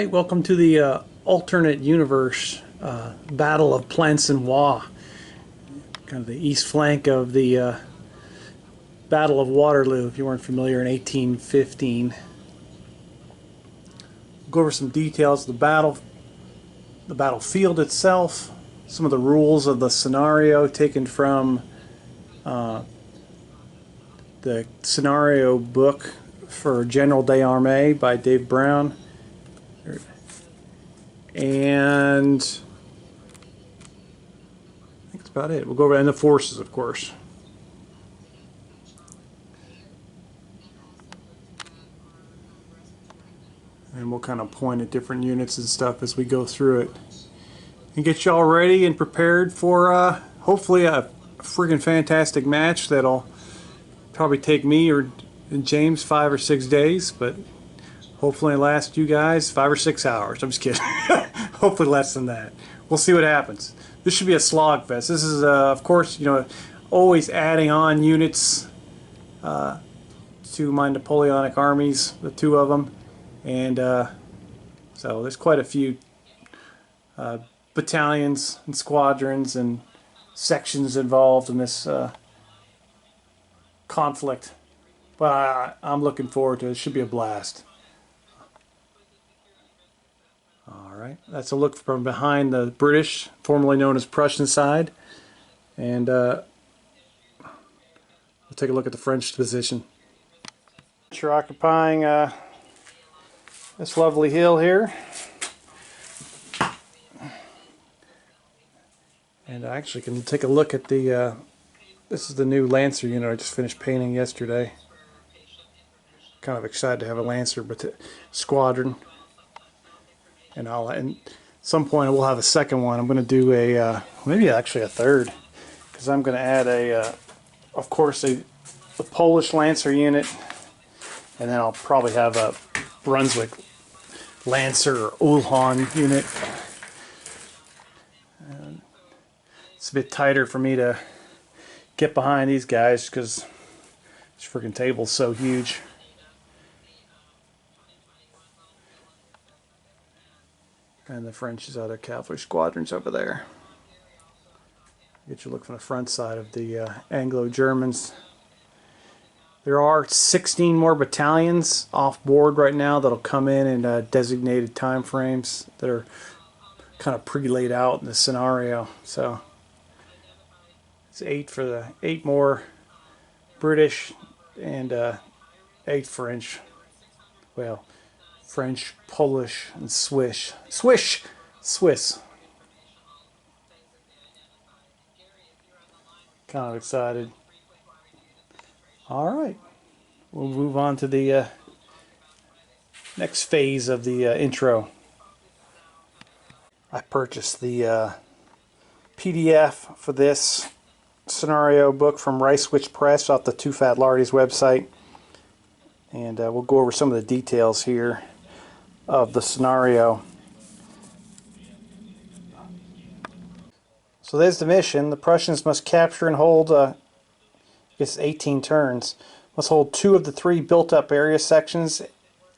Alright, welcome to the alternate universe Battle of Plancenoit. Kind of the east flank of the Battle of Waterloo, if you weren't familiar, in 1815. We'll go over some details of the battlefield itself, some of the rules of the scenario taken from the scenario book for General des Armées by Dave Brown. And I think that's about it. We'll go over and the forces, of course. And we'll kind of point at different units and stuff as we go through it. And get y'all ready and prepared for hopefully a friggin' fantastic match that'll probably take me or James 5 or 6 days, but hopefully last you guys 5 or 6 hours. I'm just kidding. Hopefully less than that. We'll see what happens. This should be a slogfest. This is, of course, always adding on units to my Napoleonic armies, the two of them, and so there's quite a few battalions and squadrons and sections involved in this conflict. But I'm looking forward to it. It should be a blast. Alright, that's a look from behind the British, formerly known as Prussian side. And we'll take a look at the French position. You're occupying this lovely hill here. And I actually can take a look at the, this is the new Lancer unit I just finished painting yesterday. Kind of excited to have a Lancer squadron. And at some point we'll have a second one. I'm going to do a, maybe actually a third. Because I'm going to add of course, the Polish Lancer unit. And then I'll probably have a Brunswick Lancer or Uhlhan unit. It's a bit tighter for me to get behind these guys because this freaking table's so huge. And the French's other cavalry squadrons over there. Get you a look from the front side of the Anglo-Germans. There are 16 more battalions off board right now that'll come in designated time frames that are kind of pre-laid out in the scenario. So it's 8 more British and 8 French. Well, French, Polish, and Swiss. Kind of excited. Alright, we'll move on to the next phase of the intro. I purchased the PDF for this scenario book from Rice Witch Press off the Two Fat Lardy's website. And we'll go over some of the details here of the scenario. So there's the mission. The Prussians must capture and hold, I guess 18 turns, must hold 2 of the 3 built-up area sections,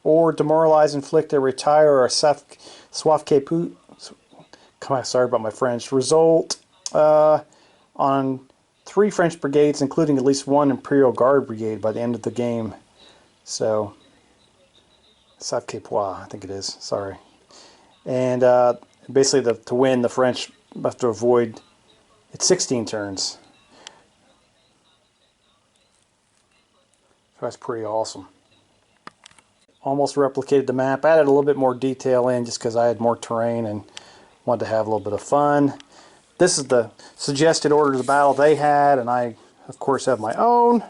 or demoralize, inflict, or retire, or sauve-qui-peut. Sorry about my French. Result on 3 French brigades, including at least 1 Imperial Guard brigade by the end of the game. So, sauve-qui-peut, I think it is. Sorry. And basically, to win, the French have to avoid it's 16 turns. So that's pretty awesome. Almost replicated the map. Added a little bit more detail in just because I had more terrain and wanted to have a little bit of fun. This is the suggested order of the battle they had, and I, of course, have my own.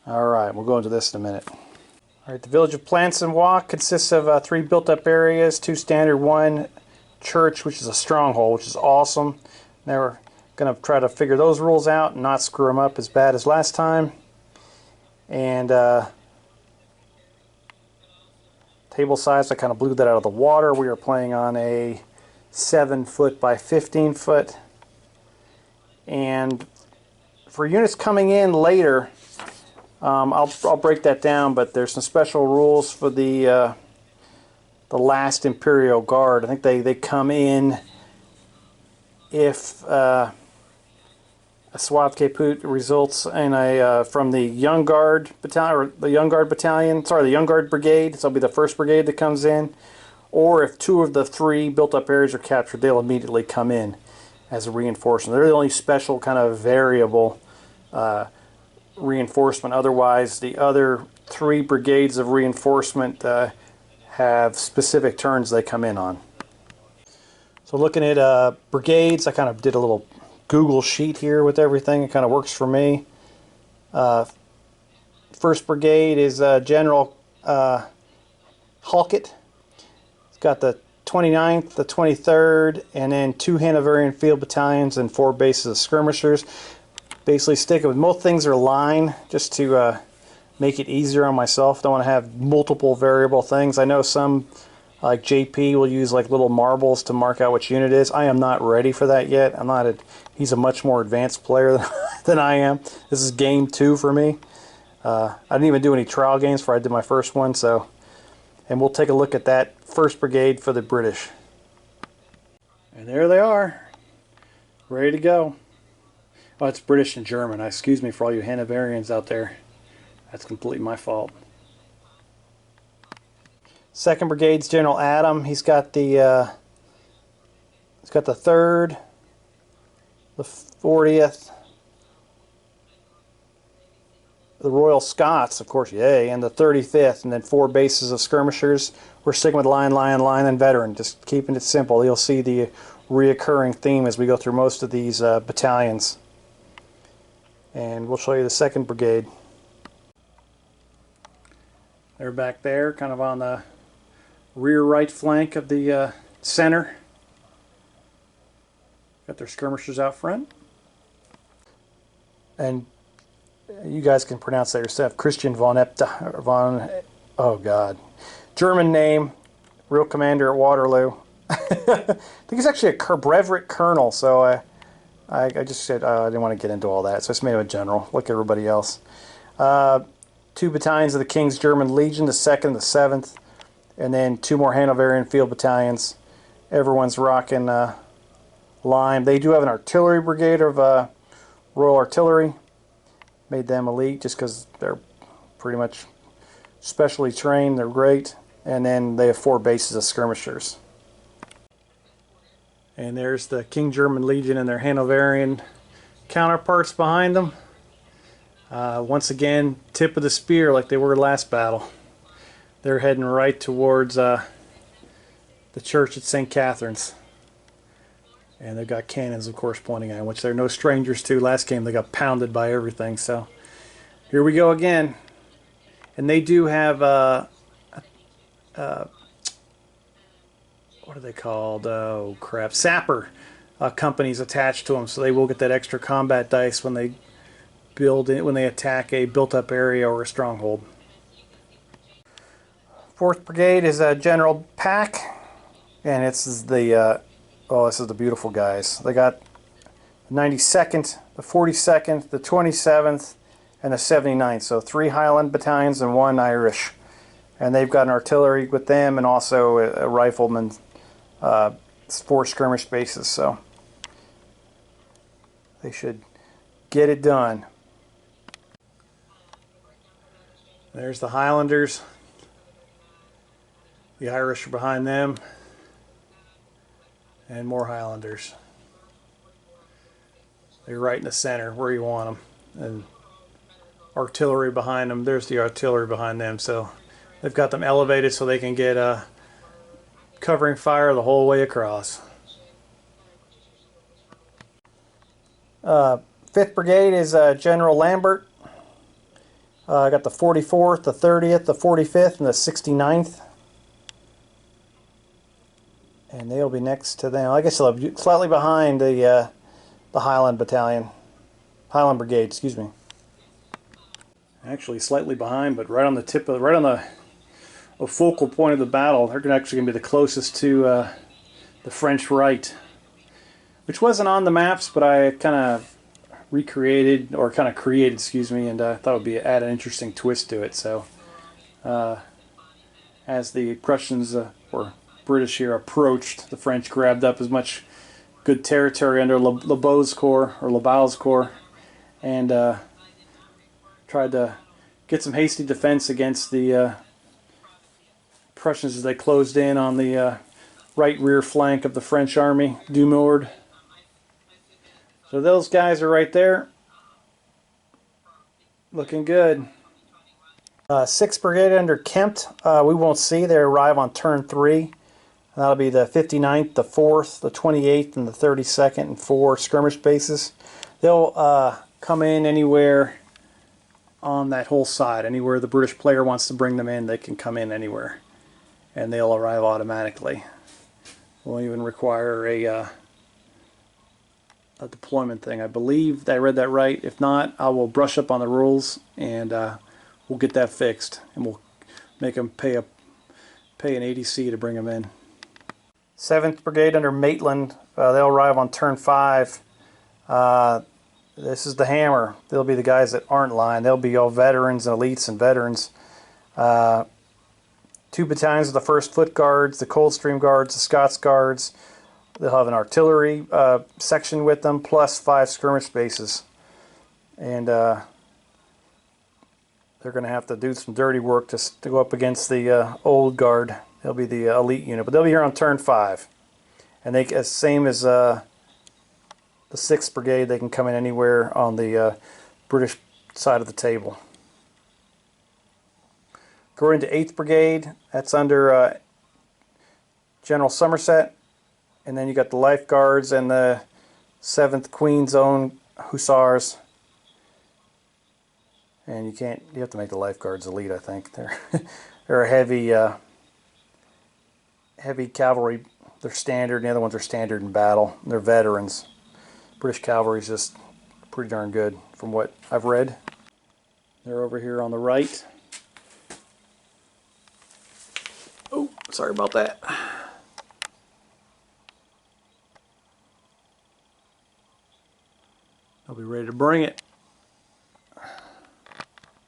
Alright, we'll go into this in a minute. Alright, the village of Plancenoit consists of 3 built-up areas, 2 standard, 1 church, which is a stronghold, which is awesome. Now we're going to try to figure those rules out and not screw them up as bad as last time. And table size, I kind of blew that out of the water. We are playing on a 7-foot by 15-foot. And for units coming in later, I'll break that down, but there's some special rules for the last Imperial Guard. I think they come in if a Sauve Caput results in a from the Young Guard battalion, or the Young Guard battalion. Sorry, the Young Guard brigade. So it'll be the first brigade that comes in, or if 2 of the 3 built-up areas are captured, they'll immediately come in as a reinforcement. They're the only special kind of variable reinforcement. Otherwise, the other 3 brigades of reinforcement have specific turns they come in on. So looking at brigades, I kind of did a little Google sheet here with everything. It kind of works for me. First brigade is General Halkett. It's got the 29th, the 23rd, and then 2 Hanoverian field battalions and 4 bases of skirmishers. Basically sticking with most things are line, just to make it easier on myself. Don't want to have multiple variable things. I know some, like JP, will use like little marbles to mark out which unit it is. I am not ready for that yet. He's a much more advanced player than I am. This is game 2 for me. I didn't even do any trial games before I did my first one, so. And we'll take a look at that first brigade for the British. And there they are, ready to go. Oh, it's British and German. Excuse me for all you Hanoverians out there. That's completely my fault. Second Brigade's General Adam. He's got the 3rd, the 40th, the Royal Scots, of course, yay, and the 35th, and then 4 bases of skirmishers. We're sticking with line, and veteran, just keeping it simple. You'll see the reoccurring theme as we go through most of these battalions. And we'll show you the 2nd Brigade. They're back there, kind of on the rear right flank of the center. Got their skirmishers out front. And you guys can pronounce that yourself. Christian von oh God. German name, real commander at Waterloo. I think he's actually a brevet colonel, so I just said I didn't want to get into all that, so I just made him a general, like everybody else. 2 battalions of the King's German Legion, the 2nd, the 7th, and then 2 more Hanoverian field battalions. Everyone's rocking lime. They do have an artillery brigade of Royal Artillery. Made them elite just because they're pretty much specially trained. They're great. And then they have 4 bases of skirmishers. And there's the King German Legion and their Hanoverian counterparts behind them. Once again, tip of the spear like they were last battle. They're heading right towards the church at St. Catherine's. And they've got cannons, of course, pointing at them, which they're no strangers to. Last game they got pounded by everything. So here we go again. And they do have what are they called? Oh crap! Sapper companies attached to them, so they will get that extra combat dice when they attack a built-up area or a stronghold. 4th Brigade is General Pack, and this is the beautiful guys. They got the 92nd, the 42nd, the 27th, and the 79th. So 3 Highland battalions and 1 Irish. And they've got an artillery with them and also a rifleman, 4 skirmish bases. So they should get it done. There's the Highlanders. The Irish are behind them. And more Highlanders. They're right in the center where you want them. And artillery behind them. There's the artillery behind them. So they've got them elevated so they can get covering fire the whole way across. 5th Brigade is General Lambert. I got the 44th, the 30th, the 45th, and the 69th. And they'll be next to them. I guess they'll be slightly behind the Highland Battalion. Highland Brigade, excuse me. Actually slightly behind, but right on the tip of, right on the focal point of the battle. They're actually going to be the closest to the French right. Which wasn't on the maps, but I kind of recreated, or kind of created, excuse me, and I thought it would be add an interesting twist to it. So as the Prussians or British here approached, the French grabbed up as much good territory under Labal's corps, and tried to get some hasty defense against the Prussians as they closed in on the right rear flank of the French army, du Nord. So those guys are right there, looking good. 6th Brigade under Kempt, we won't see. They arrive on turn 3. That'll be the 59th, the 4th, the 28th, and the 32nd, and 4 skirmish bases. They'll come in anywhere on that whole side. Anywhere the British player wants to bring them in, they can come in anywhere. And they'll arrive automatically. Won't even require a deployment thing. I believe that I read that right. If not, I will brush up on the rules, and we'll get that fixed. And we'll make them pay an ADC to bring them in. 7th Brigade under Maitland, they'll arrive on turn 5. This is the hammer. They'll be the guys that aren't lying. They'll be all veterans and elites and veterans. 2 battalions of the 1st Foot Guards, the Coldstream Guards, the Scots Guards. They'll have an artillery section with them, plus 5 skirmish bases. And they're going to have to do some dirty work to go up against the Old Guard. They'll be the elite unit, but they'll be here on turn 5. And they, same as the 6th Brigade, they can come in anywhere on the British side of the table. Going to 8th Brigade, that's under General Somerset. And then you got the Life Guards and the 7th Queen's Own Hussars. And you have to make the Life Guards elite, I think. They're a heavy cavalry. They're standard, and the other ones are standard in battle. They're veterans. British cavalry is just pretty darn good from what I've read. They're over here on the right. Oh, sorry about that. I'll be ready to bring it.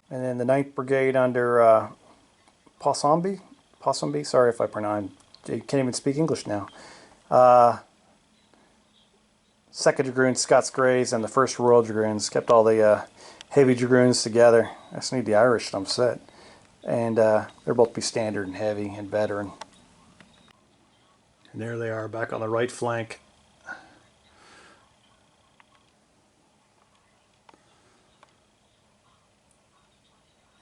And then the 9th Brigade under Ponsonby, sorry if I pronounce. I can't even speak English now. 2nd Dragoons, Scots Greys, and the 1st Royal Dragoons. Kept all the heavy Dragoons together. I just need the Irish, and I'm set. And they're both be standard and heavy and veteran. And there they are, back on the right flank.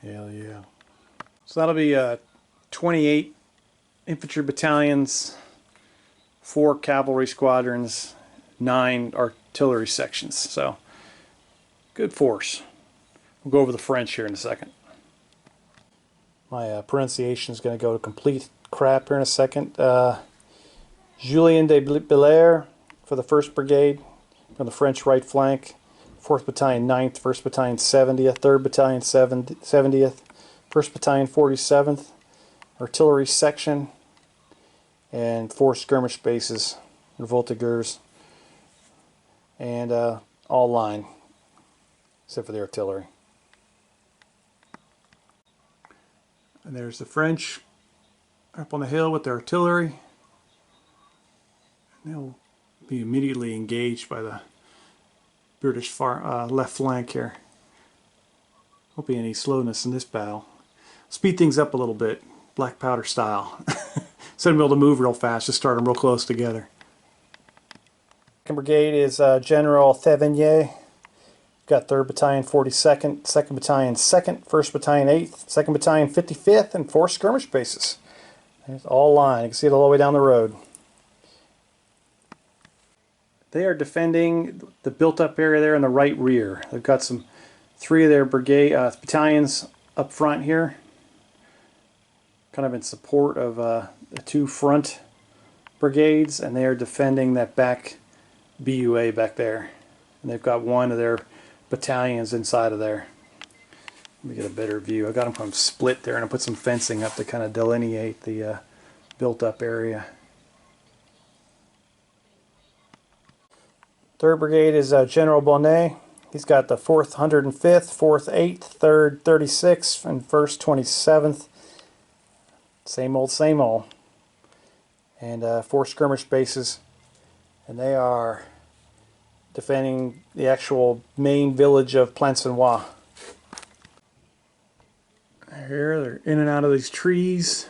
Hell yeah. So that'll be 28 infantry battalions, 4 cavalry squadrons, 9 artillery sections. So, good force. We'll go over the French here in a second. My pronunciation is going to go to complete crap here in a second. Julien de Belair for the 1st Brigade from the French right flank. 4th Battalion 9th, 1st Battalion 70th, 3rd Battalion 70th, 1st Battalion 47th, artillery section, and 4 skirmish bases, revoltigeurs, and all line, except for the artillery. And there's the French up on the hill with their artillery. And they'll be immediately engaged by the British far left flank here. Won't be any slowness in this battle. Speed things up a little bit, black powder style. Instead of being able to move real fast, just start them real close together. 2nd Brigade is General Thévenier. Got 3rd Battalion 42nd, 2nd Battalion 2nd, 1st Battalion 8th, 2nd Battalion 55th, and 4 skirmish bases. There's all line. You can see it all the way down the road. They are defending the built-up area there in the right rear. They've got 3 of their battalions up front here, kind of in support of the 2 front brigades, and they are defending that back BUA back there. And they've got 1 of their battalions inside of there. Let me get a better view. I got them kind of split there, and I put some fencing up to kind of delineate the built-up area. 3rd Brigade is General Bonnet He's got the 4th 105th, 4th 8th, 3rd 36th, and 1st 27th. Same old, same old. And 4 skirmish bases. And they are defending the actual main village of Plancenoit. Here, they're in and out of these trees.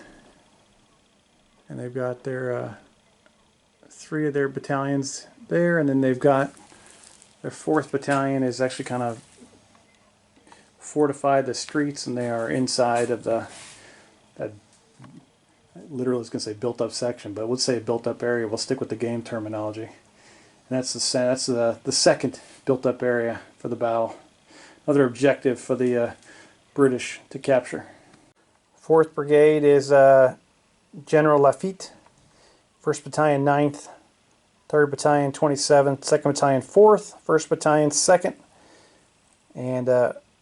And they've got their 3 of their battalions there, and then they've got their 4th battalion is actually kind of fortified the streets, and they are inside of that, I literally was going to say built up section, but we'll say built up area. We'll stick with the game terminology. And that's the 2nd built up area for the battle. Another objective for the British to capture. 4th Brigade is General Lafitte, 1st Battalion 9th, 3rd Battalion 27th, 2nd Battalion 4th, 1st Battalion 2nd, and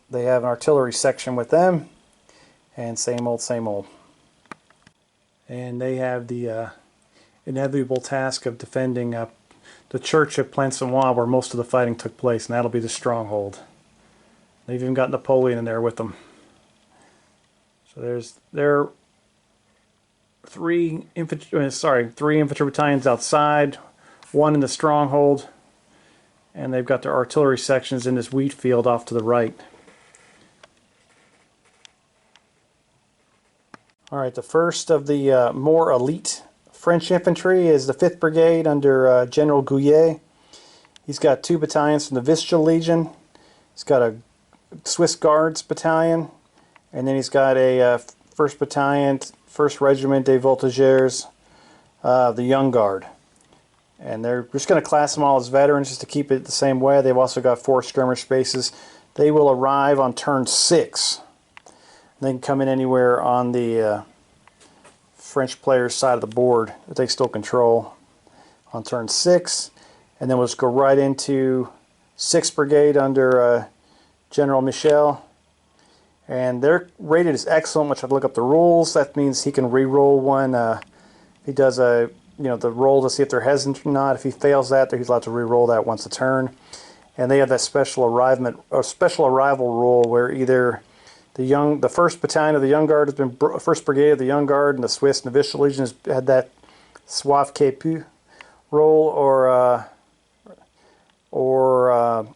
they have an artillery section with them, and same old, same old. And they have the inevitable task of defending the church of Plancenoit, where most of the fighting took place, and that'll be the stronghold. They've even got Napoleon in there with them. So there are 3 infantry battalions outside, 1 in the stronghold, and they've got their artillery sections in this wheat field off to the right. Alright, the first of the more elite French infantry is the 5th Brigade under General Gouillet. He's got 2 battalions from the Vistula Legion. He's got a Swiss Guards battalion, and then he's got a 1st Battalion, 1st Regiment des Voltigeurs, the Young Guard. And they're just going to class them all as veterans just to keep it the same way. They've also got 4 skirmish bases. They will arrive on turn 6. They can come in anywhere on the French player's side of the board that they still control on turn 6. And then we'll just go right into 6th Brigade under General Michel. And their rated is excellent, which I've looked up the rules. That means he can re-roll one. He does the roll to see if they're hesitant or not. If he fails that, he's allowed to re-roll that once a turn. And they have that special arrival rule where either the 1st Battalion of the Young Guard has been 1st Brigade of the Young Guard, and the Swiss and the Vistula Legion has had that sauve qui peut roll, or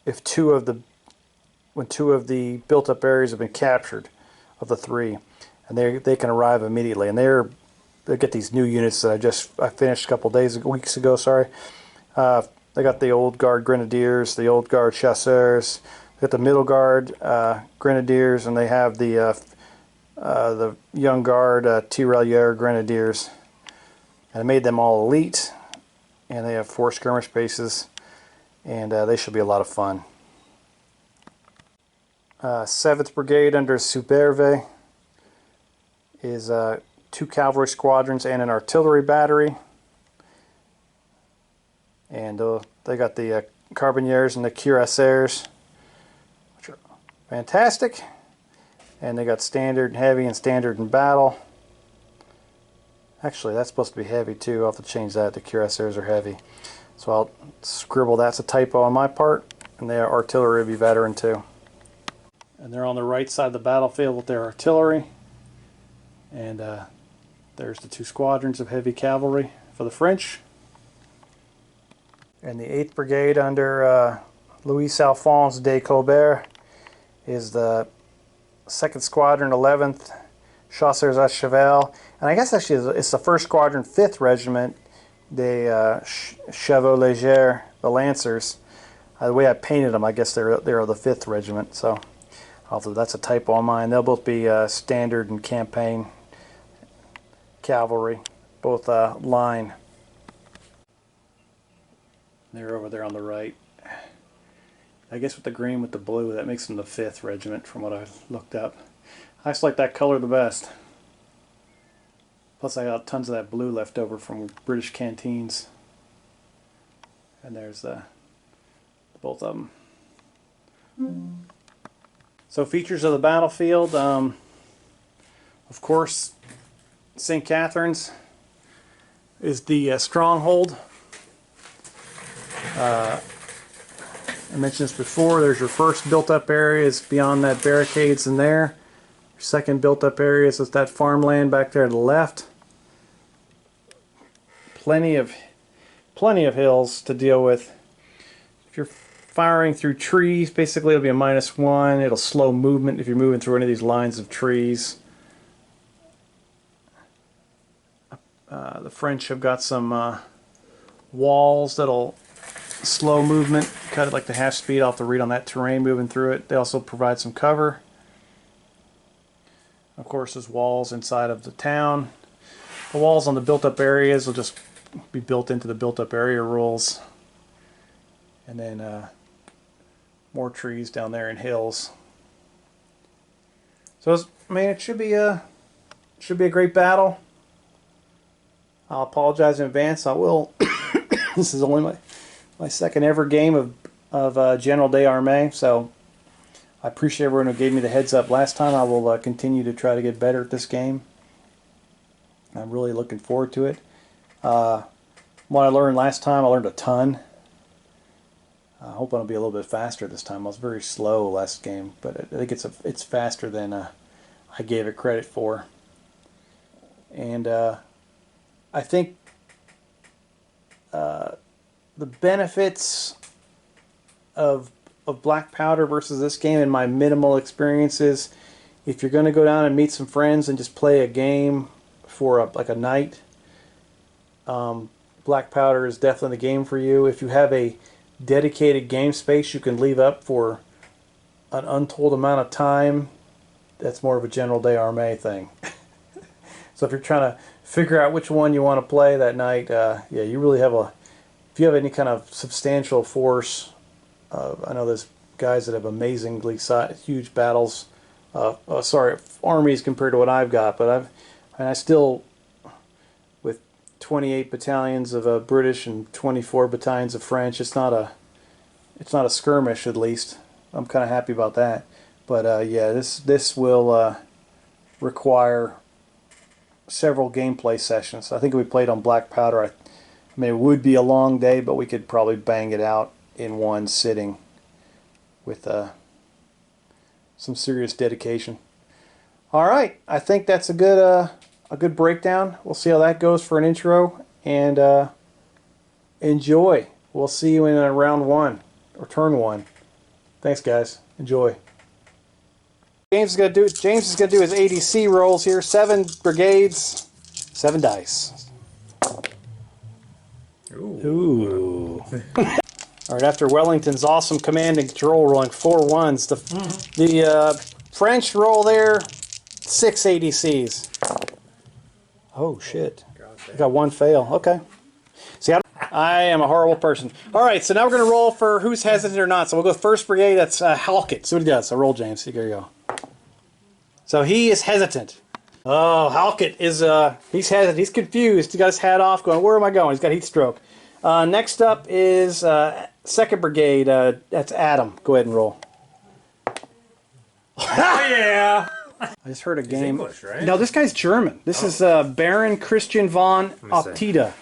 if 2 of the built-up areas have been captured of the 3, and they can arrive immediately. And they get these new units that I finished a couple weeks ago. Sorry, they got the Old Guard Grenadiers, the Old Guard Chasseurs, they got the Middle Guard Grenadiers, and they have the Young Guard Tirailleurs Grenadiers. And I made them all elite, and they have 4 skirmish bases, and they should be a lot of fun. 7th Brigade under Superve is 2 cavalry squadrons and an artillery battery. And they got the Carbineers and the Cuirassiers, which are fantastic. And they got standard and heavy and standard and battle. Actually, that's supposed to be heavy too. I'll have to change that. The Cuirassiers are heavy. So I'll scribble that's a typo on my part. And their artillery will be veteran too. And they're on the right side of the battlefield with their artillery. And there's the 2 squadrons of heavy cavalry for the French. And the 8th Brigade under Louis Alphonse de Colbert is the 2nd Squadron, 11th Chasseurs à Cheval. And I guess actually it's the 1st Squadron, 5th Regiment, the Chevaux Légers, the Lancers. The way I painted them, I guess they're the 5th Regiment. So although that's a typo on mine. They'll both be standard and campaign cavalry, both line. They're over there on the right. I guess with the green with the blue, that makes them the 5th Regiment from what I looked up. I just like that color the best. Plus I got tons of that blue left over from British canteens. And there's both of them. So features of the battlefield, of course, St. Catherine's is the stronghold. I mentioned this before, there's your first built-up areas beyond that barricades in there. Your second built-up areas is that farmland back there to the left. Plenty of hills to deal with. If you're firing through trees, basically it'll be a -1. It'll slow movement if you're moving through any of these lines of trees. The French have got some walls that'll slow movement, cut it like the half speed. I'll have to read on that terrain moving through it. They also provide some cover. Of course, there's walls inside of the town. The walls on the built-up areas will just be built into the built-up area rules. And then more trees down there and hills. So I mean, it should be a great battle. I'll apologize in advance. I will. This is only my second ever game of General des Armées, so I appreciate everyone who gave me the heads up last time. I will continue to try to get better at this game. I'm really looking forward to it. What I learned last time, I learned a ton. I hope I'll be a little bit faster this time. I was very slow last game, but I think it's faster than I gave it credit for. And I think the benefits of black powder versus this game, in my minimal experiences, if you're going to go down and meet some friends and just play a game for like a night, black powder is definitely the game for you. If you have a dedicated game space you can leave up for an untold amount of time, that's more of a General des Armées thing. So if you're trying to figure out which one you want to play that night, yeah, you really have if you have any kind of substantial force, I know there's guys that have amazingly huge battles, armies compared to what I've got, but I still, with 28 battalions of British and 24 battalions of French, it's not a skirmish, at least. I'm kind of happy about that. But yeah, this will require several gameplay sessions. I think if we played on black powder, I mean, it would be a long day, but we could probably bang it out in one sitting with some serious dedication. All right, I think that's a good breakdown. We'll see how that goes for an intro, and enjoy. We'll see you in round one or turn one. Thanks, guys. Enjoy. James is gonna do his ADC rolls here. 7 brigades, 7 dice. Ooh. All right, after Wellington's awesome command and control rolling 4 1s, the French roll there 6 ADCs. Oh shit! I got 1 fail. Okay. See, I am a horrible person. All right, so now we're gonna roll for who's hesitant or not. So we'll go first brigade. That's Halkett. See what he does. So roll, James. Here you go. So he is hesitant. Oh, Halkett is he's hesitant. He's confused. He got his hat off, going, "Where am I going?" He's got heat stroke. Next up is 2nd Brigade. That's Adam. Go ahead and roll. Oh yeah! I just heard a game. He's English, right? No, this guy's German. This is Baron Christian von Optida.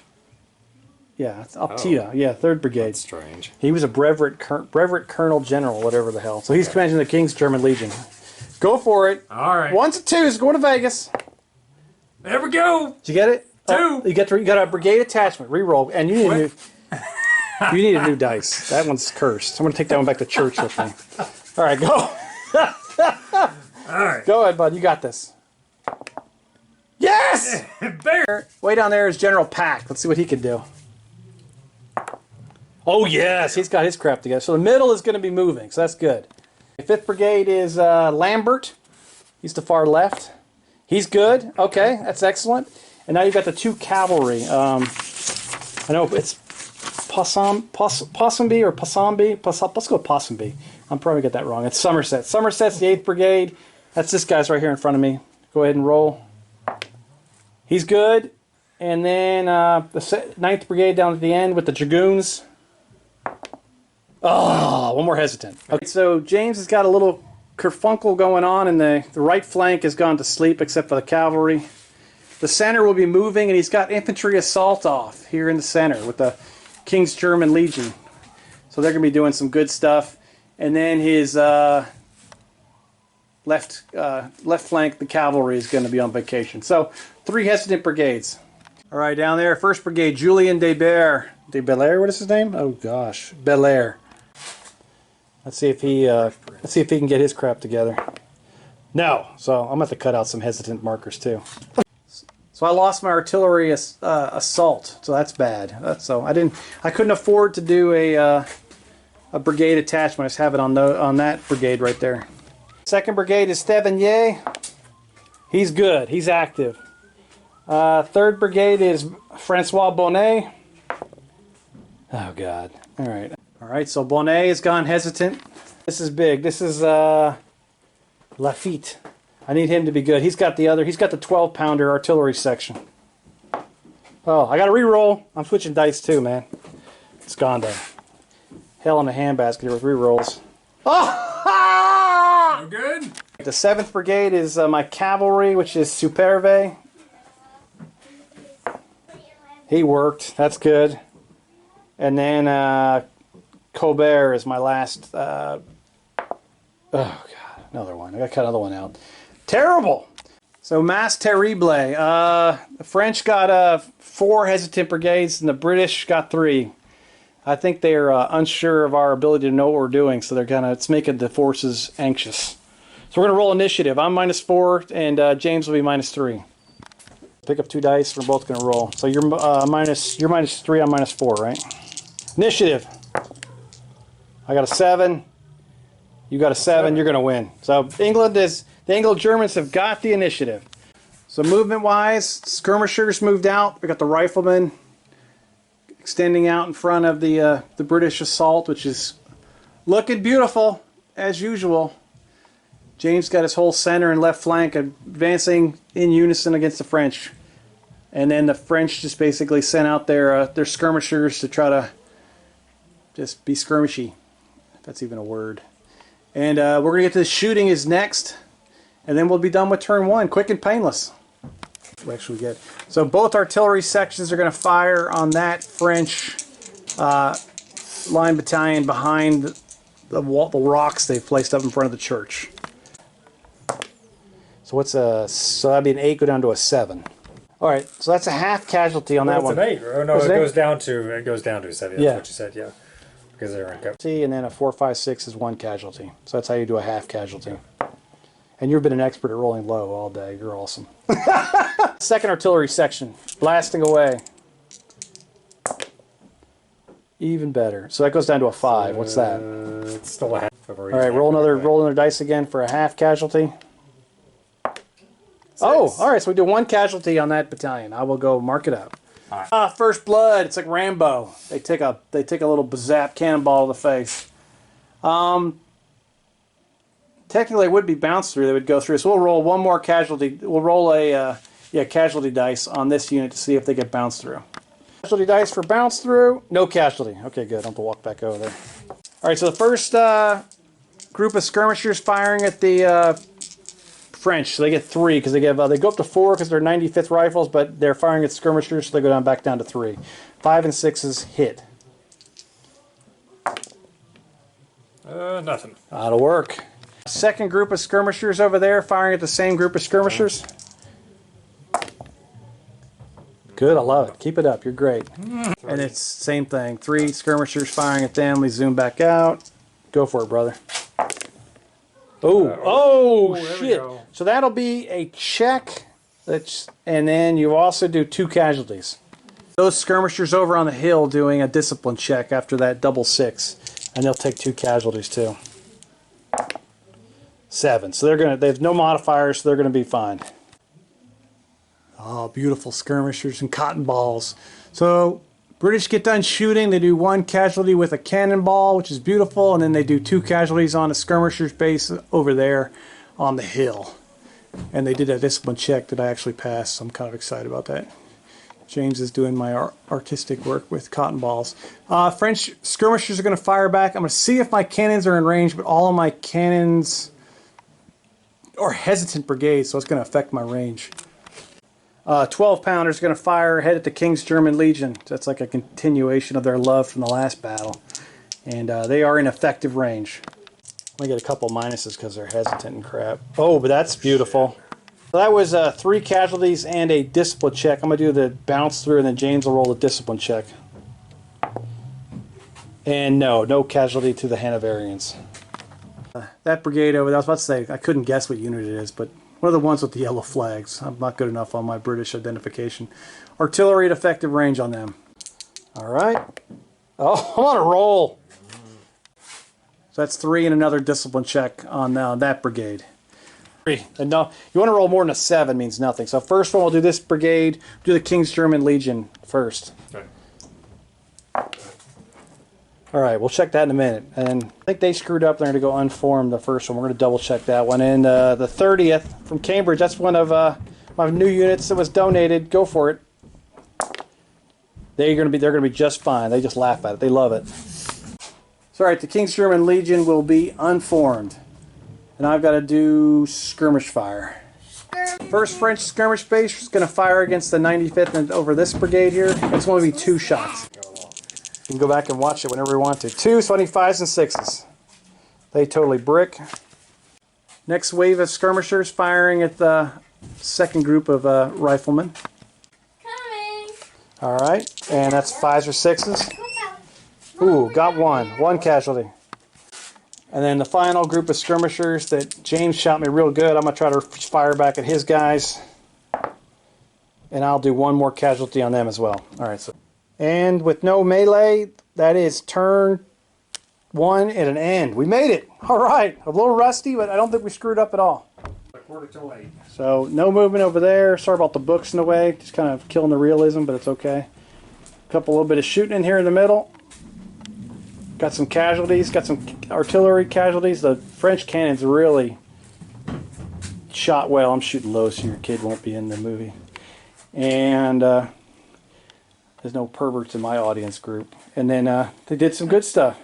Yeah, it's Optida. Yeah, 3rd Brigade. That's strange. He was a brevet Colonel General, whatever the hell. So he's commanding the King's German Legion. Go for it. All right. 1s and 2s. Going to Vegas. There we go. Did you get it? 2. Oh, you got a brigade attachment. Reroll, and you need a new dice. That one's cursed. I'm going to take that one back to church with me. All right, go. All right. Go ahead, bud. You got this. Yes! Bear. Way down there is General Pack. Let's see what he can do. Oh, yes. He's got his crap together. So the middle is going to be moving, so that's good. 5th Brigade is Lambert. He's the far left. He's good. Okay, that's excellent. And now you've got the 2 cavalry. I know it's Ponsonby or Ponsonby. Let's go Ponsonby. I'm probably get that wrong. It's Somerset. Somerset's the 8th Brigade. That's this guy's right here in front of me. Go ahead and roll. He's good. And then the 9th Brigade down at the end with the Dragoons. Oh, one more hesitant. Okay, so James has got a little kerfunkel going on, and the right flank has gone to sleep except for the cavalry. The center will be moving, and he's got infantry assault off here in the center with the King's German Legion. So they're going to be doing some good stuff. And then his left flank, the cavalry, is going to be on vacation. So 3 hesitant brigades. All right, down there, 1st Brigade, Julien de Belair, what is his name? Oh gosh, Belair. Let's see if he can get his crap together. No, so I'm going to have to cut out some hesitant markers too. So I lost my artillery assault, so that's bad. So I couldn't afford to do a brigade attachment. I just have it on that brigade right there. 2nd Brigade is Thévenier. He's good. He's active. 3rd Brigade is Francois Bonnet. Oh God. All right. All right. So Bonnet has gone hesitant. This is big. This is Lafitte. I need him to be good. He's got the 12-pounder artillery section. Oh, I got to re-roll. I'm switching dice too, man. It's gone to hell in a handbasket here with re-rolls. Oh! You good? The 7th Brigade is my cavalry, which is Superve. He worked. That's good. And then Colbert is my last... oh, God. Another one. I got to cut another one out. Terrible! So, Masse Terrible. The French got 4 hesitant brigades, and the British got 3. I think they're unsure of our ability to know what we're doing, so it's making the forces anxious. So we're going to roll initiative. I'm -4, and James will be -3. Pick up 2 dice. We're both going to roll. So you're -3. I'm -4, right? Initiative. I got a 7. You got a 7. You're going to win. So the Anglo-Germans have got the initiative. So movement-wise, skirmishers moved out. We got the riflemen extending out in front of the British assault, which is looking beautiful as usual. James got his whole center and left flank advancing in unison against the French. And then the French just basically sent out their skirmishers to try to just be skirmishy, if that's even a word. And we're going to get to the shooting is next, and then we'll be done with turn 1, quick and painless. Actually get. So both artillery sections are going to fire on that French line battalion behind the rocks they've placed up in front of the church. So so that'd be an 8 go down to a 7. All right, so that's a half casualty on that one. It's an 8. Oh, no, it goes down to a 7. That's Yeah. what you said, yeah. Because they're in cover. And then a 4, 5, 6 is 1 casualty. So that's how you do a half casualty. And you've been an expert at rolling low all day. You're awesome. 2nd artillery section, blasting away. Even better. So that goes down to a 5. What's that? It's still a half. All right, roll another dice again for a half casualty. 6. Oh, all right. So we do 1 casualty on that battalion. I will go mark it up. Right. First blood. It's like Rambo. They take a little zap cannonball to the face. Technically, it would be bounced through. They would go through. So we'll roll 1 more casualty. We'll roll a casualty dice on this unit to see if they get bounced through. Casualty dice for bounce through. No casualty. Okay, good. I don't have to walk back over there. All right. So the first group of skirmishers firing at the French. So they get 3 because they go up to 4 because they're 95th rifles, but they're firing at skirmishers, so they go back down to 3. 5 and 6s hit. Nothing. That'll work. Second group of skirmishers over there firing at the same group of skirmishers. Good, I love it. Keep it up. You're great. And it's same thing. 3 skirmishers firing at them. We zoom back out. Go for it, brother. Oh, shit. So that'll be a check. And then you also do 2 casualties. Those skirmishers over on the hill doing a discipline check after that double 6. And they'll take 2 casualties too. 7. So they have no modifiers, so they're gonna be fine. Oh, beautiful skirmishers and cotton balls. So British get done shooting, they do 1 casualty with a cannonball, which is beautiful, and then they do 2 casualties on a skirmisher's base over there on the hill. And they did a discipline check that I actually passed, so I'm kind of excited about that. James is doing my artistic work with cotton balls. French skirmishers are going to fire back. I'm going to see if my cannons are in range, but all of my cannons are hesitant brigades, so it's going to affect my range. 12-pounders are going to fire ahead at the King's German Legion. That's like a continuation of their love from the last battle. And they are in effective range. I get a couple minuses because they're hesitant and crap. Oh, but that's beautiful. So that was 3 casualties and a discipline check. I'm going to do the bounce through, and then James will roll the discipline check. And no casualty to the Hanoverians. That brigade over there, I was about to say, I couldn't guess what unit it is, but one of the ones with the yellow flags. I'm not good enough on my British identification. Artillery at effective range on them. All right. Oh, I'm on a roll. So that's 3 and another discipline check on that brigade. 3. And no, you want to roll more than a 7 means nothing. So first one, we'll do this brigade, do the King's German Legion first. Okay. All right, we'll check that in a minute. And I think they screwed up. They're going to go unformed the first one. We're going to double check that one. And the 30th from Cambridge, that's one of my new units that was donated. Go for it. They're going to be just fine. They just laugh at it. They love it. So, all right, the King's German Legion will be unformed. And I've got to do skirmish fire. First French skirmish base is going to fire against the 95th and over this brigade here. It's going to be 2 shots. You can go back and watch it whenever you want to. 2 25s and 6s. They totally brick. Next wave of skirmishers firing at the second group of riflemen. Coming. All right, and that's 5s or 6s. Ooh, got 1. 1 casualty. And then the final group of skirmishers that James shot me real good. I'm going to try to fire back at his guys. And I'll do 1 more casualty on them as well. All right, so. And with no melee, that is turn 1 at an end. We made it. All right. A little rusty, but I don't think we screwed up at all. So no movement over there. Sorry about the books in the way. Just kind of killing the realism, but it's okay. A little bit of shooting in here in the middle. Got some casualties. Got some artillery casualties. The French cannons really shot well. I'm shooting low so your kid won't be in the movie. And there's no perverts in my audience group. And then they did some good stuff.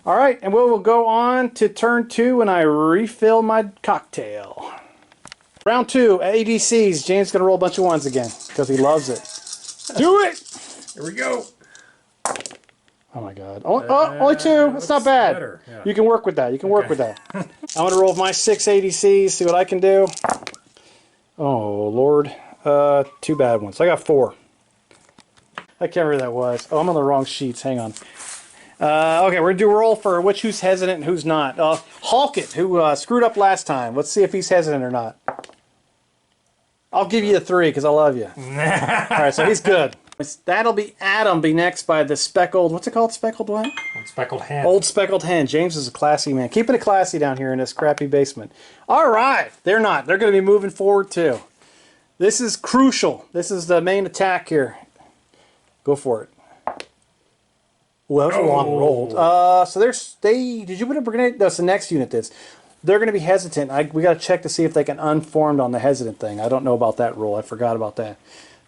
All right, and we'll go on to turn 2 when I refill my cocktail. Round 2, ADCs. James is going to roll a bunch of 1s again because he loves it. Do it! Here we go. Oh my God. Only 2. That's not bad. Yeah. You can work with that. You can work with that. I'm going to roll my 6 ADCs, see what I can do. Oh, Lord. 2 bad ones. I got 4. I can't remember who that was. Oh, I'm on the wrong sheets. Hang on. Okay, we're going to do a roll for who's hesitant and who's not. Halkett, who screwed up last time. Let's see if he's hesitant or not. I'll give you the 3 because I love you. All right, so he's good. That'll be Adam be next by the speckled, what's it called? Speckled what? Speckled hen. Old speckled hen. James is a classy man. Keeping it classy down here in this crappy basement. All right, they're not. They're going to be moving forward too. This is crucial. This is the main attack here. Go for it. Well, that was a long roll. So did you put a brigade? That's the next unit. They're going to be hesitant. We got to check to see if they can unformed on the hesitant thing. I don't know about that rule. I forgot about that.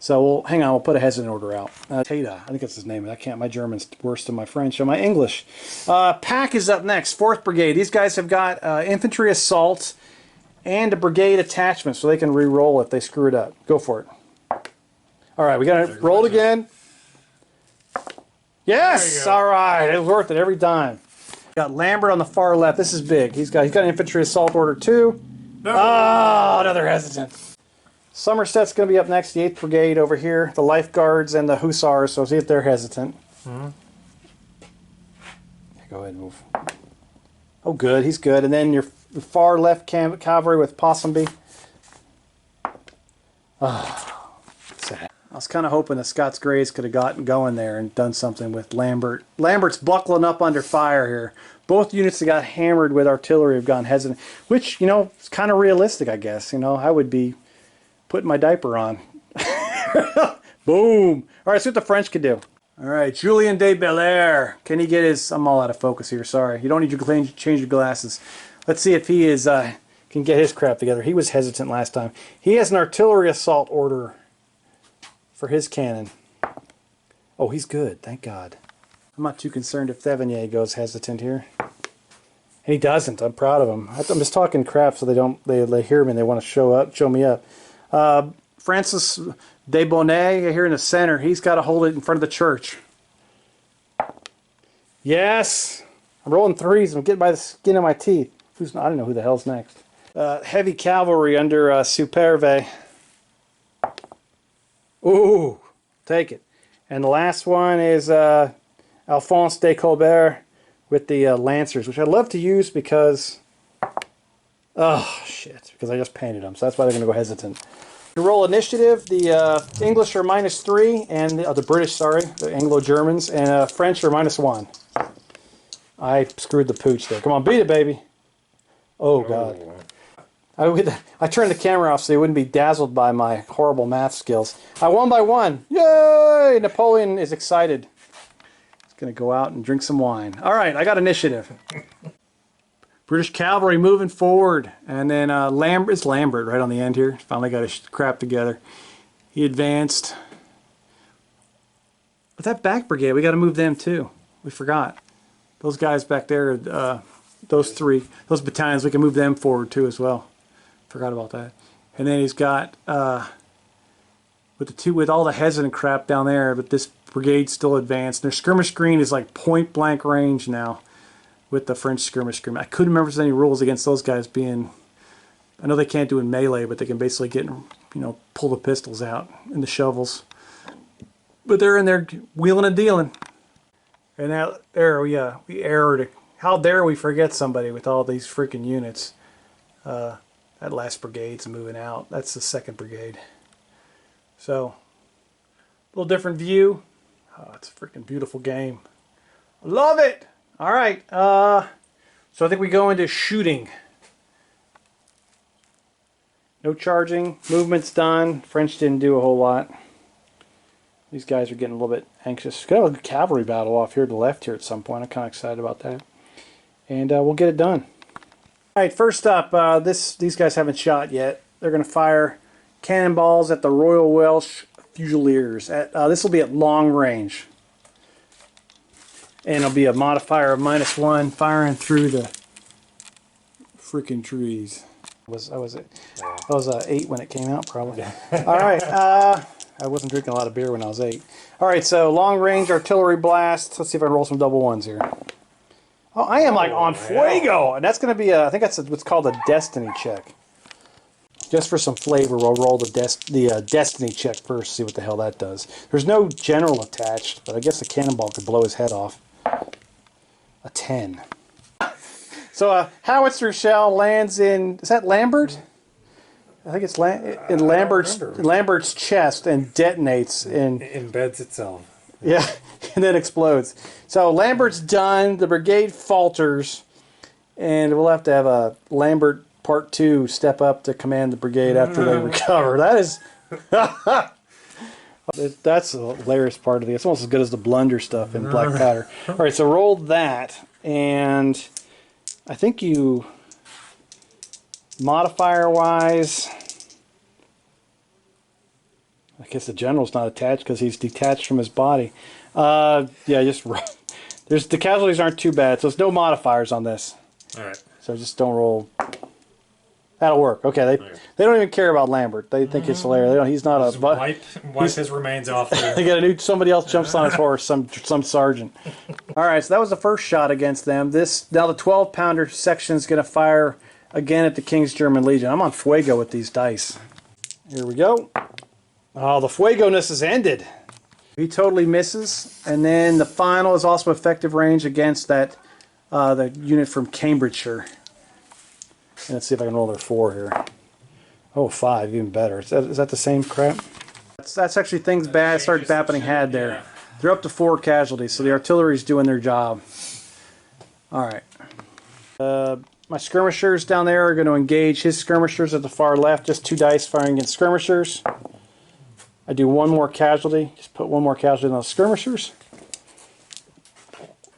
So hang on. We'll put a hesitant order out. Tata, I think that's his name. My German's worse than my French and my English. Pack is up next. 4th Brigade. These guys have got infantry assault and a brigade attachment, so they can re-roll if they screw it up. Go for it. All right, we got to roll it again. Yes! All right, it was worth it every time. Got Lambert on the far left. This is big. He's got an infantry assault order too. No. Oh, another hesitant. Somerset's going to be up next. The 8th Brigade over here. The Lifeguards and the Hussars. So see if they're hesitant. Mm-hmm. Yeah, go ahead and move. Oh, good. He's good. And then your far left cavalry with Ponsonby. Oh, sad. I was kind of hoping the Scots Greys could have gotten going there and done something with Lambert. Lambert's buckling up under fire here. Both units that got hammered with artillery have gone hesitant, which, is kind of realistic, I guess. I would be putting my diaper on. Boom. All right, see what the French can do. All right, Julien de Belair. Can he get his... I'm all out of focus here, sorry. You don't need to change your glasses. Let's see if he is can get his crap together. He was hesitant last time. He has an artillery assault order for his cannon. Oh, he's good, thank God. I'm not too concerned if Thevigny goes hesitant here. And he doesn't. I'm proud of him. I'm just talking crap so they hear me and they want to show me up. Francis de Bonnet here in the center. He's got to hold it in front of the church. Yes! I'm rolling threes. I'm getting by the skin of my teeth. I don't know who the hell's next. Heavy cavalry under Superve. Ooh, take it. And the last one is Alphonse de Colbert with the Lancers, which I love to use because... Oh, shit. Because I just painted them, so that's why they're going to go hesitant. To roll initiative, the English are -3, and the British, sorry, the Anglo-Germans, and French are -1. I screwed the pooch there. Come on, beat it, baby. Oh, God. I turned the camera off so you wouldn't be dazzled by my horrible math skills. I won by 1. Yay! Napoleon is excited. He's going to go out and drink some wine. All right, I got initiative. British cavalry moving forward. And then it's Lambert right on the end here. Finally got his crap together. He advanced. But that back brigade, we got to move them too. We forgot. Those guys back there, those battalions, we can move them forward too as well. Forgot about that. And then he's got with all the hesitant crap down there, but this brigade's still advanced. Their skirmish screen is like point blank range now with the French skirmish screen. I couldn't remember if there's any rules against those guys being. I know they can't do in melee, but they can basically get pull the pistols out and the shovels. But they're in there wheeling and dealing. And we erred. How dare we forget somebody with all these freaking units? That last brigade's moving out. That's the 2nd brigade. So, a little different view. Oh, it's a freaking beautiful game. I love it! Alright, so I think we go into shooting. No charging. Movement's done. French didn't do a whole lot. These guys are getting a little bit anxious. Got a cavalry battle off here to the left here at some point. I'm kind of excited about that. And we'll get it done. Alright, first up, these guys haven't shot yet. They're going to fire cannonballs at the Royal Welsh Fusiliers. This will be at long range. And it'll be a modifier of -1 firing through the freaking trees. I was 8 when it came out, probably. Alright, I wasn't drinking a lot of beer when I was 8. Alright, so long range artillery blast. Let's see if I can roll some double ones here. Oh, I am like on fuego, and that's going to be I think that's what's called a destiny check. Just for some flavor, we'll roll the destiny check first, see what the hell that does. There's no general attached, but I guess a cannonball could blow his head off. A 10. So a howitzer shell lands in, is that Lambert? I think it's in Lambert's chest and detonates and embeds itself. Yeah, and then explodes. So Lambert's done. The brigade falters, and we'll have to have a Lambert Part 2 step up to command the brigade after they recover. That is, that's a hilarious part of the. It's almost as good as the blunder stuff in Black Powder. All right, so roll that, and I think you modifier-wise. I guess the general's not attached because he's detached from his body. Yeah, just the casualties aren't too bad, so there's no modifiers on this. All right. So just don't roll. That'll work. Okay, they don't even care about Lambert. They think it's hilarious. He's not a. Wipe his remains off. They got somebody else jumps on his horse, some sergeant. All right, so that was the first shot against them. Now the 12-pounder section is going to fire again at the King's German Legion. I'm on fuego with these dice. Here we go. Oh, the fuego-ness is ended. He totally misses. And then the final is also effective range against that the unit from Cambridgeshire. And let's see if I can roll their 4 here. Oh, 5, even better. Is that the same crap? That's actually things bad start happening had there. Yeah. They're up to 4 casualties, so the artillery's doing their job. All right. My skirmishers down there are going to engage his skirmishers at the far left. Just 2 dice firing against skirmishers. I do 1 more casualty. Just put 1 more casualty on those skirmishers.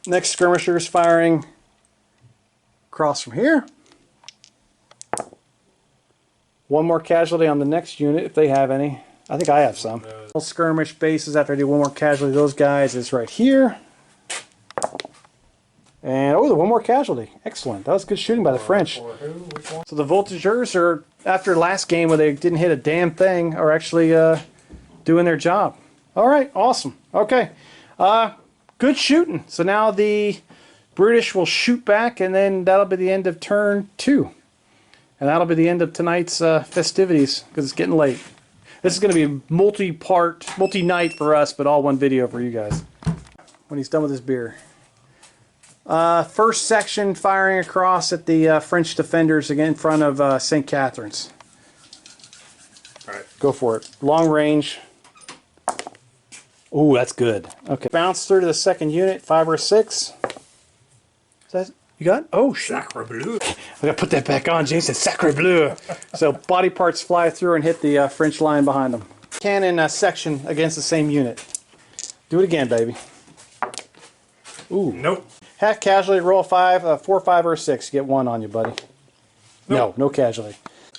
Next skirmisher is firing across from here. 1 more casualty on the next unit if they have any. I think I have some. Skirmish bases after I do 1 more casualty. Those guys is right here. And oh, the 1 more casualty. Excellent. That was good shooting by the French. So the Voltigeurs are, after last game where they didn't hit a damn thing, are actually doing their job. All right, awesome. Okay, good shooting. So now the British will shoot back, and then that'll be the end of turn 2. And that'll be the end of tonight's festivities, because it's getting late. This is going to be multi-night for us, but all one video for you guys. When he's done with his beer. First section firing across at the French defenders again in front of St. Catherine's. All right. Go for it. Long range. Ooh, that's good. Okay. Bounce through to the second unit, 5 or 6. Is that, you got? Oh, shit. Sacre bleu. I gotta put that back on. James said sacre bleu. So body parts fly through and hit the French line behind them. Cannon section against the same unit. Do it again, baby. Ooh. Nope. Half casualty, roll 5, 4, 5, or 6. You get 1 on you, buddy. Nope. No casualty.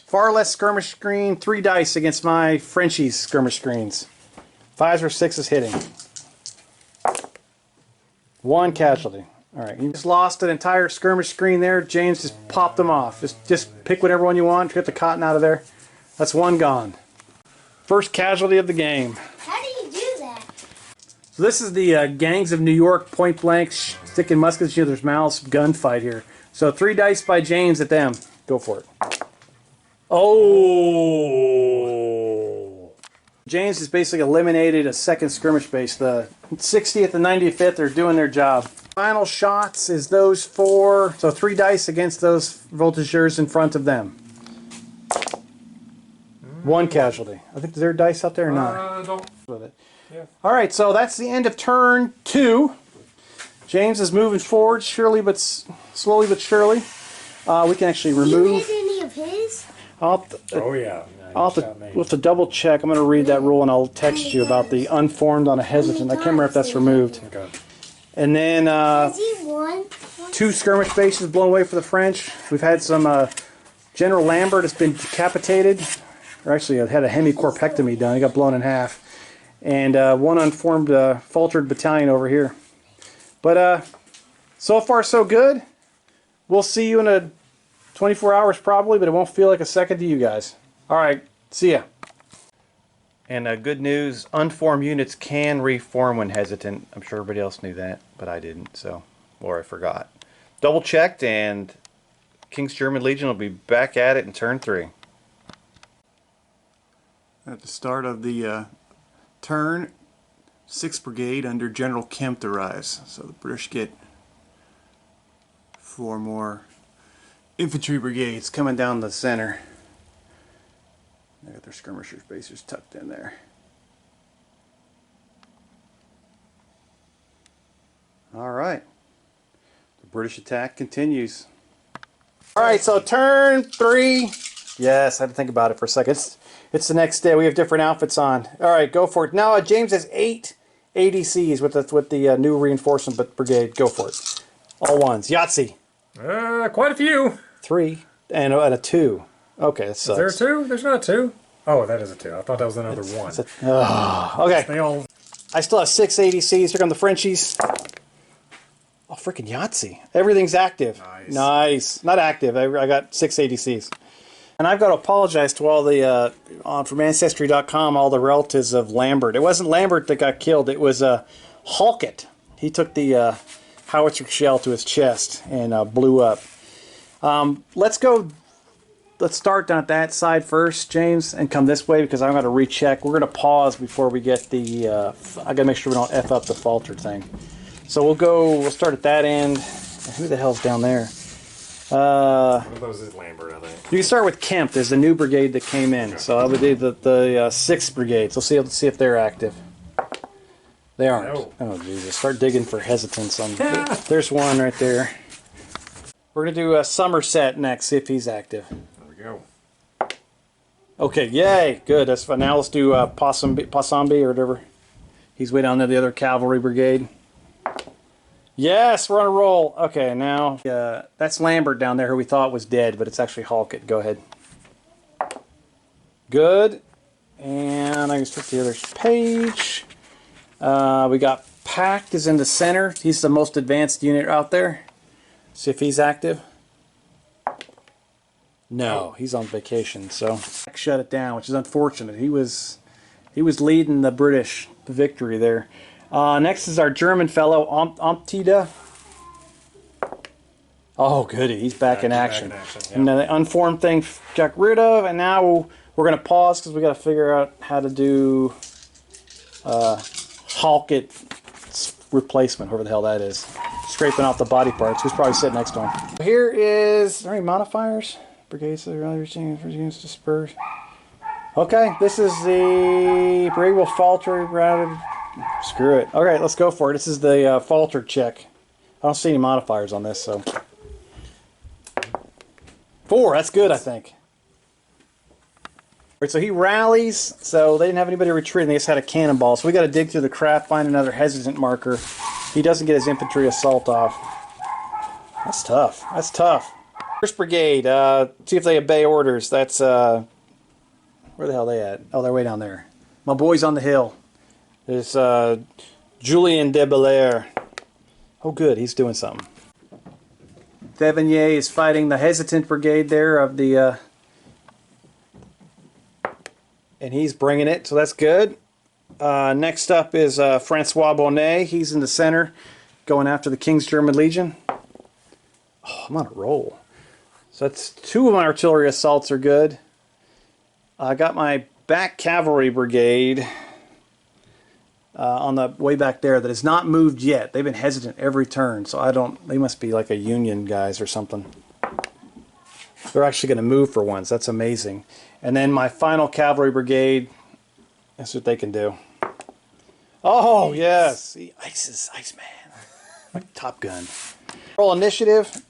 Far less skirmish screen, 3 dice against my Frenchies skirmish screens. 5s or 6s hitting. 1 casualty. All right, you just lost an entire skirmish screen there. James just popped them off. Just pick whatever one you want. Get the cotton out of there. That's 1 gone. First casualty of the game. How do you do that? So this is the gangs of New York, point blank, sticking muskets to their mouths, gunfight here. So 3 dice by James at them. Go for it. Oh! James has basically eliminated a second skirmish base. The 60th and 95th are doing their job. Final shots is those 4. So 3 dice against those voltigeurs in front of them. 1 casualty. I think, is there dice out there or not? Don't. With it. Yeah. All right, so that's the end of turn 2. James is moving forward, slowly but surely. We can actually remove. You hit any of his? Oh yeah. We'll have to double check. I'm going to read that rule and I'll text you about the unformed on a hesitant. I can't remember if that's removed. Okay. And then Has he won? 2 skirmish bases blown away for the French. We've had some General Lambert has been decapitated, or actually had a hemicorpectomy done. He got blown in half. And 1 unformed faltered battalion over here. But so far so good. We'll see you in a 24 hours probably, but it won't feel like a second to you guys. All right, see ya. And good news, unformed units can reform when hesitant. I'm sure everybody else knew that, but I didn't, so, or I forgot. Double checked, and King's German Legion will be back at it in turn 3. At the start of the turn, 6th Brigade under General Kempt arrives. So the British get 4 more infantry brigades coming down the center. They got their skirmishers bases tucked in there. Alright. The British attack continues. Alright, so turn 3. Yes, I had to think about it for a second. It's the next day. We have different outfits on. Alright, go for it. Now James has 8 ADCs with the new reinforcement brigade. Go for it. All 1s. Yahtzee. Quite a few. 3 and a 2. Okay, that sucks. Is there a 2? There's not a 2. Oh, that is a 2. I thought that was another 1. Okay. They all. I still have 6 ADCs. Here come the Frenchies. Oh, freaking Yahtzee. Everything's active. Nice. Nice. Not active. I got 6 ADCs. And I've got to apologize to all the, from Ancestry.com, all the relatives of Lambert. It wasn't Lambert that got killed. It was Halkett. He took the howitzer shell to his chest and blew up. Let's start down at that side first, James, and come this way because I'm going to recheck. We're going to pause before we get the... I got to make sure we don't F up the falter thing. So we'll start at that end. Who the hell's down there? One of those is Lambert, I think. You can start with Kempt. There's the new brigade that came in. So I would do the 6th Brigade. So see if they're active. They aren't. No. Oh, Jesus. Start digging for hesitance. There's one right there. We're going to do Somerset next, see if he's active. There we go. Okay, yay. Good. That's fine. Now let's do Ponsonby or whatever. He's way down there, the other cavalry brigade. Yes, we're on a roll. Okay, now that's Lambert down there who we thought was dead, but it's actually Halkett. Go ahead. Good. And I can flip the other page. We got Pact is in the center. He's the most advanced unit out there. See if he's active. No, he's on vacation, so shut it down, which is unfortunate. He was leading the British to victory there. Next is our German fellow, Amtida. Oh, goody, he's back in action. Yeah. And then the unformed thing got rid of, and now we're going to pause because we got to figure out how to do Halkett replacement, whoever the hell that is. Scraping off the body parts. Who's probably sitting next to him. Here is, are there any modifiers? Brigades dispersed. Okay, this is the Brigade will falter, routed. Screw it. All right, let's go for it. This is the falter check. I don't see any modifiers on this, so 4. That's good, I think. All right, so he rallies. So they didn't have anybody retreating. They just had a cannonball. So we got to dig through the crap, find another hesitant marker. He doesn't get his infantry assault off. That's tough. That's tough. First Brigade. See if they obey orders. That's where the hell are they at? Oh, they're way down there. My boy's on the hill. There's Julien de Belair. Oh, good. He's doing something. Thevigny is fighting the hesitant brigade there of the... and he's bringing it, so that's good. Next up is Francois Bonnet. He's in the center, going after the King's German Legion. Oh, I'm on a roll. So that's 2 of my artillery assaults are good. I got my back cavalry brigade on the way back there that has not moved yet. They've been hesitant every turn, so I don't... They must be like a Union guys or something. They're actually going to move for once. That's amazing. And then my final cavalry brigade, that's what they can do. Oh, yes. Iceman. Like Top Gun. Roll initiative.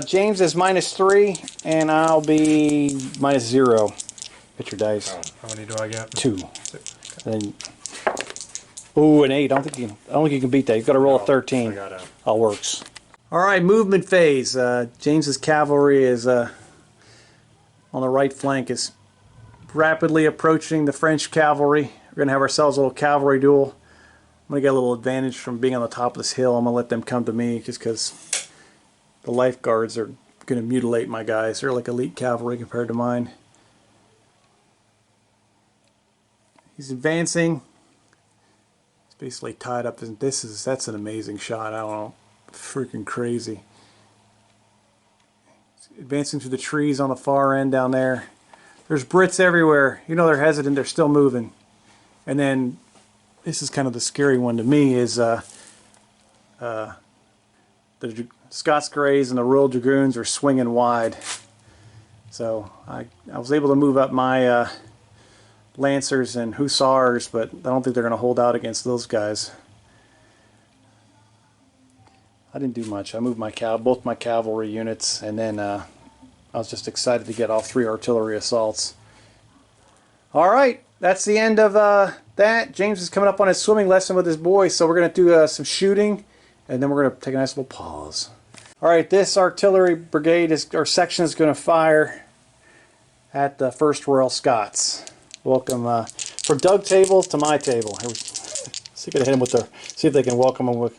James is -3, and I'll be -0. Hit your dice. Oh, how many do I get? 2. Then, ooh, an 8. I don't think you can beat that. You've got to roll a 13. All works. All right, movement phase. James's cavalry is on the right flank is rapidly approaching the French cavalry. We're going to have ourselves a little cavalry duel. I'm going to get a little advantage from being on the top of this hill. I'm going to let them come to me just because the lifeguards are going to mutilate my guys. They're like elite cavalry compared to mine. He's advancing. It's basically tied up. That's an amazing shot. I don't know. Freaking crazy. Advancing through the trees on the far end down there. There's Brits everywhere. You know they're hesitant. They're still moving. And then this is kind of the scary one to me is the Scots Greys and the Royal Dragoons are swinging wide. So I was able to move up my Lancers and Hussars, but I don't think they're going to hold out against those guys. I didn't do much. I moved both my cavalry units, and then I was just excited to get all 3 artillery assaults. All right, that's the end of that. James is coming up on his swimming lesson with his boys, so we're going to do some shooting, and then we're going to take a nice little pause. All right, this artillery brigade section is going to fire at the 1st Royal Scots. Welcome from Doug tables to my table. See if I can hit him with see if they can welcome him with.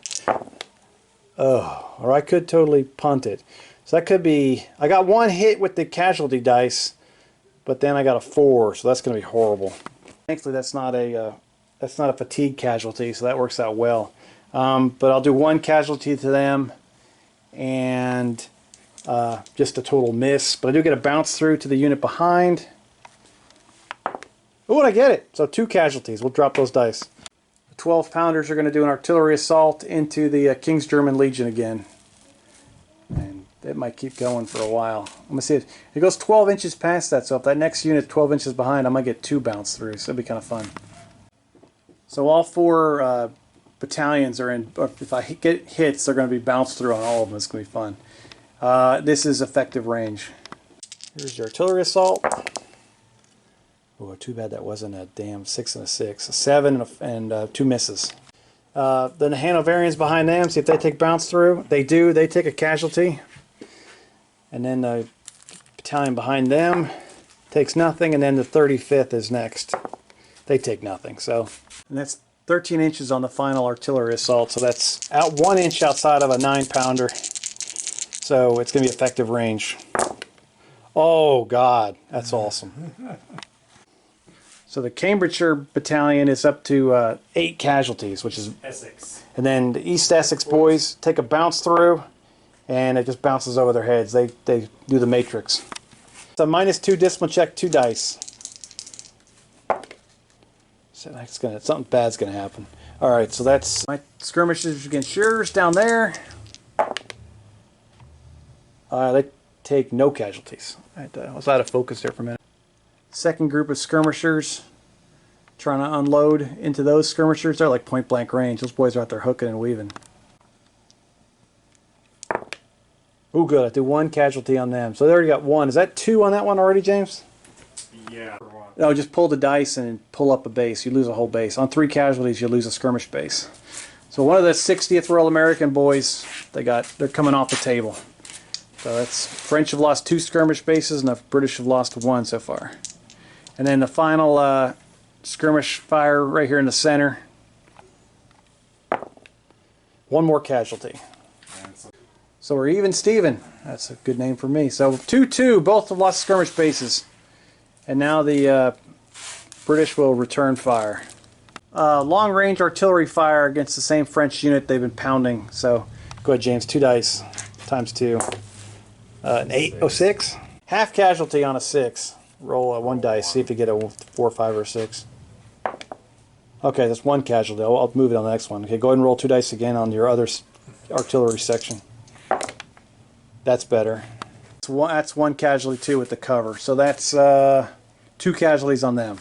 Oh, or I could totally punt it. So that could be. I got 1 hit with the casualty dice, but then I got a 4, so that's going to be horrible. Thankfully, that's not a fatigue casualty, so that works out well. But I'll do 1 casualty to them, and just a total miss. But I do get a bounce through to the unit behind. Oh, and I get it. So 2 casualties. We'll drop those dice. The 12-pounders are going to do an artillery assault into the King's German Legion again. And it might keep going for a while. I'm going to see it goes 12 inches past that, so if that next unit 12 inches behind, I might get 2 bounce through, so it'll be kind of fun. So all 4 battalions are in, if I get hits, they're going to be bounced through on all of them. It's going to be fun. This is effective range. Here's your artillery assault. Oh, too bad that wasn't a damn 6 and a 6. A 7 and 2 misses. Then the Hanoverians behind them, see if they take bounce through. They do. They take a casualty. And then the battalion behind them takes nothing, and then the 35th is next. They take nothing. So, and that's 13 inches on the final artillery assault. So that's out 1 inch outside of a 9-pounder. So it's going to be effective range. Oh God, that's awesome. So the Cambridgeshire Battalion is up to 8 casualties, which is Essex. And then the East Essex boys take a bounce through, and it just bounces over their heads. They do the matrix. It's a -2 discipline check, 2 dice. So that's something bad's gonna happen. All right, so that's my skirmishes against yours down there. They take no casualties. I was out of focus there for a minute. Second group of skirmishers, trying to unload into those skirmishers. They're like point blank range. Those boys are out there hooking and weaving. Oh, good. I do 1 casualty on them. So they already got 1. Is that 2 on that one already, James? Yeah. No, just pull the dice and pull up a base. You lose a whole base. On 3 casualties, you lose a skirmish base. So one of the 60th Royal American boys, they're coming off the table. So that's French have lost 2 skirmish bases and the British have lost 1 so far. And then the final skirmish fire right here in the center. 1 more casualty. So we're even Steven. That's a good name for me. So 2-2, both have lost skirmish bases. And now the British will return fire. Long range artillery fire against the same French unit they've been pounding. So go ahead, James, 2 dice times 2. An 8, 6. Half casualty on a 6. Roll 1 dice, see if you get a 4, 5, or 6. Okay, that's 1 casualty. I'll move it on the next one. Okay, go ahead and roll 2 dice again on your other artillery section. That's better. That's 1 casualty too with the cover. So that's 2 casualties on them.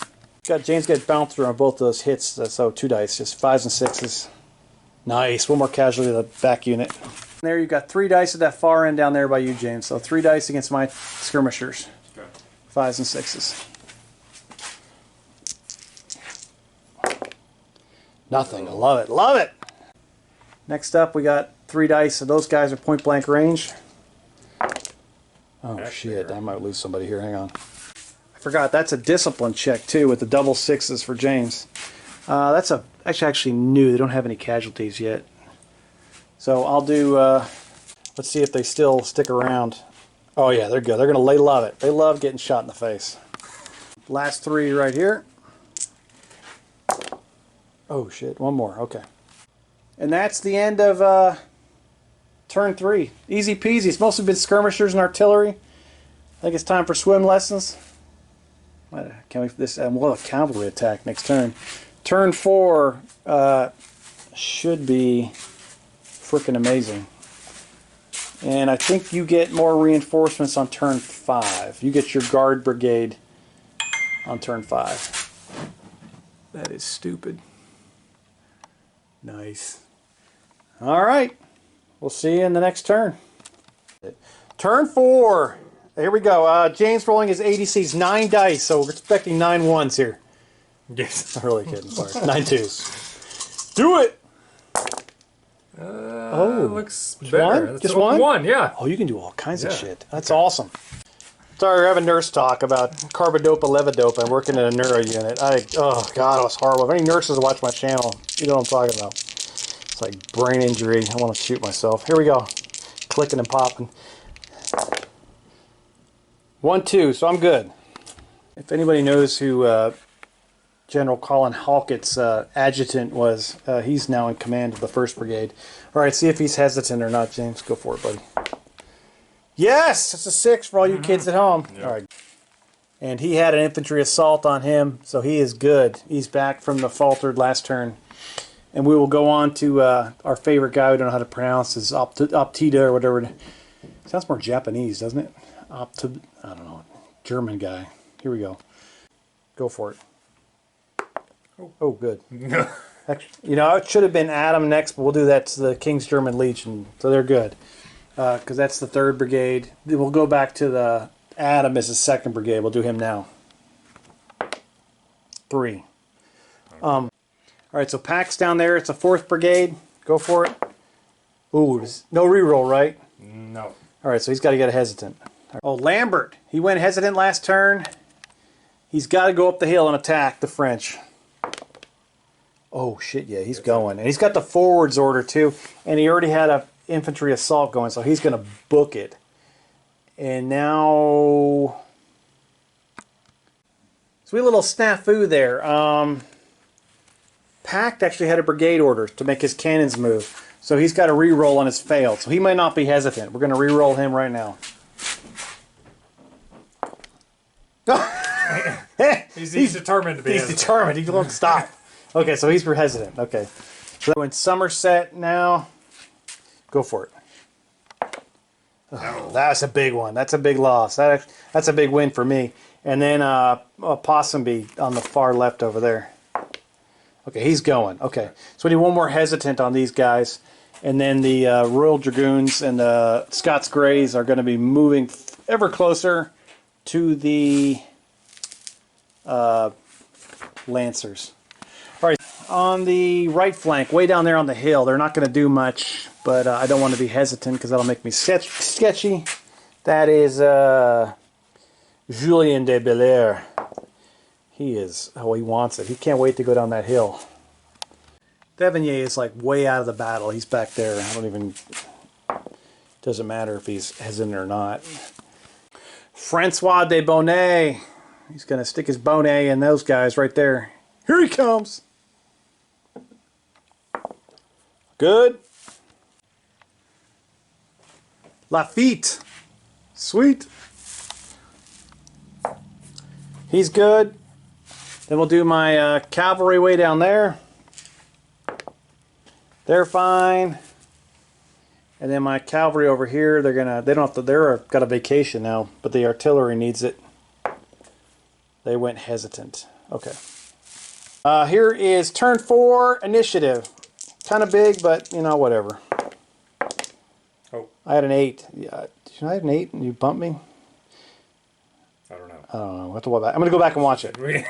James got bounced through on both of those hits, so 2 dice, just 5s and 6s. Nice. 1 more casualty to the back unit. There you've got 3 dice at that far end down there by you, James. So 3 dice against my skirmishers. Okay. 5s and 6s. Nothing. I love it. Love it! Next up, we got 3 dice, so those guys are point blank range. Oh shit, I might lose somebody here. Hang on. I forgot, that's a discipline check too with the double 6s for James. That's actually new. They don't have any casualties yet. So I'll do, let's see if they still stick around. Oh yeah, they're good. They're going to love it. They love getting shot in the face. Last 3 right here. Oh shit, 1 more. Okay. And that's the end of turn 3. Easy peasy. It's mostly been skirmishers and artillery. I think it's time for swim lessons. Can we? We'll have a cavalry attack next turn. Turn 4 should be freaking amazing. And I think you get more reinforcements on turn 5. You get your guard brigade on turn 5. That is stupid. Nice. All right. We'll see you in the next turn. Turn 4. Here we go. James rolling his ADCs. 9 dice, so we're expecting 9 1s here. Yes. I'm really kidding. Sorry. 9 2s. Do it! Looks better. One? Just one? 1, yeah. Oh, you can do all kinds of shit. That's awesome. Sorry, we're having nurse talk about carbidopa, levodopa. I'm working in a neuro unit. Oh, God, it was horrible. If any nurses watch my channel, you know what I'm talking about. It's like brain injury. I want to shoot myself. Here we go. Clicking and popping. 1, 2, so I'm good. If anybody knows who General Colin Halkett's adjutant was, he's now in command of the 1st Brigade. All right, see if he's hesitant or not, James. Go for it, buddy. Yes! It's a 6 for all you kids at home. Yep. All right. And he had an infantry assault on him, so he is good. He's back from the faltered last turn. And we will go on to our favorite guy we don't know how to pronounce, is Optida or whatever. Sounds more Japanese, doesn't it? I don't know. German guy. Here we go. Go for it. Oh, good. Actually, you know, it should have been Adam next, but we'll do that to the King's German Legion. So they're good. Because that's the 3rd Brigade. We'll go back to the Adam as the 2nd Brigade. We'll do him now. 3. All right, so Pack's down there. It's a 4th Brigade. Go for it. Ooh, no reroll, right? No. All right, so he's got to get a hesitant. Oh, Lambert. He went hesitant last turn. He's got to go up the hill and attack the French. Oh, shit, yeah, he's going. And he's got the forwards order, too. And he already had a infantry assault going, so he's going to book it. And now... So we had a little snafu there. Pact actually had a brigade order to make his cannons move. So he's got a reroll on his failed. So he might not be hesitant. We're going to reroll him right now. He's determined to be He's hesitant. determined. He won't stop. Okay, so he's hesitant. Okay. So we're in Somerset now. Go for it. Oh, that's a big one. That's a big loss. That's a big win for me. And then Ponsonby on the far left over there. Okay, he's going. Okay, so we need one more hesitant on these guys. And then the Royal Dragoons and the Scots Greys are going to be moving ever closer to the Lancers. All right, on the right flank, way down there on the hill, they're not going to do much, but I don't want to be hesitant because that'll make me sketchy. That is Julien de Belair. He is, oh, he wants it. He can't wait to go down that hill. Devigny is like way out of the battle. He's back there. I don't even, doesn't matter if he's hesitant or not. Francois de Bonnet. He's going to stick his bonnet in those guys right there. Here he comes. Good. Lafitte. Sweet. He's good. Then we'll do my cavalry way down there. They're fine. And then my cavalry over here, they don't have to, they're got a vacation now, but the artillery needs it. They went hesitant. Okay. Here is turn 4 initiative. Kind of big, but you know, whatever. Oh. I had an 8. Yeah, I had an 8 and you bumped me? I don't know. I don't know. We'll have to go back. I'm going to go back and watch it. We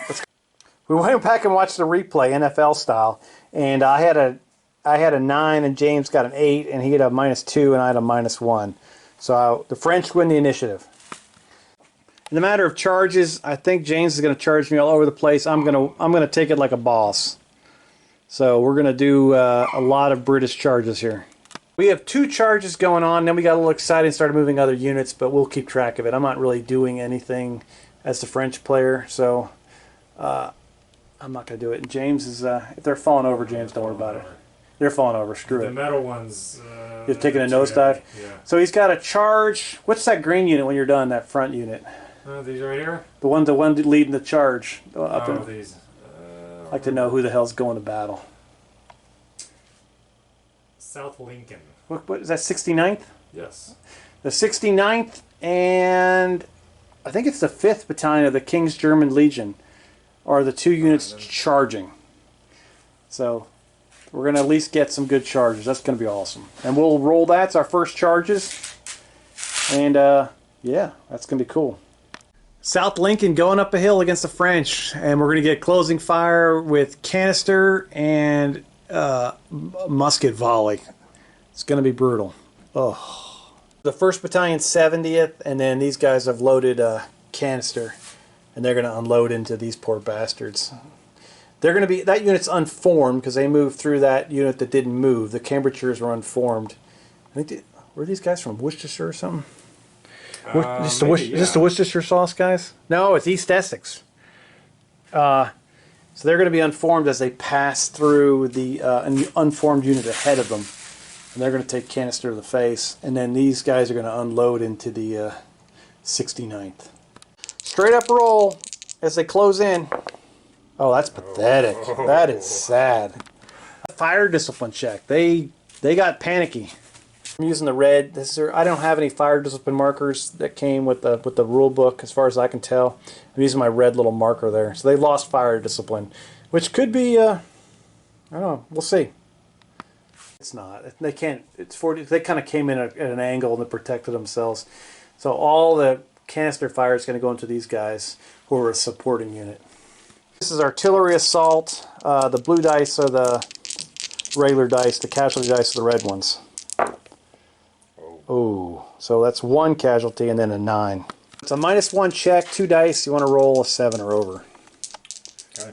went back and watched the replay, NFL style, and I had a 9 and James got an 8, and he had a -2 and I had a -1. So the French win the initiative. In the matter of charges, I think James is going to charge me all over the place. I'm gonna take it like a boss. So we're going to do a lot of British charges here. We have 2 charges going on. Then we got a little excited and started moving other units, but we'll keep track of it. I'm not really doing anything as the French player, so I'm not going to do it. And James is, if they're falling over, James, don't worry about it. They're falling over. Screw it. The metal ones. You're taking a nosedive? Yeah. So he's got a charge. What's that green unit when you're done, that front unit? These right here? The one leading the charge. These. I'd like to know who the hell's going to battle. South Lincoln. What is that, 69th? Yes. The 69th, and I think it's the 5th Battalion of the King's German Legion are the 2 units charging. So we're going to at least get some good charges. That's going to be awesome. And we'll roll that. It's our first charges. And yeah, that's going to be cool. South Lincoln going up a hill against the French. And we're going to get closing fire with canister and musket volley. It's going to be brutal. Oh. The 1st Battalion 70th, and then these guys have loaded a canister. And they're going to unload into these poor bastards. They're going to be, that unit's unformed because they moved through that unit that didn't move. The Cambridgeshires were unformed. I think were these guys from Worcestershire or something? Is this the Worcestershire sauce, guys? No, it's East Essex. So they're going to be unformed as they pass through the unformed unit ahead of them. And they're going to take canister to the face. And then these guys are going to unload into the 69th. Straight up roll as they close in. Oh, that's pathetic. Oh. That is sad. Fire discipline check. They got panicky. I'm using the red. I don't have any fire discipline markers that came with the rule book, as far as I can tell. I'm using my red little marker there. So they lost fire discipline, which could be. I don't know. We'll see. It's not. They can't. It's 40. They kind of came in at an angle and they protected themselves. So all the canister fire is going to go into these guys who are a supporting unit. This is artillery assault. The blue dice are the regular dice. The casualty dice are the red ones. Oh, so that's 1 casualty and then a 9. It's a -1 check, 2 dice. You want to roll a 7 or over. Okay.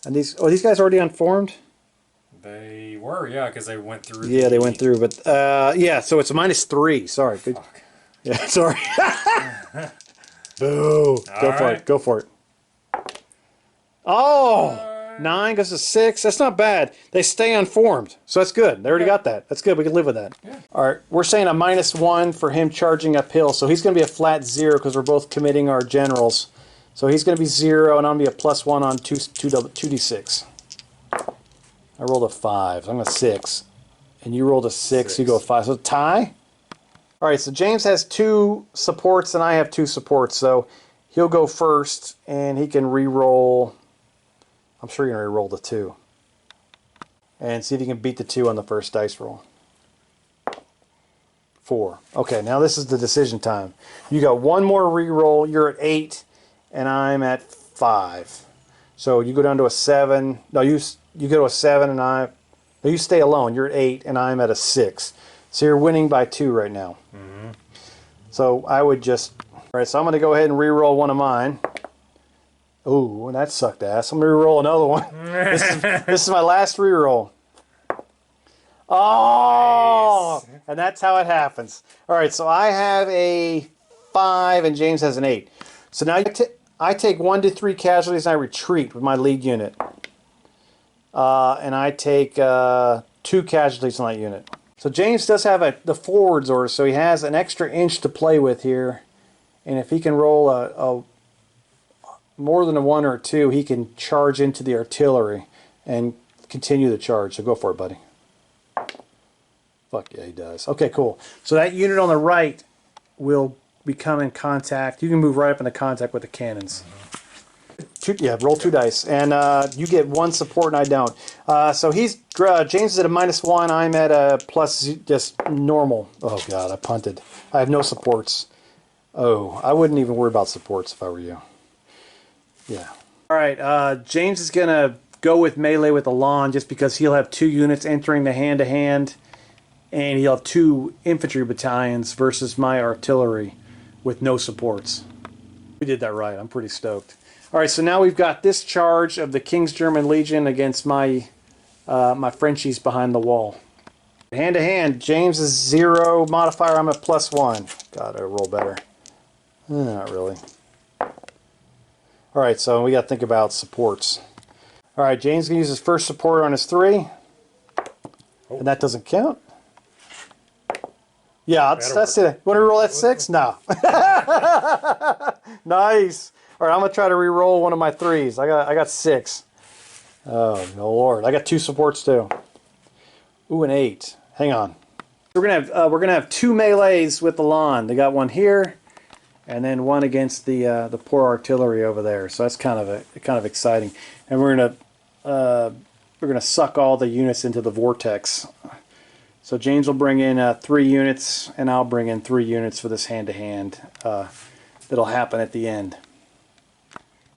And these guys already unformed? They were, yeah, because they went through. Yeah, they went through, but yeah, so it's a -3. Sorry. Good. Fuck. Yeah, sorry. Boo. Go for it. Go for it. Oh, 9 goes to 6. That's not bad. They stay unformed, so that's good. They already got that. That's good. We can live with that. Yeah. All right, we're saying a -1 for him charging uphill, so he's going to be a flat 0 because we're both committing our generals. So he's going to be 0, and I'm going to be a +1 on 2d6. I rolled a 5. So I'm going to 6. And you rolled a 6. You go 5. So tie. All right, so James has 2 supports, and I have 2 supports. So he'll go first, and he can re-roll. I'm sure you're going to re-roll the 2. And see if you can beat the 2 on the first dice roll. 4. Okay, now this is the decision time. You got 1 more re-roll. You're at 8, and I'm at 5. So you go down to a 7. No, you go to a 7, and no, you stay alone. You're at 8, and I'm at a 6. So you're winning by 2 right now. Mm-hmm. So I would just... All right, so I'm going to go ahead and re-roll one of mine. Ooh, that sucked ass. I'm going to re-roll another one. This is my last re-roll. Oh! Nice. And that's how it happens. All right, so I have a 5, and James has an 8. So now I take 1 to 3 casualties, and I retreat with my lead unit. And I take 2 casualties on that unit. So James does have the forwards order, so he has an extra inch to play with here. And if he can roll a more than a 1 or a 2, he can charge into the artillery and continue the charge. So go for it, buddy. Fuck yeah, he does. Okay, cool. So that unit on the right will become in contact. You can move right up into contact with the cannons. Roll 2 dice, and you get 1 support, and I don't. So James is at a -1. I'm at a plus, just normal. Oh god, I punted. I have no supports. Oh, I wouldn't even worry about supports if I were you. Yeah. All right. James is gonna go with melee with the lawn just because he'll have 2 units entering the hand-to-hand, and he'll have 2 infantry battalions versus my artillery with no supports. We did that right. I'm pretty stoked. All right, so now we've got this charge of the King's German Legion against my my Frenchies behind the wall. Hand to hand, James is 0 modifier. I'm at +1. God, I roll better. Not really. All right, so we got to think about supports. All right, James can use his first support on his 3, and that doesn't count. Yeah, that's it. Want to roll that 6? No. Nice. All right, I'm gonna try to re-roll one of my 3s. I got 6. Oh no, Lord! I got 2 supports too. Ooh, an 8. Hang on. We're gonna have 2 melees with the lawn. They got 1 here, and then 1 against the poor artillery over there. So that's kind of exciting. And we're gonna suck all the units into the vortex. So James will bring in 3 units, and I'll bring in 3 units for this hand-to-hand. That'll happen at the end.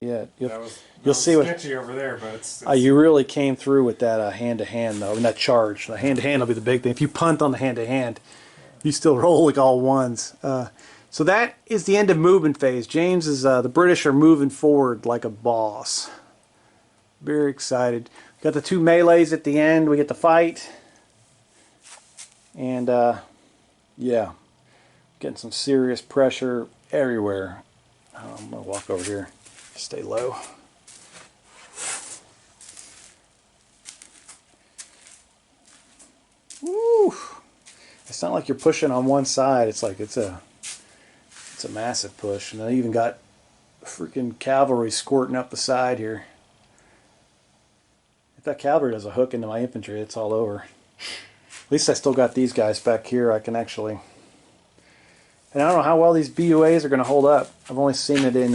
Yeah, you'll see what sketchy over there, but it's you really came through with that hand-to-hand though, and that charge. The hand-to-hand will be the big thing. If you punt on the hand-to-hand, you still roll like all 1s. So that is the end of movement phase. James is the British are moving forward like a boss. Very excited. Got the 2 melees at the end. We get to fight, and yeah, getting some serious pressure everywhere. I'm gonna walk over here. Stay low. Woo! It's not like you're pushing on one side. It's like it's a massive push, and I even got freaking cavalry squirting up the side here. If that cavalry does a hook into my infantry, it's all over. At least I still got these guys back here. I can actually. And I don't know how well these BUAs are going to hold up. I've only seen it in.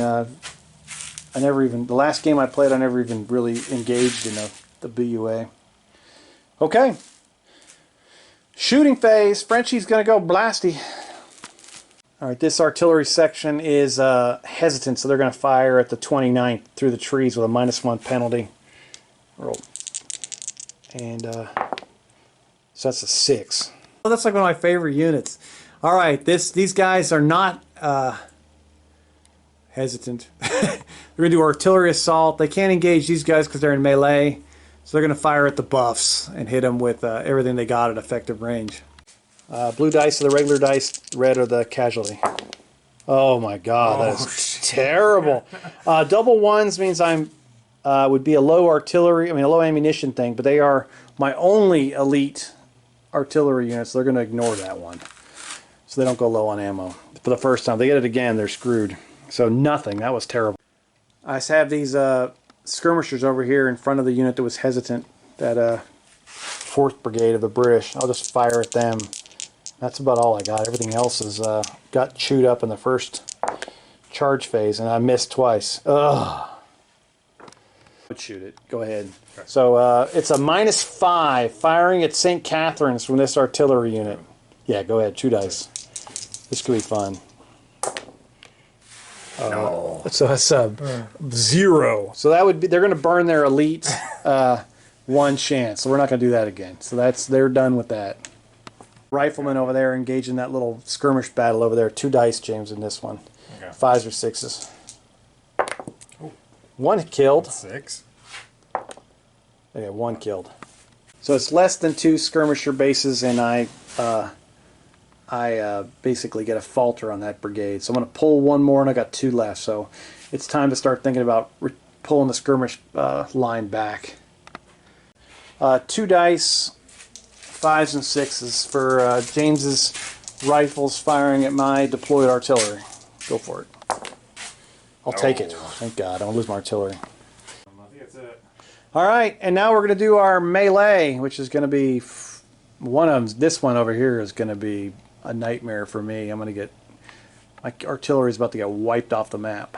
The last game I played, I never even really engaged in the BUA. Okay. Shooting phase. Frenchie's going to go blasty. Alright, this artillery section is hesitant, so they're going to fire at the 29th through the trees with a -1 penalty. Roll. And so that's a 6. Well, that's like one of my favorite units. Alright, these guys are not hesitant. They're going to do artillery assault. They can't engage these guys because they're in melee. So they're going to fire at the buffs and hit them with everything they got at effective range. Blue dice are the regular dice. Red are the casualty. Oh my god, that is terrible. Double 1s means I'm would be a low artillery, I mean a low ammunition thing, but they are my only elite artillery units. So they're going to ignore that one. So they don't go low on ammo. For the first time. If they get it again, they're screwed. So nothing. That was terrible. I just have these skirmishers over here in front of the unit that was hesitant. That 4th Brigade of the British. I'll just fire at them. That's about all I got. Everything else is got chewed up in the first charge phase, and I missed twice. Ugh. Shoot it. Go ahead. Okay. So it's a -5 firing at St. Catharines from this artillery unit. Yeah, go ahead. 2 dice. This could be fun. No. So that's 0. So that would be, they're going to burn their elite 1 chance. So we're not going to do that again. So they're done with that. Riflemen over there engaging that little skirmish battle over there. 2 dice, James, in this one. Okay. 5s or 6s. Ooh. 1 killed. 6. Yeah, 1 killed. So it's less than 2 skirmisher bases, and I basically get a falter on that brigade. So I'm going to pull 1 more, and I got 2 left. So it's time to start thinking about pulling the skirmish line back. 2 dice, 5s and 6s for James's rifles firing at my deployed artillery. Go for it. I'll take it. Thank God. I don't lose my artillery. I think that's it. All right, and now we're going to do our melee, which is going to be one of them. This one over here is going to be a nightmare for me. I'm going to get, my artillery is about to get wiped off the map.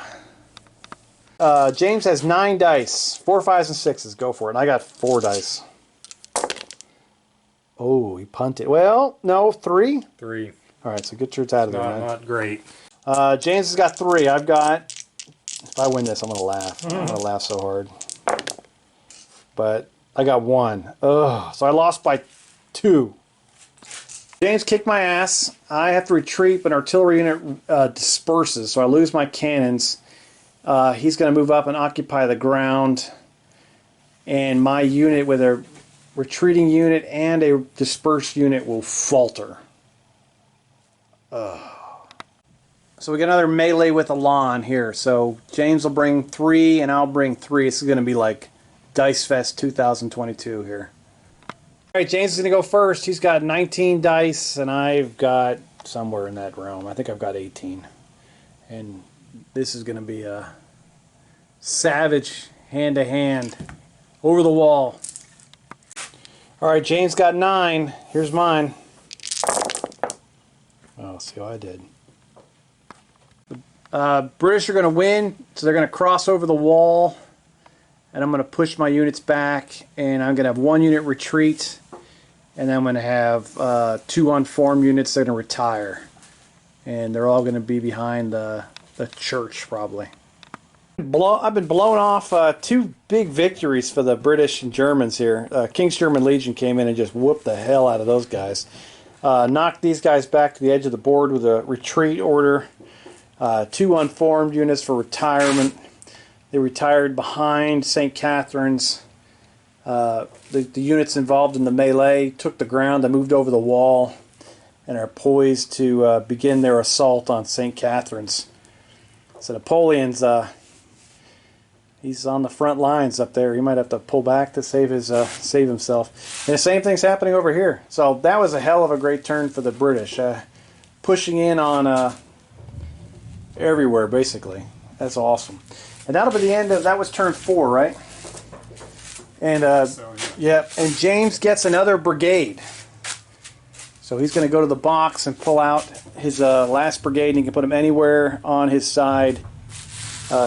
James has 9 dice, 4, 5s, and 6s. Go for it. And I got 4 dice. Oh, he punted. Well, no, 3. 3. All right, so get yours out of there, man. Not great. James has got 3. I've got. If I win this, I'm going to laugh. I'm going to laugh so hard. But I got 1. Ugh. So I lost by 2. James kicked my ass. I have to retreat, but an artillery unit disperses, so I lose my cannons. He's going to move up and occupy the ground. And my unit with a retreating unit and a dispersed unit will falter. So we got another melee with Elan here. So James will bring 3 and I'll bring 3. This is going to be like Dice Fest 2022 here. All right, James is going to go first. He's got 19 dice and I've got somewhere in that realm. I think I've got 18. And this is going to be a savage hand-to-hand over the wall. All right, James got 9. Here's mine. Oh, see how I did. British are going to win, so they're going to cross over the wall, and I'm going to push my units back, and I'm going to have 1 unit retreat, and then I'm going to have 2 unformed units that are going to retire, and they're all going to be behind the church probably. I've been blowing off 2 big victories for the British and Germans here. King's German Legion came in and just whooped the hell out of those guys. Knocked these guys back to the edge of the board with a retreat order. 2 unformed units for retirement. They retired behind St. Catharines. The units involved in the melee took the ground. They moved over the wall and are poised to begin their assault on St. Catharines. So Napoleon's he's on the front lines up there. He might have to pull back to save himself. And the same thing's happening over here. So that was a hell of a great turn for the British, pushing in on everywhere basically. That's awesome. And that'll be the end of that. Was turn 4, right? And yeah. And James gets another brigade. So he's going to go to the box and pull out his last brigade, and he can put them anywhere on his side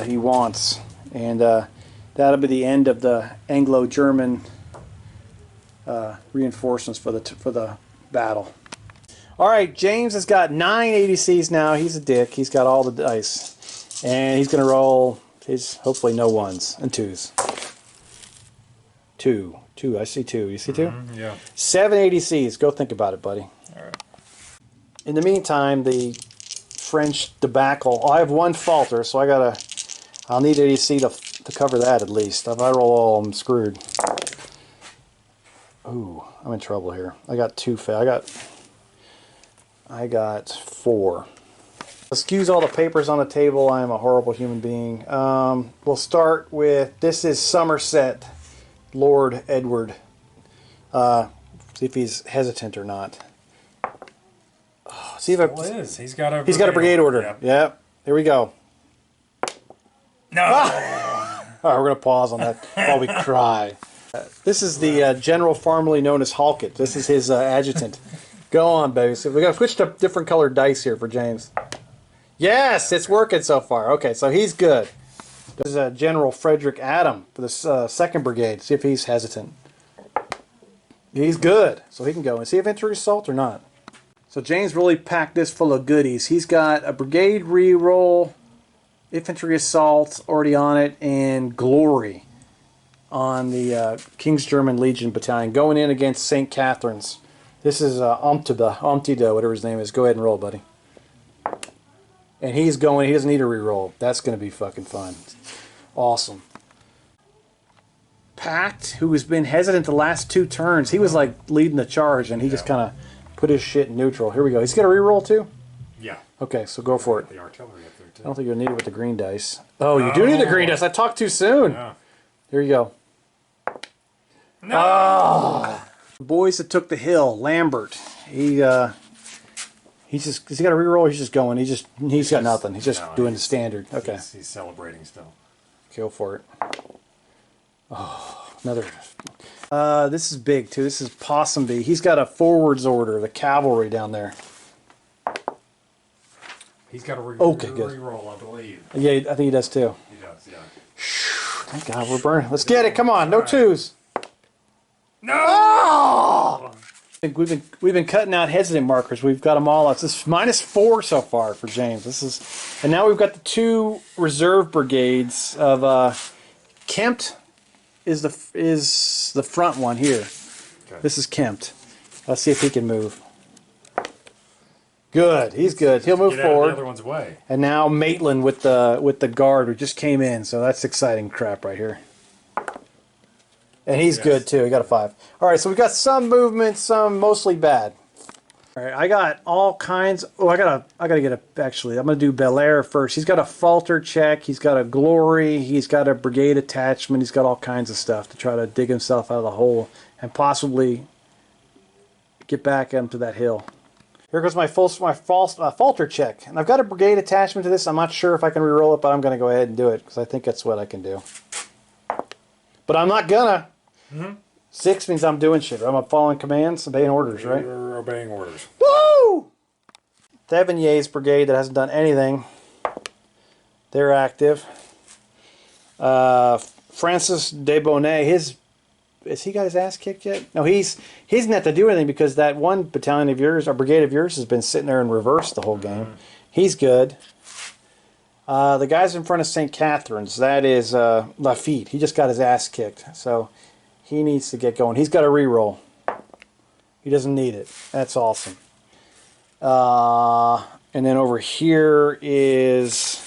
he wants. And that'll be the end of the Anglo-German reinforcements for the battle. All right, James has got 9 ADCs now. He's a dick. He's got all the dice, and he's going to roll his hopefully no 1s and 2s. 2. I see 2. You see 2? Yeah. 7 ADCs. Go think about it, buddy. All right. In the meantime, the French debacle. Oh, I have 1 falter, so I'll need ADC to cover that at least. If I roll all, I'm screwed. Ooh, I'm in trouble here. I got 2 I got 4. Excuse all the papers on the table. I am a horrible human being. We'll start with, this is Somerset, Lord Edward. See if he's hesitant or not. See if He's got a brigade order. Yep. Yep. Here we go. No. All right, we're going to pause on that while we cry. This is the general formerly known as Halkett. This is his adjutant. Go on, baby. So we got to switch to different colored dice here for James. Yes, it's working so far. Okay, so he's good. This is General Frederick Adam for the 2nd Brigade. See if he's hesitant. He's good, so he can go. And see if infantry assault or not. So James really packed this full of goodies. He's got a brigade reroll, infantry assault already on it, and glory on the King's German Legion Battalion going in against St. Catherine's. This is Omtida, whatever his name is. Go ahead and roll, buddy. And he's going. He doesn't need a reroll. That's going to be fucking fun. Awesome. Pact, who has been hesitant the last 2 turns. He was like leading the charge, and he just kind of put his shit in neutral. Here we go. He's got a reroll too? Yeah. Okay, so go for it. The artillery up there too. I don't think you'll need it with the green dice. Oh, you do need the green dice. I talked too soon. Yeah. Here you go. No. Oh. The boys that took the hill. Lambert. He's got a reroll. He's just going. He's got nothing. He's just doing the standard. Okay. He's celebrating still. Go for it. Oh, another. This is big too. This is Ponsonby. He's got a forwards order. The cavalry down there. He's got a reroll, I believe. Yeah, I think he does too. He does, yeah. Thank God we're burning. Let's get it. Come on, no twos. No. Oh! We've been cutting out hesitant markers. We've got them all. It's just -4 so far for James. And now we've got the 2 reserve brigades of Kempt is the front one here. Okay. This is Kempt. Let's see if he can move. Good. He's good. He'll move forward. The other one's way. And now Maitland with the guard who just came in. So that's exciting crap right here. And he's good too. He got a 5. All right, so we got some movement, some mostly bad. All right, I got all kinds. Oh, I gotta get a. Actually, I'm gonna do Belair first. He's got a falter check. He's got a glory. He's got a brigade attachment. He's got all kinds of stuff to try to dig himself out of the hole and possibly get back into that hill. Here goes my falter check, and I've got a brigade attachment to this. I'm not sure if I can reroll it, but I'm gonna go ahead and do it because I think that's what I can do. But I'm not gonna. 6 means I'm doing shit. I'm following commands, obeying orders, right? You're obeying orders. Woo! Thevigny's brigade that hasn't done anything. They're active. Francois Bonnet, has he got his ass kicked yet? No, he doesn't have to do anything because that one battalion of yours, or brigade of yours, has been sitting there in reverse the whole game. He's good. The guys in front of St. Catherine's, that is Lafitte. He just got his ass kicked, so he needs to get going. He's got a reroll. He doesn't need it. That's awesome. And then over here is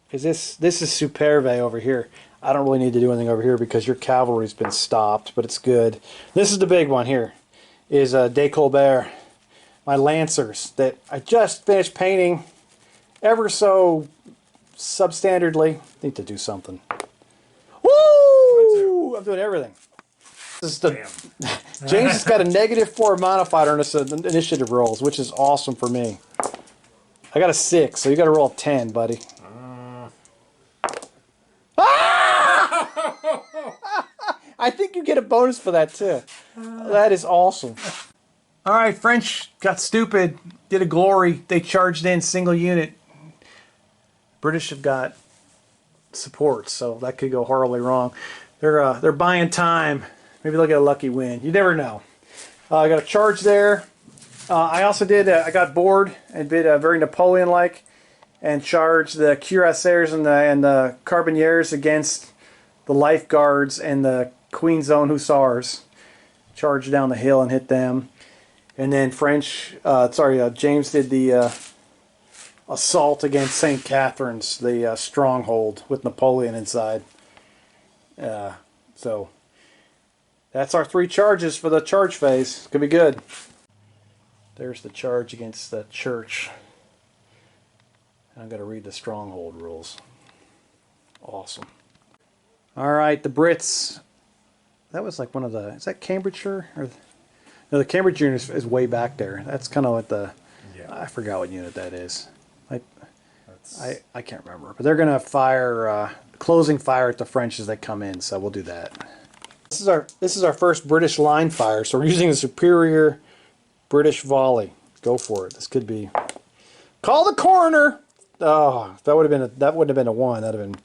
this is Superve over here. I don't really need to do anything over here because your cavalry's been stopped, but it's good. This is the big one here. Is De Colbert. My Lancers that I just finished painting ever so substandardly. Need to do something. Woo! I'm doing everything. This is the James has got a -4 modifier on his initiative rolls, which is awesome for me. I got a 6, so you got to roll a 10, buddy. I think you get a bonus for that too. That is awesome. All right, French got stupid, did a glory. They charged in single unit. British have got support, so that could go horribly wrong. They're buying time. Maybe they'll get a lucky win. You never know. I got a charge there. I also did. I got bored and did very Napoleon-like, and charged the cuirassiers and the carbineers against the life guards and the Queen's Own hussars. Charged down the hill and hit them. And then James did the assault against St. Catherine's, the stronghold with Napoleon inside. So That's our 3 charges for the charge phase. It's going to be good. There's the charge against the church. I'm going to read the stronghold rules. Awesome. Alright, the Brits. That was like one of the... Is that Cambridgeshire? Or, no, the Cambridge unit is way back there. That's kind of what the... Yeah. I forgot what unit that is. I can't remember. But they're going to fire... closing fire at the French as they come in, so we'll do that. This is our first British line fire, so we're using the superior British volley. Go for it. This could be... Call the coroner! Oh, that wouldn't have been a 1. That'd have been...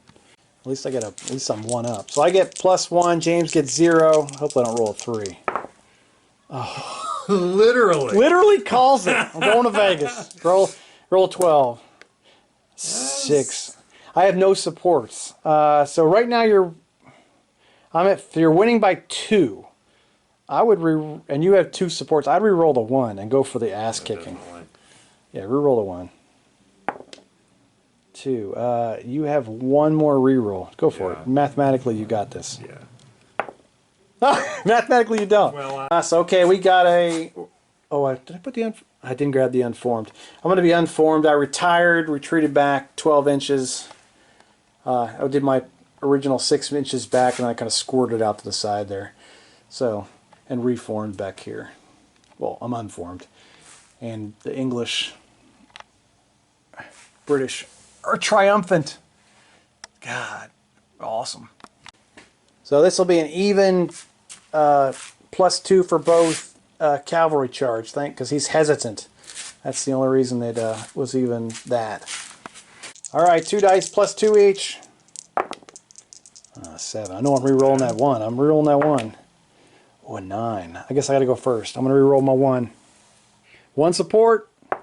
At least I get at least I'm 1 up. So I get +1. James gets 0. Hopefully I don't roll a 3. Oh, literally calls it. I'm going to Vegas. Roll 12. 6. I have no supports. So right now you're winning by 2. I would and you have 2 supports. I'd re-roll the 1 and go for the ass kicking. Yeah, re-roll the 1. 2. You have 1 more re-roll. Go for it. Mathematically, you got this. Yeah. Mathematically, you don't. Well, so okay, we got a. Oh, did I put the? I didn't grab the unformed. I'm going to be unformed. I retired, retreated back 12 inches. I did my original 6 inches back, and I kind of squirted out to the side there. So, and reformed back here. Well, I'm unformed, and the English, British are triumphant. God, awesome. So this will be an even +2 for both cavalry charge. Because he's hesitant. That's the only reason it was even that. All right, 2 dice +2 each. 7. I know I'm re-rolling that 1. I'm re-rolling that 1. Oh, a 9. I guess I got to go first. I'm going to re-roll my 1. 1 support. I'm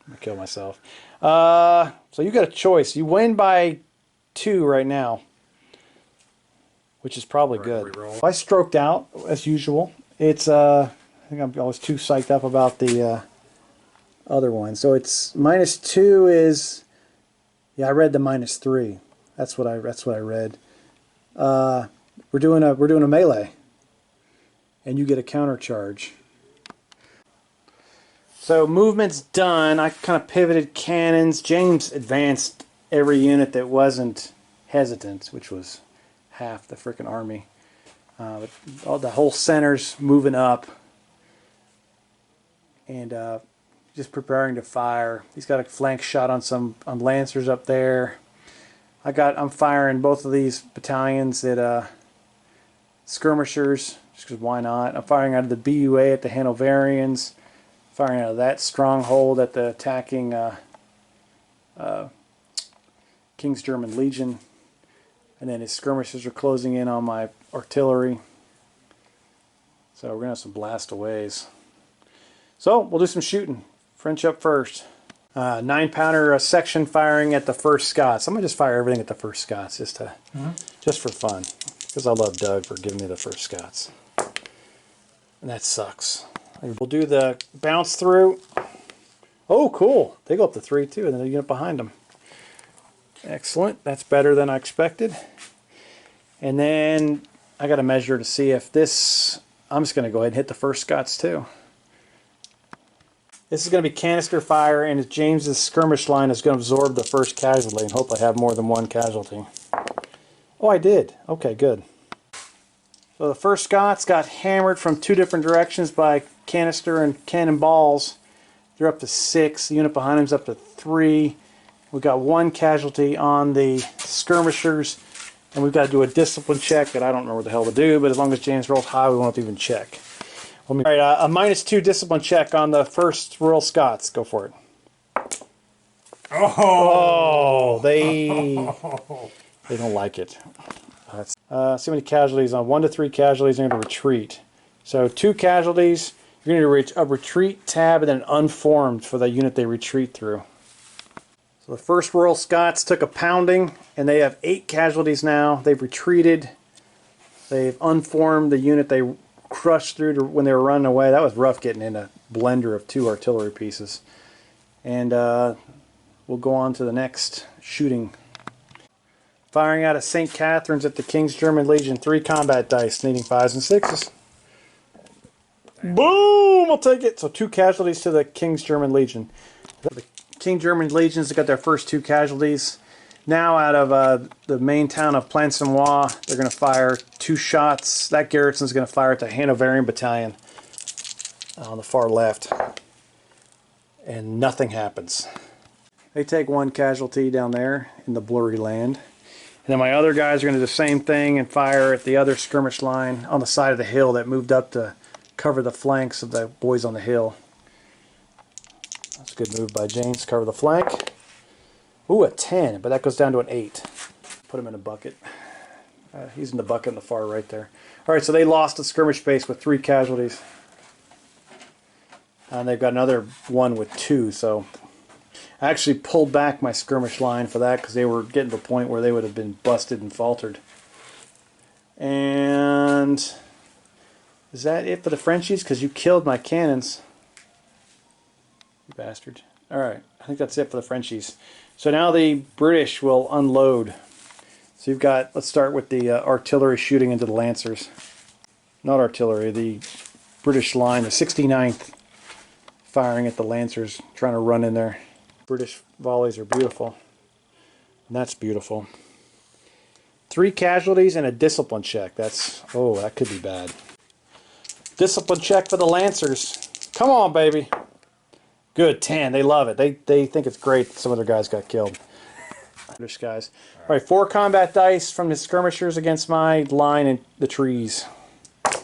going to kill myself. So you got a choice. You win by 2 right now, which is probably good. I stroked out as usual. It's I think I was too psyched up about the other one. So it's -2 is, yeah, I read the -3. That's what I read. We're doing a melee, and you get a counter charge. So movement's done. I kind of pivoted cannons. James advanced every unit that wasn't hesitant, which was half the frickin' army. But the whole center's moving up, and just preparing to fire. He's got a flank shot on lancers up there. I'm firing both of these battalions at skirmishers, just because why not? I'm firing out of the BUA at the Hanoverians. Firing out of that stronghold at the attacking King's German Legion. And then his skirmishers are closing in on my artillery. So we're going to have some blastaways. So we'll do some shooting. French up first. 9-pounder section firing at the 1st Scots. I'm going to just fire everything at the 1st Scots just for fun. Because I love Doug for giving me the 1st Scots. And that sucks. We'll do the bounce through. Oh, cool. They go up to 3 too, and then they get behind them. Excellent. That's better than I expected. And then I got to measure to see if this... I'm just going to go ahead and hit the 1st Scots too. This is going to be canister fire, and James's skirmish line is going to absorb the 1st casualty and hope I have more than 1 casualty. Oh, I did. Okay, good. So the 1st Scots got hammered from 2 different directions by canister and cannonballs. They're up to 6. The unit behind them's up to 3. We've got 1 casualty on the skirmishers, and we've got to do a discipline check that I don't know what the hell to do, but as long as James rolls high, we won't have to even check. All right, a -2 discipline check on the 1st Royal Scots. Go for it. Oh, they don't like it. See how many casualties on 1 to 3 casualties. They're going to retreat. So 2 casualties. You're going to reach a retreat tab and then unformed for the unit they retreat through. So the 1st Royal Scots took a pounding, and they have 8 casualties now. They've retreated. They've unformed the unit they crushed through when they were running away. That was rough getting in a blender of 2 artillery pieces. And we'll go on to the next shooting. Firing out of St. Catherine's at the King's German Legion. 3 combat dice, needing 5s and 6s. Boom! I'll take it. So 2 casualties to the King's German Legion. The King German Legions got their first 2 casualties. Now out of the main town of Plancenoit, they're going to fire 2 shots. That garrison's going to fire at the Hanoverian Battalion on the far left. And nothing happens. They take 1 casualty down there in the blurry land. And then my other guys are going to do the same thing and fire at the other skirmish line on the side of the hill that moved up to cover the flanks of the boys on the hill. That's a good move by James. Cover the flank. Ooh, a 10, but that goes down to an 8. Put him in a bucket. He's in the bucket in the far right there. Alright, so they lost the skirmish base with 3 casualties. And they've got another one with 2, so I actually pulled back my skirmish line for that because they were getting to a point where they would have been busted and faltered. And is that it for the Frenchies? Because you killed my cannons. You bastard. Alright, I think that's it for the Frenchies. So now the British will unload. So you've got, let's start with the artillery shooting into the Lancers. Not artillery, the British line, the 69th firing at the Lancers, trying to run in there. British volleys are beautiful. And that's beautiful. 3 casualties and a discipline check. That's, oh, that could be bad. Discipline check for the Lancers. Come on, baby. Good, 10. They love it. They think it's great that some of their guys got killed. British guys. All right, 4 combat dice from the skirmishers against my line in the trees. I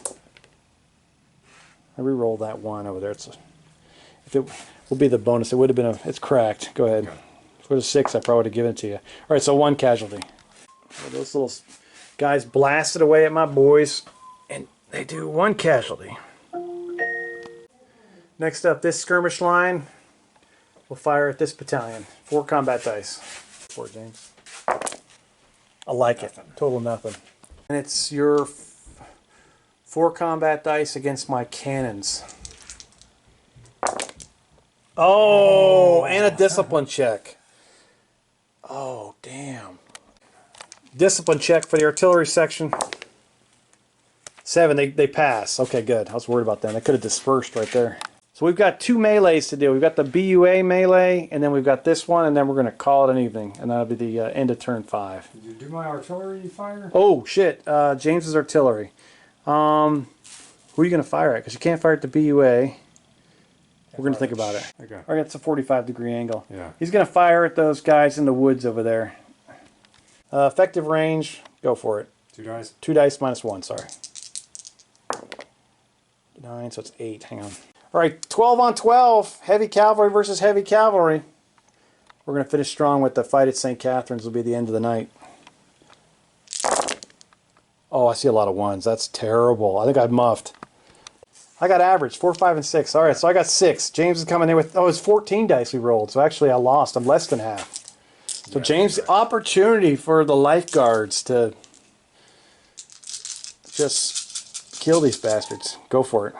re-rolled that 1 over there. If it will be the bonus, it would have been it's cracked. Go ahead. If it was a 6, I probably would have given it to you. All right, so 1 casualty. So those little guys blasted away at my boys, and they do 1 casualty. Next up, this skirmish line will fire at this battalion. 4 combat dice. 4, James. I like nothing. It. Total nothing. And it's your 4 combat dice against my cannons. Oh, and a discipline check. Oh, damn. Discipline check for the artillery section. 7, they pass. Okay, good. I was worried about them. They could have dispersed right there. So we've got 2 melees to do. We've got the BUA melee, and then we've got this one, and then we're going to call it an evening, and that'll be the end of turn 5. Did you do my artillery fire? Oh, shit. James's artillery. Who are you going to fire at? Because you can't fire at the BUA. We're going to think about it. Okay. All right, it's a 45-degree angle. Yeah. He's going to fire at those guys in the woods over there. Effective range, go for it. 2 dice? 2 dice minus 1, sorry. 9, so it's 8. Hang on. All right, 12 on 12. Heavy cavalry versus heavy cavalry. We're going to finish strong with the fight at St. Catherine's. Will be the end of the night. Oh, I see a lot of 1s. That's terrible. I think I muffed. I got average, 4, 5, and 6. All right, so I got 6. James is coming in with, oh, it's 14 dice we rolled. So actually I lost. I'm less than half. So yeah, James, opportunity for the lifeguards to just kill these bastards. Go for it.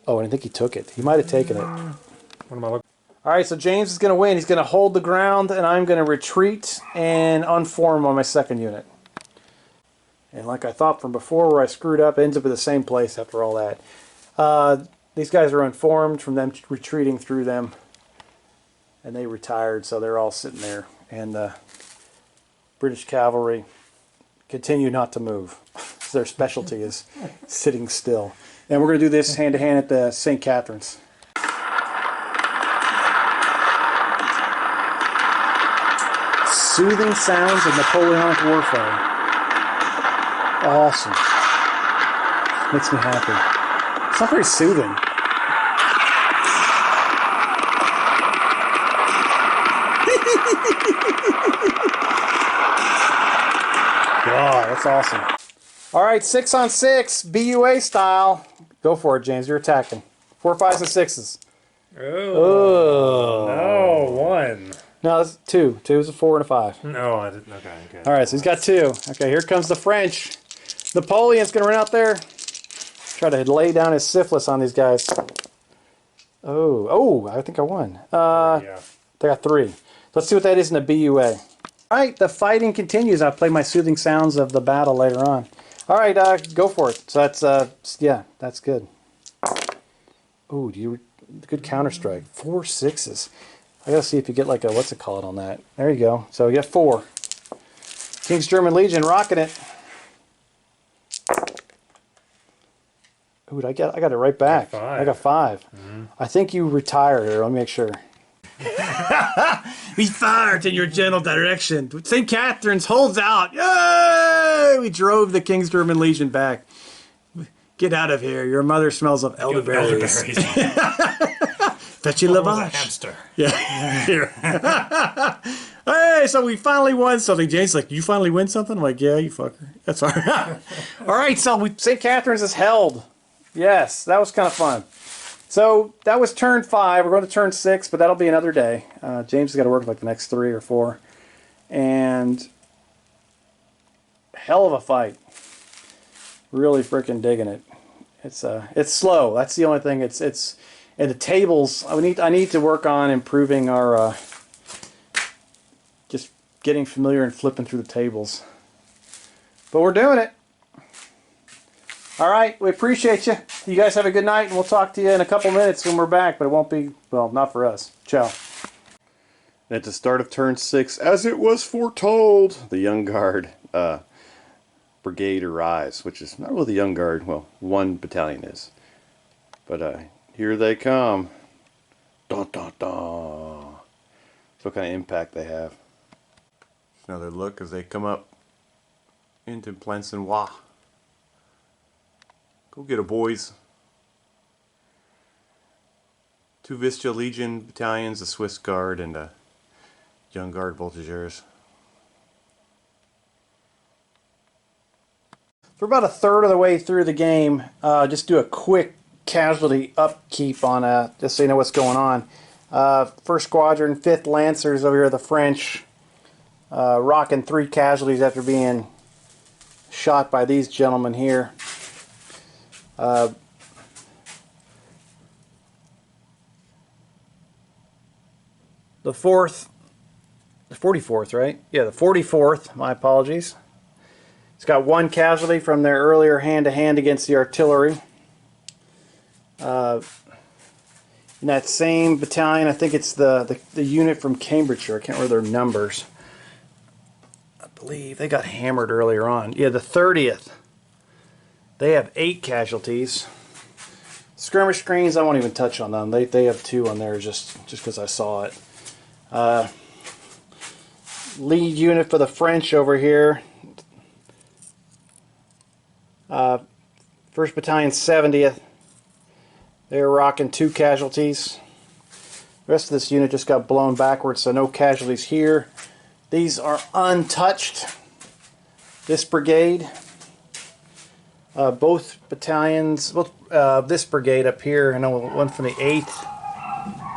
Oh, I didn't think he took it. He might have taken it. What am I looking? All right, so James is going to win. He's going to hold the ground, and I'm going to retreat and unform on my 2nd unit. And like I thought from before where I screwed up, it ends up in the same place after all that. These guys are unformed from them retreating through them. And they retired, so they're all sitting there. And British cavalry continue not to move. Their specialty is sitting still. And we're going to do this hand-to-hand at the St. Catherine's. Soothing sounds of Napoleonic warfare. Awesome. Makes me happy. It's not very soothing. God, that's awesome. All right, 6 on 6, BUA style. Go for it, James. You're attacking. 4, 5s, and 6s. Oh. No, 1. No, that's 2. 2 is a 4 and a 5. No, I didn't. Okay, okay. All right, so he's got 2. Okay, here comes the French. Napoleon's going to run out there. Try to lay down his syphilis on these guys. Oh, I think I won. Yeah. They got 3. Let's see what that is in the BUA. Alright, the fighting continues. I'll play my soothing sounds of the battle later on. Alright, go for it. So that's, yeah, that's good. Ooh, good counter strike. 4 6s. I gotta see if you get like a, what's it called on that. There you go. So you got 4. King's German Legion rocking it. Ooh, I got it right back. I got 5. I think you retire here. Let me make sure. We fired in your general direction. St. Catherine's holds out. Yay! We drove the King's German Legion back. Get out of here. Your mother smells of elderberries. Fetchy Lavash. Hamster. Yeah. Here. Hey, so we finally won something. Jane's like, you finally win something? I'm like, yeah, you fucker. That's all right. All right, so St. Catherine's is held. Yes, that was kind of fun. So that was turn 5. We're going to turn 6, but that'll be another day. James has got to work like the next 3 or 4. And hell of a fight. Really freaking digging it. It's slow. That's the only thing. It's and the tables. I need to work on improving our just getting familiar and flipping through the tables. But we're doing it. All right, we appreciate you. You guys have a good night, and we'll talk to you in a couple minutes when we're back, but it won't be, well, not for us. Ciao. At the start of turn 6, as it was foretold, the Young Guard Brigade arrives, which is not really the Young Guard. Well, 1 battalion is. But here they come. Da, da, da. So what kind of impact they have. Another look as they come up into Plancenoit. Go get 'em, boys. 2 Vista Legion battalions, a Swiss Guard, and a Young Guard Voltigeurs. We're about a third of the way through the game. Just do a quick casualty upkeep on just so you know what's going on. 1st Squadron, 5th Lancers over here, the French, rocking 3 casualties after being shot by these gentlemen here. The 44th, right? Yeah, the 44th, my apologies. It's got 1 casualty from their earlier hand-to-hand against the artillery. In that same battalion, I think it's the unit from Cambridgeshire. I can't remember their numbers. I believe they got hammered earlier on. Yeah, the 30th. They have 8 casualties. Skirmish screens, I won't even touch on them. They have 2 on there just because I saw it. Lead unit for the French over here. 1st Battalion, 70th. They're rocking 2 casualties. The rest of this unit just got blown backwards, so no casualties here. These are untouched. This brigade. Both battalions, this brigade up here, I know one from the 8th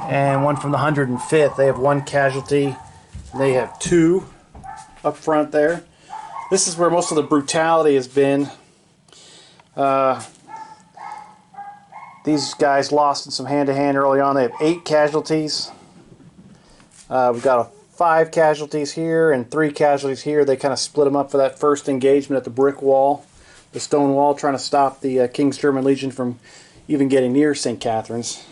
and one from the 105th. They have 1 casualty. They have 2 up front there. This is where most of the brutality has been. These guys lost in some hand-to-hand early on. They have 8 casualties. We've got 5 casualties here and 3 casualties here. They kind of split them up for that first engagement at the brick wall. The stone wall, trying to stop the King's German Legion from even getting near St. Catherine's.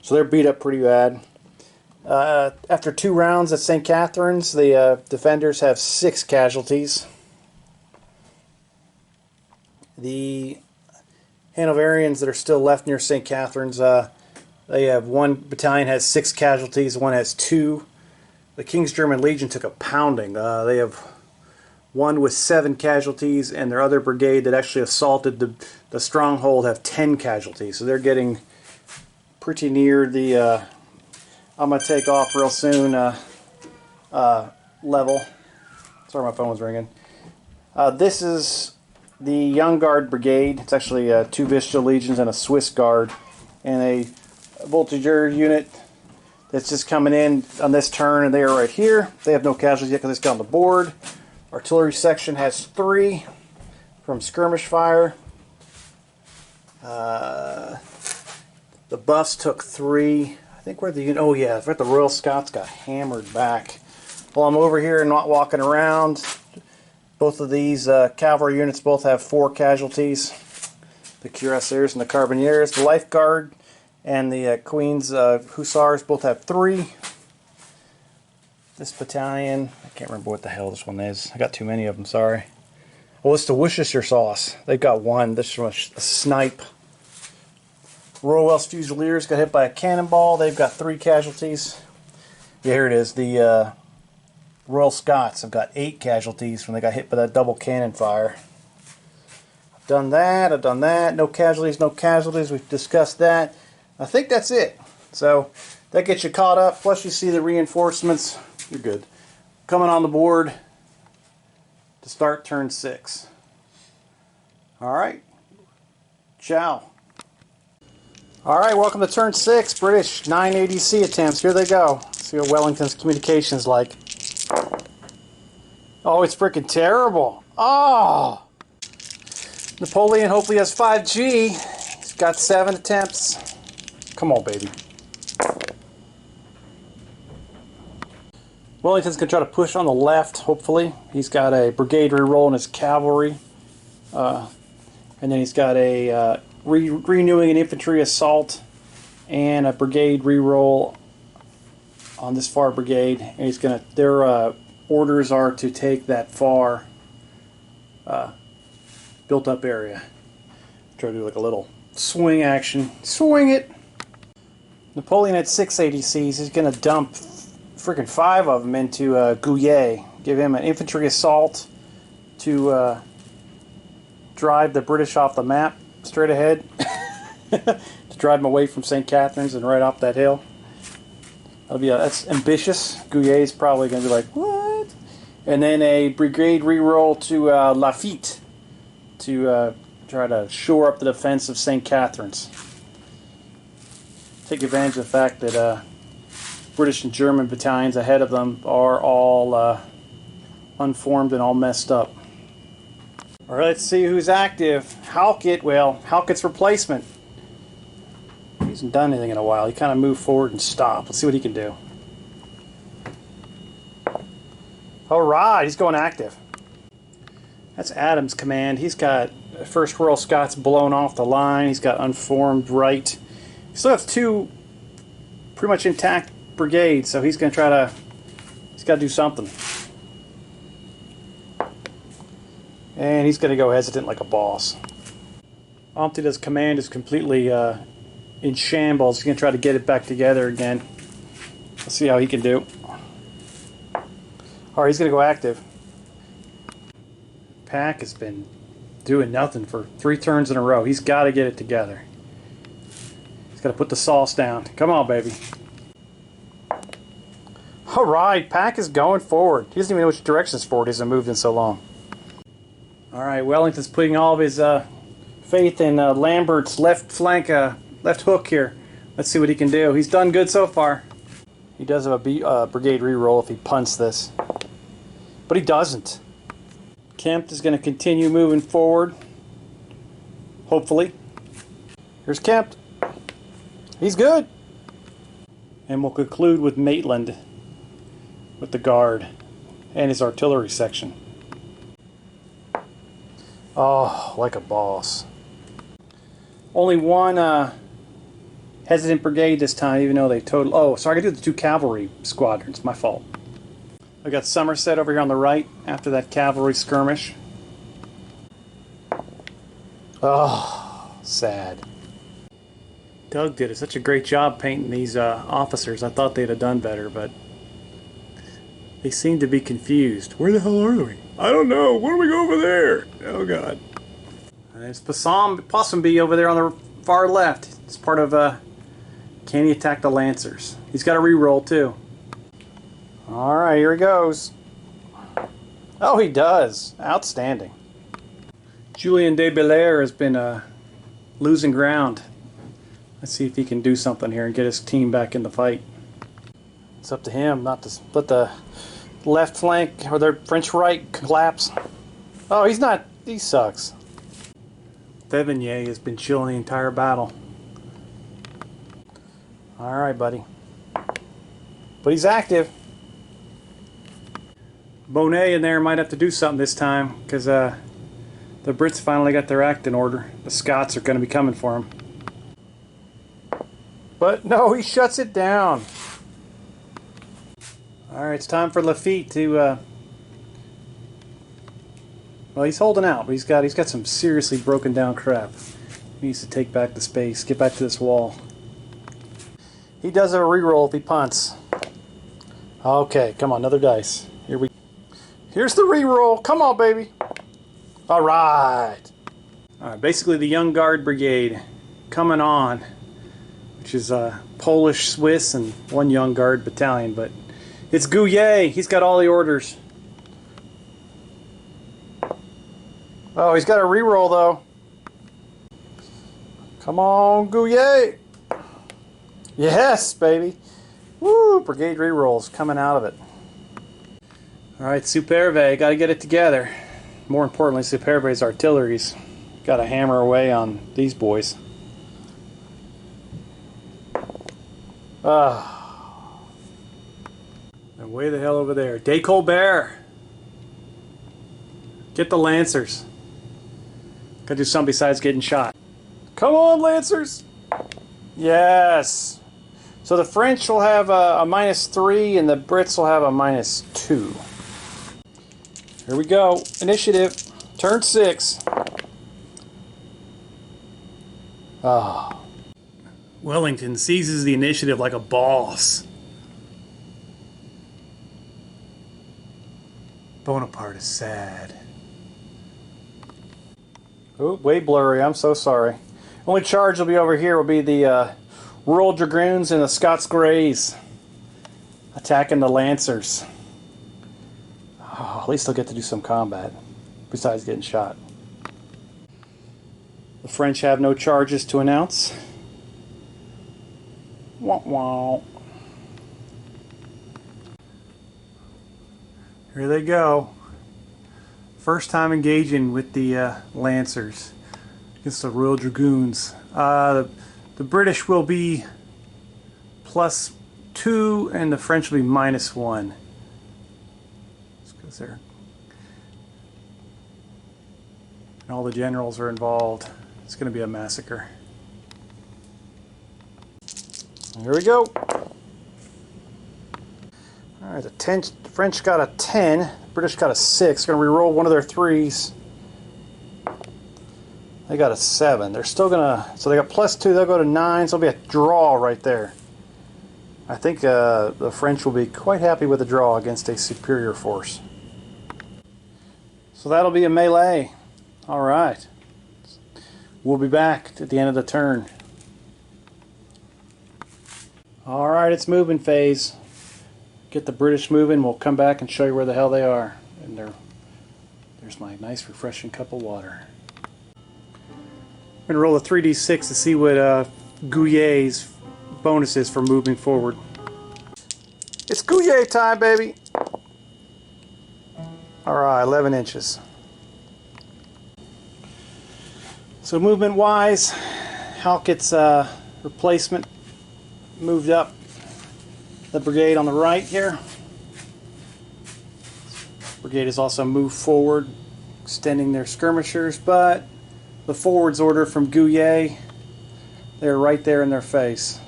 So they're beat up pretty bad. After 2 rounds at St. Catherine's, the defenders have 6 casualties. The Hanoverians that are still left near St. Catherine's, they have 1 battalion has 6 casualties, 1 has 2. The King's German Legion took a pounding. They have 1 with 7 casualties, and their other brigade that actually assaulted the stronghold have 10 casualties. So they're getting pretty near the I'm going to take off real soon level. Sorry, my phone was ringing. This is the Young Guard Brigade. It's actually 2 Vista Legions and a Swiss Guard, and a Voltigeur unit that's just coming in on this turn, and they are right here. They have no casualties yet because it's down the board. Artillery section has 3 from skirmish fire. The buffs took 3. I think where the, oh yeah, the Royal Scots got hammered back. While I'm over here and not walking around, both of these cavalry units both have 4 casualties. The cuirassiers and the carbineers. The Life Guard and the Queen's Hussars both have 3. This battalion, I can't remember what the hell this one is. I got too many of them, sorry. Oh, it's the Worcestershire sauce. They've got 1. This is a snipe. Royal Welsh Fusiliers got hit by a cannonball. They've got 3 casualties. Yeah, here it is. The Royal Scots have got 8 casualties when they got hit by that double cannon fire. I've done that. I've done that. No casualties, no casualties. We've discussed that. I think that's it. So that gets you caught up. Plus you see the reinforcements. You're good. Coming on the board to start turn 6. All right. Ciao. All right, welcome to turn 6. British 9 ADC attempts. Here they go. See what Wellington's communication's like. Oh, it's freaking terrible. Oh! Napoleon hopefully has 5G. He's got 7 attempts. Come on, baby. Wellington's going to try to push on the left, hopefully. He's got a brigade reroll in his cavalry. And then he's got a renewing an infantry assault and a brigade reroll on this far brigade. And he's going to, their orders are to take that far built up area. Try to do like a little swing action. Swing it! Napoleon had 6 ADCs. He's going to dump freaking 5 of them into Gouillet. Give him an infantry assault to drive the British off the map straight ahead. To drive them away from St. Catharines and right off that hill. That'll be that's ambitious. Gouillet's probably going to be like, what? And then a brigade reroll to Lafitte to try to shore up the defense of St. Catharines. Take advantage of the fact that British and German battalions ahead of them are all unformed and all messed up. All right, let's see who's active. Halkett, well, Halkett's replacement. He hasn't done anything in a while. He kind of moved forward and stopped. Let's see what he can do. All right, he's going active. That's Adams' command. He's got 1st Royal Scots blown off the line. He's got unformed right. He still has 2 pretty much intact brigades, so he's going to try to, he's got to do something. And he's going to go hesitant like a boss. Amtida's command is completely in shambles. He's going to try to get it back together again. Let's see how he can do. Alright, he's going to go active. Pack has been doing nothing for 3 turns in a row. He's got to get it together. He's got to put the sauce down. Come on, baby. Alright, Pack is going forward. He doesn't even know which direction it's forward. He hasn't moved in so long. Alright, Wellington's putting all of his faith in Lambert's left flank, left hook here. Let's see what he can do. He's done good so far. He does have a brigade reroll if he punts this. But he doesn't. Kempt is going to continue moving forward. Hopefully. Here's Kempt. He's good. And we'll conclude with Maitland with the guard and his artillery section. Oh, like a boss. Only one hesitant brigade this time, even though they total... Oh, sorry, I gotta do the 2 cavalry squadrons. My fault. I got Somerset over here on the right after that cavalry skirmish. Oh, sad. Doug did such a great job painting these officers. I thought they'd have done better, but they seem to be confused. Where the hell are we? I don't know. Where do we go over there? Oh, God. And there's Possumby over there on the far left. It's part of, can he attack the Lancers? He's got a reroll, too. Alright, here he goes. Oh, he does. Outstanding. Julien de Belair has been losing ground. Let's see if he can do something here and get his team back in the fight. It's up to him not to split the left flank or their French right collapse. Oh, he's not. He sucks. Thevigny has been chilling the entire battle. Alright, buddy. But he's active. Bonnet in there might have to do something this time, because the Brits finally got their act in order. The Scots are going to be coming for him. But no, he shuts it down. Alright, it's time for Lafitte to... well, he's holding out, but he's got some seriously broken down crap. He needs to take back the space, get back to this wall. He does a reroll if he punts. Okay, come on, another dice. Here's the reroll. Come on, baby. Alright. Alright, basically the Young Guard Brigade coming on, which is Polish, Swiss, and one Young Guard battalion, but it's Gouillet. He's got all the orders. Oh, he's got a reroll though. Come on, Gouillet. Yes, baby. Woo, brigade rerolls coming out of it. Alright, Superbe, got to get it together. More importantly, Superbe's artillery's got to hammer away on these boys. And way the hell over there. De Colbert! Get the Lancers. Gotta do something besides getting shot. Come on, Lancers! Yes! So the French will have a -3 and the Brits will have a -2. Here we go. Initiative. Turn 6. Ah. Wellington seizes the initiative like a boss. Bonaparte is sad. Oh, way blurry. I'm so sorry. Only charge will be over here will be the Royal Dragoons and the Scots Greys attacking the Lancers. Oh, at least they'll get to do some combat besides getting shot. The French have no charges to announce. Wah wah. Here they go. First time engaging with the Lancers against the Royal Dragoons. The British will be +2 and the French will be -1. Just because they're... and all the generals are involved. It's going to be a massacre. Here we go. Alright, the French got a 10, the British got a 6. Going to re-roll one of their 3s. They got a 7. They're still gonna... so they got +2. They'll go to 9. So it'll be a draw right there. I think the French will be quite happy with a draw against a superior force. So that'll be a melee. Alright. We'll be back at the end of the turn. Alright, it's moving phase. Get the British moving. We'll come back and show you where the hell they are. And there's my nice refreshing cup of water. I'm going to roll a 3d6 to see what Gouillet's bonus is for moving forward. It's Gouillet time, baby! Alright, 11 inches. So movement-wise, Halkett's replacement moved up the brigade on the right here. Brigade has also moved forward, extending their skirmishers, but the forwards order from Gouillet, they're right there in their face.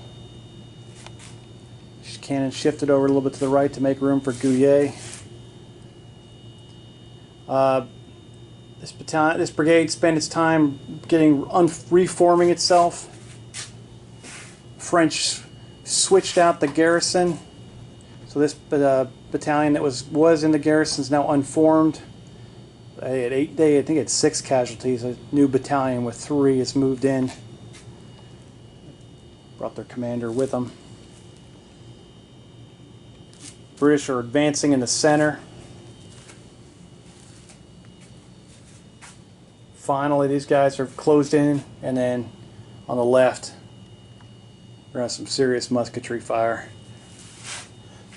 Cannon shifted over a little bit to the right to make room for Gouillet. This brigade spent its time reforming itself. French switched out the garrison, so this battalion that was in the garrison is now unformed. They had I think it's 6 casualties. A new battalion with 3 has moved in. Brought their commander with them. British are advancing in the center. Finally, these guys are closed in, and then on the left, we're going to have some serious musketry fire.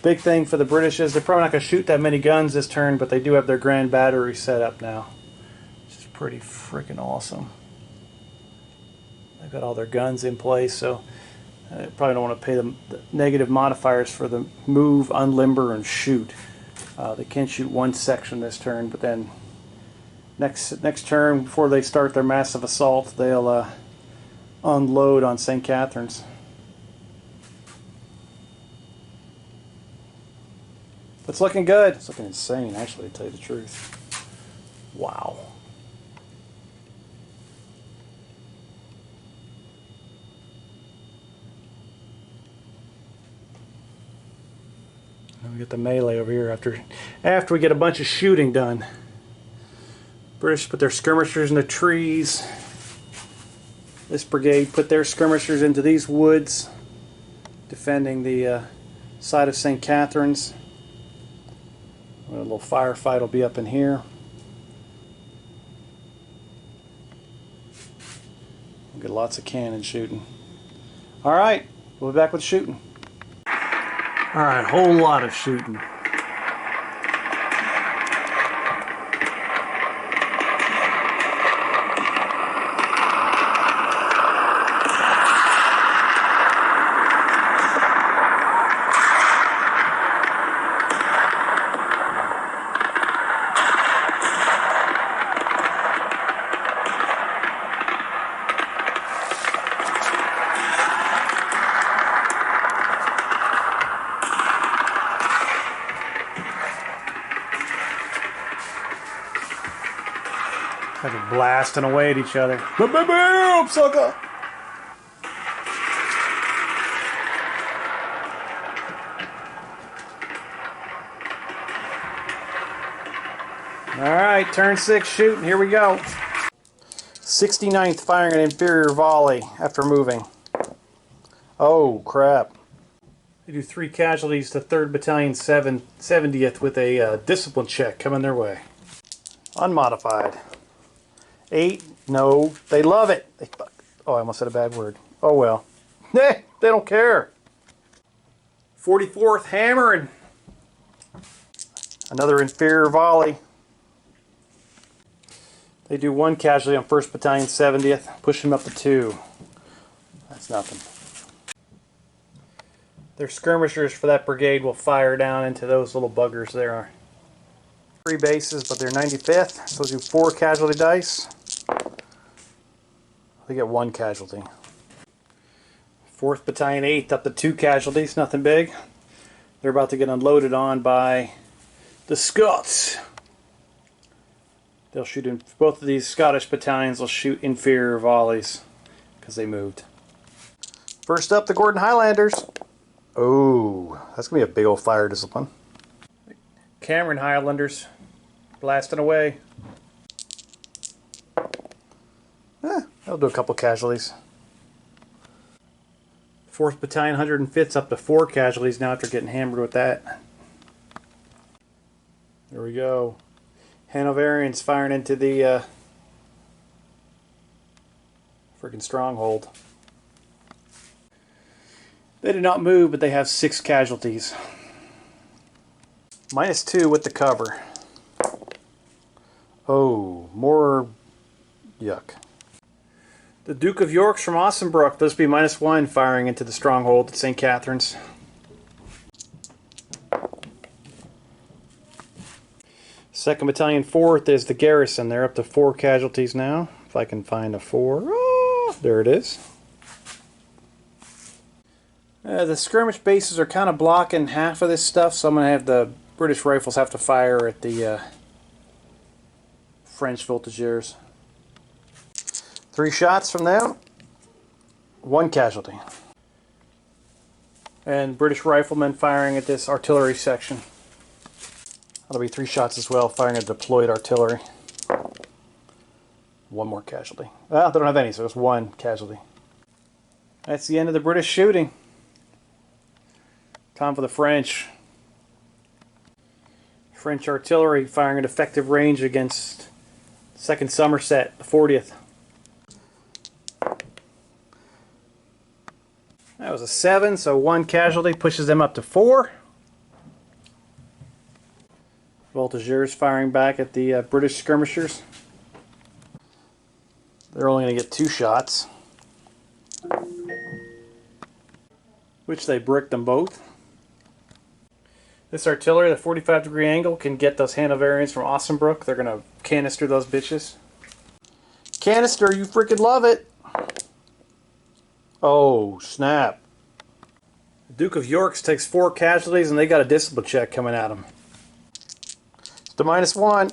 Big thing for the British is they're probably not going to shoot that many guns this turn, but they do have their grand battery set up now, which is pretty freaking awesome. They've got all their guns in place, so I probably don't want to pay them the negative modifiers for the move, unlimber, and shoot. They can shoot one section this turn, but then next turn, before they start their massive assault, they'll unload on St. Catharines. It's looking good. It's looking insane, actually, to tell you the truth. Wow. And we get the melee over here after we get a bunch of shooting done. British put their skirmishers in the trees. This brigade put their skirmishers into these woods, defending the side of St. Catharines. A little firefight will be up in here. We'll get lots of cannon shooting. Alright, we'll be back with shooting. Alright, whole lot of shooting. Like blasting away at each other. Boom, boom, boom, sucker! Alright, turn 6 shooting. Here we go. 69th firing an inferior volley after moving. Oh, crap. They do 3 casualties to 3rd Battalion 70th with a discipline check coming their way. Unmodified. 8, no, they love it. Oh, I almost said a bad word. Oh well. They don't care. 44th hammering. Another inferior volley. They do 1 casualty on 1st Battalion 70th, pushing them up to 2. That's nothing. Their skirmishers for that brigade will fire down into those little buggers there. 3 bases, but they're 95th, so they'll do 4 casualty dice. They get 1 casualty. 4th Battalion 8th up to 2 casualties, nothing big. They're about to get unloaded on by the Scots. They'll shoot in both of these Scottish battalions will shoot inferior volleys because they moved. First up, the Gordon Highlanders. Oh, that's gonna be a big old fire discipline. Cameron Highlanders blasting away. They'll do a couple casualties. 4th Battalion 105th's up to 4 casualties now after getting hammered with that. There we go. Hanoverians firing into the freaking stronghold. They did not move, but they have 6 casualties. -2 with the cover. Oh, more yuck. The Duke of York's from Ossenbrook. Those be -1 firing into the stronghold at St. Catharines. Second Battalion 4th is the garrison. They're up to 4 casualties now. If I can find a 4. Oh, there it is. The skirmish bases are kind of blocking half of this stuff, so I'm going to have the British Rifles have to fire at the French voltigeurs. 3 shots from them. 1 casualty. And British riflemen firing at this artillery section. That'll be 3 shots as well, firing at deployed artillery. 1 more casualty. Well, they don't have any, so it's 1 casualty. That's the end of the British shooting. Time for the French. French artillery firing at effective range against 2nd Somerset, the 40th. That was a 7, so 1 casualty pushes them up to 4. Voltigeurs firing back at the British skirmishers. They're only going to get 2 shots, which they bricked them both. This artillery, the 45-degree angle, can get those Hanoverians from Ossenbrook. They're going to canister those bitches. Canister, you freaking love it! Oh, snap. The Duke of York's takes 4 casualties and they got a discipline check coming at them. It's the -1.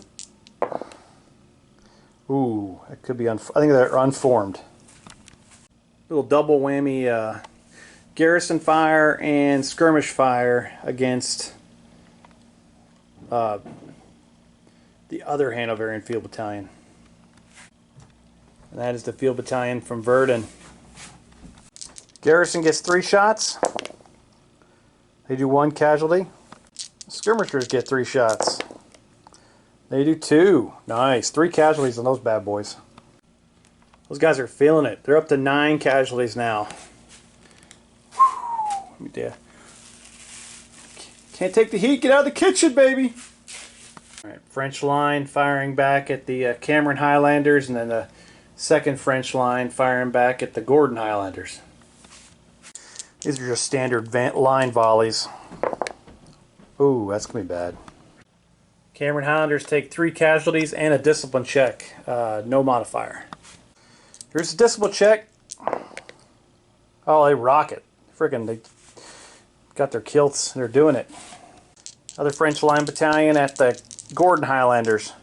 Ooh, that could be I think they're unformed. Little double whammy garrison fire and skirmish fire against the other Hanoverian Field Battalion. And that is the Field Battalion from Verdun. Garrison gets 3 shots. They do 1 casualty. Skirmishers get 3 shots. They do 2. Nice. 3 casualties on those bad boys. Those guys are feeling it. They're up to 9 casualties now. Yeah. Can't take the heat. Get out of the kitchen, baby. All right. French line firing back at the Cameron Highlanders, and then the second French line firing back at the Gordon Highlanders. These are just standard line volleys. Ooh, that's going to be bad. Cameron Highlanders take 3 casualties and a discipline check. No modifier. Here's the discipline check. Oh, they rock it. Friggin', they got their kilts. They're doing it. Other French line battalion at the Gordon Highlanders.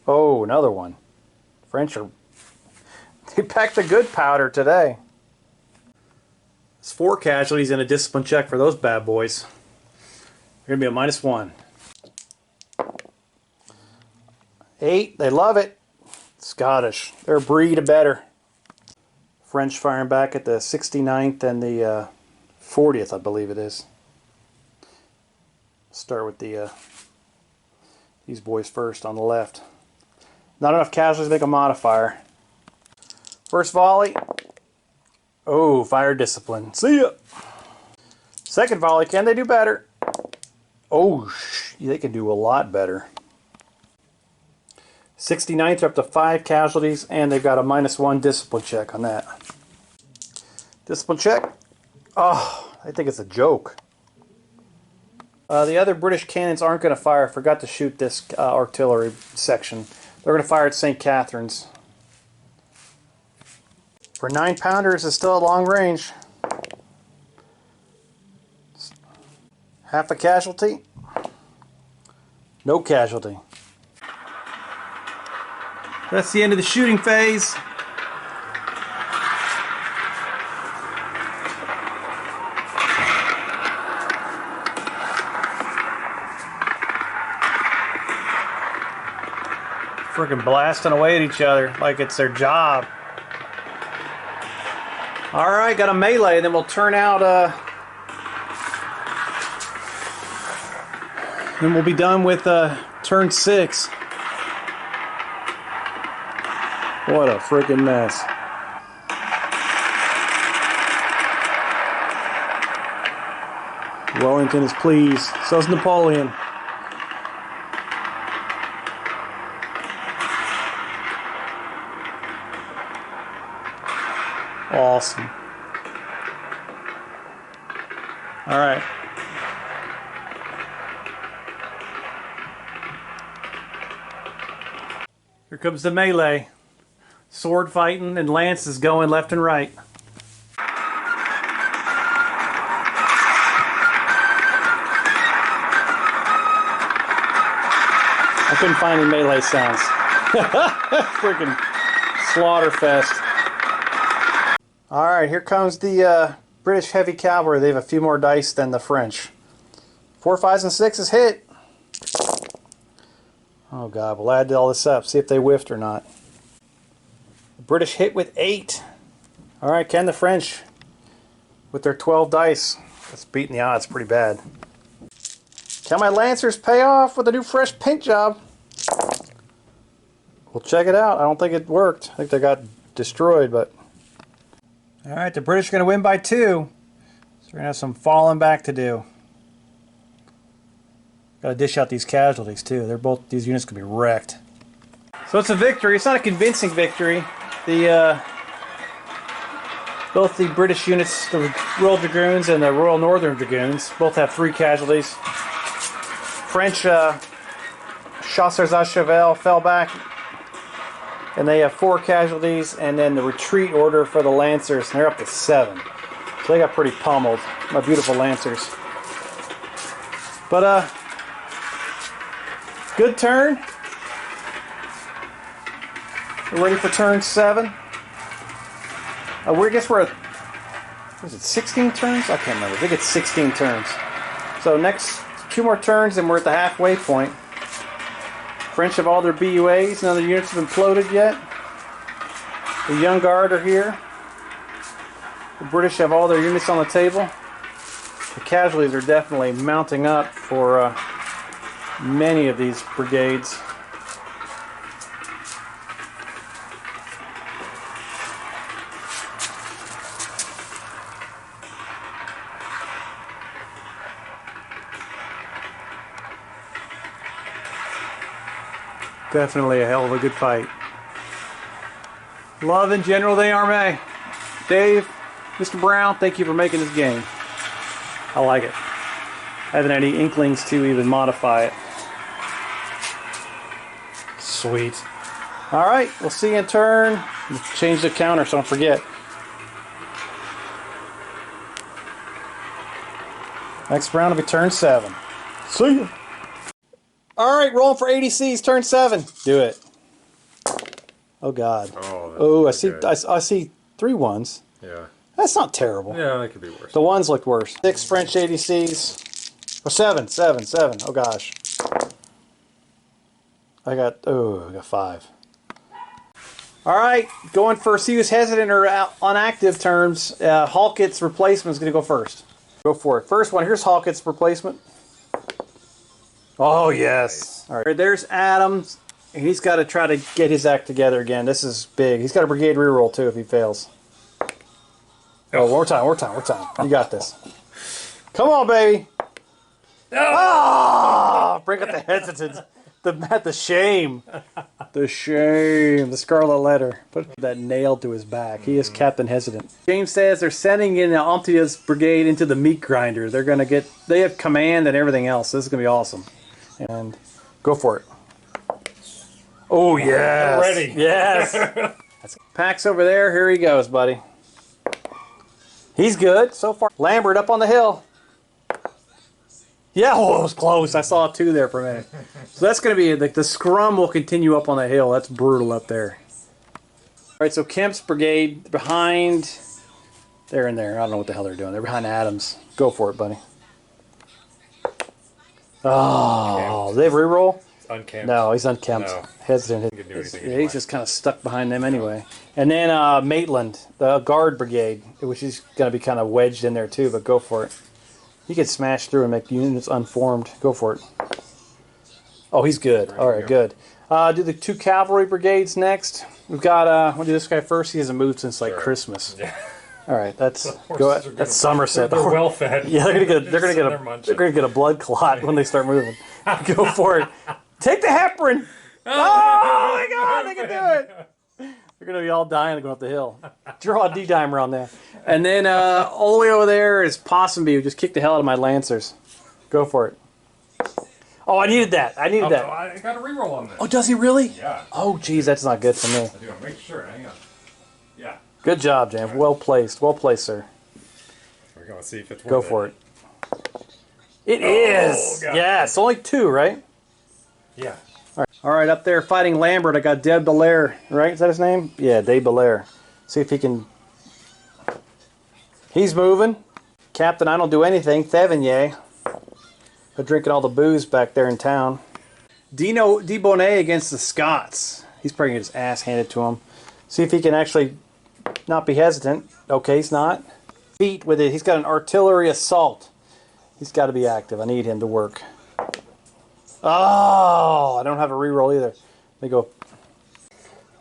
Oh, another one. French are... They packed the good powder today. It's 4 casualties and a discipline check for those bad boys. They're going to be a -1. 8, they love it. Scottish. They're a breed of better. French firing back at the 69th and the 40th, I believe it is. Start with the these boys first on the left. Not enough casualties to make a modifier. First volley. Oh, fire discipline. See ya. Second volley, can they do better? Oh, they can do a lot better. 69th are up to 5 casualties, and they've got a -1 discipline check on that. Discipline check. Oh, I think it's a joke. The other British cannons aren't going to fire. I forgot to shoot this artillery section. They're going to fire at St. Catharines. For 9-pounders, it's still at long range. Half a casualty. No casualty. That's the end of the shooting phase. Freaking blasting away at each other like it's their job. Alright, got a melee, then we'll turn out then we'll be done with turn 6. What a freaking mess. Wellington is pleased. So's Napoleon. Awesome. All right. Here comes the melee. Sword fighting and lances going left and right. I couldn't find any melee sounds. Freaking slaughterfest. Alright, here comes the British heavy cavalry. They have a few more dice than the French. 4, 5s, and 6s hit. Oh god, we'll add all this up. See if they whiffed or not. The British hit with 8. Alright, can the French with their 12 dice. That's beating the odds pretty bad. Can my Lancers pay off with a new fresh paint job? We'll check it out. I don't think it worked. I think they got destroyed, but... Alright, the British are going to win by 2. So we're going to have some falling back to do. Got to dish out these casualties too. These units could be wrecked. So it's a victory. It's not a convincing victory. The Both the British units, the Royal Dragoons and the Royal Northern Dragoons, both have 3 casualties. French Chasseurs à Cheval fell back, and they have 4 casualties, and then the retreat order for the Lancers, and they're up to 7. So they got pretty pummeled, my beautiful Lancers. But, good turn. We're ready for turn 7. I guess we're at, was it 16 turns? I can't remember. I think it's 16 turns. So next 2 more turns and we're at the halfway point. French have all their BUAs. None of the units have imploded yet. The Young Guard are here. The British have all their units on the table. The casualties are definitely mounting up for many of these brigades. Definitely a hell of a good fight. Love and General de Armée. Dave, Mr. Brown, thank you for making this game. I like it. I haven't had any inklings to even modify it. Sweet. Alright, we'll see you in turn. Change the counter so don't forget. Next round will be turn 7. See ya. Alright, rolling for ADCs, turn 7. Do it. Oh god. Oh, I see 3 1s. Yeah. That's not terrible. Yeah, that could be worse. The 1s looked worse. 6 French ADCs. Oh, 7. Oh gosh. I got 5. Alright, going for see who's hesitant or on active terms. Halkett's replacement is going to go first. Go for it. First one, here's Halkett's replacement. Oh, yes. All right, there's Adams. He's got to try to get his act together again. This is big. He's got a brigade reroll, too, if he fails. Oh, more time. You got this. Come on, baby. Oh, bring up the hesitance. The shame. The shame. The scarlet letter. Put that nail to his back. He is Captain Hesitant. James says they're sending in Amtia's brigade into the meat grinder. They're going to get... They have command and everything else. This is going to be awesome. And go for it. Oh, yes. Ready. Yes. Pack's over there. Here he goes, buddy. He's good so far. Lambert up on the hill. Yeah, oh, it was close. I saw 2 there for a minute. So that's going to be, the scrum will continue up on the hill. That's brutal up there. All right, so Kemp's brigade behind, they're in there. I don't know what the hell they're doing. They're behind Adams. Go for it, buddy. Oh, they have reroll? It's unkempt. No, he's unkempt. No. Hesitant. He's just kind of stuck behind them anyway. And then Maitland, the guard brigade, which is going to be kind of wedged in there too, but go for it. He can smash through and make units unformed. Go for it. Oh, he's good. All right, good. Do the 2 cavalry brigades next. We've got, we'll do this guy first. He hasn't moved since like Christmas. Yeah. All right, that's that's Somerset. They're well fed. Yeah, they're gonna get a blood clot when they start moving. Go for it. Take the heparin. Oh my God, they can do it. They're gonna be all dying to go up the hill. Draw a D-dimer on that. And then all the way over there is Ponsonby, who just kicked the hell out of my Lancers. Go for it. Oh, I needed that. I needed that. I got a reroll on this. Oh, does he really? Yeah. Oh, geez, that's not good for me. I do. Make sure. Hang on. Yeah. Good job, James. Well placed. Well placed, sir. We're going to see if it's worth Go for it. It is. God. Yes, only 2, right? Yeah. All right, up there fighting Lambert, I got Deb Belair, right? Is that his name? Yeah, Dave Belair. See if he can... He's moving. Captain, I don't do anything. Thevigny. They're drinking all the booze back there in town. Dino de Bonnet against the Scots. He's probably getting his ass handed to him. See if he can actually not be hesitant. Okay, he's not. Feet with it. He's got an artillery assault. He's got to be active. I need him to work. Oh, I don't have a reroll either. Let me go.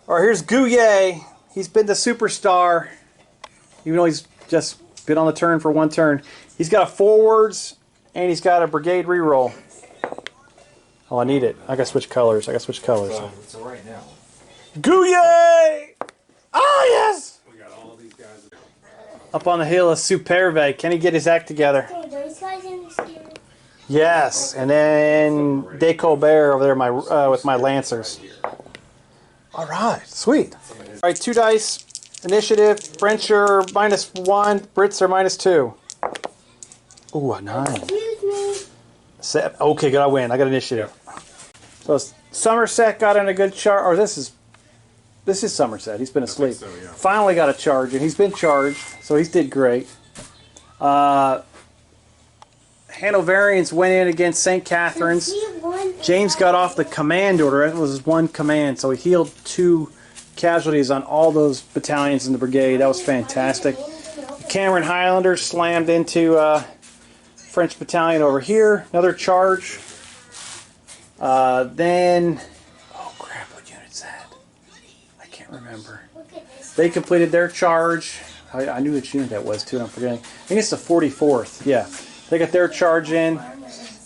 All right, here's Gouillet. He's been the superstar, even though he's just been on the turn for 1 turn. He's got a forwards, and he's got a brigade reroll. Oh, I need it. I got to switch colors. So right now. Gouillet! Oh, yes! We got all these guys. up on the hill is Superbe. Can he get his act together? Oh, those guys in the steer. Yes, and then De Colbert over there with my Lancers. All right, sweet. All right, 2 dice, initiative. French are -1, Brits are -2. Ooh, a 9. Excuse me. Okay, good, I win. I got initiative. So Somerset got in a good charge. Or this is Somerset. He's been asleep. So, yeah. Finally got a charge, and he's been charged, so he's did great. Hanoverians went in against St. Catherine's. James got off the command order. It was 1 command, so he healed 2 casualties on all those battalions in the brigade. That was fantastic. Cameron Highlanders slammed into French battalion over here. Another charge. Then, oh crap, what unit's that? I can't remember. They completed their charge. I knew which unit that was too, and I'm forgetting. I think it's the 44th. Yeah. They got their charge in,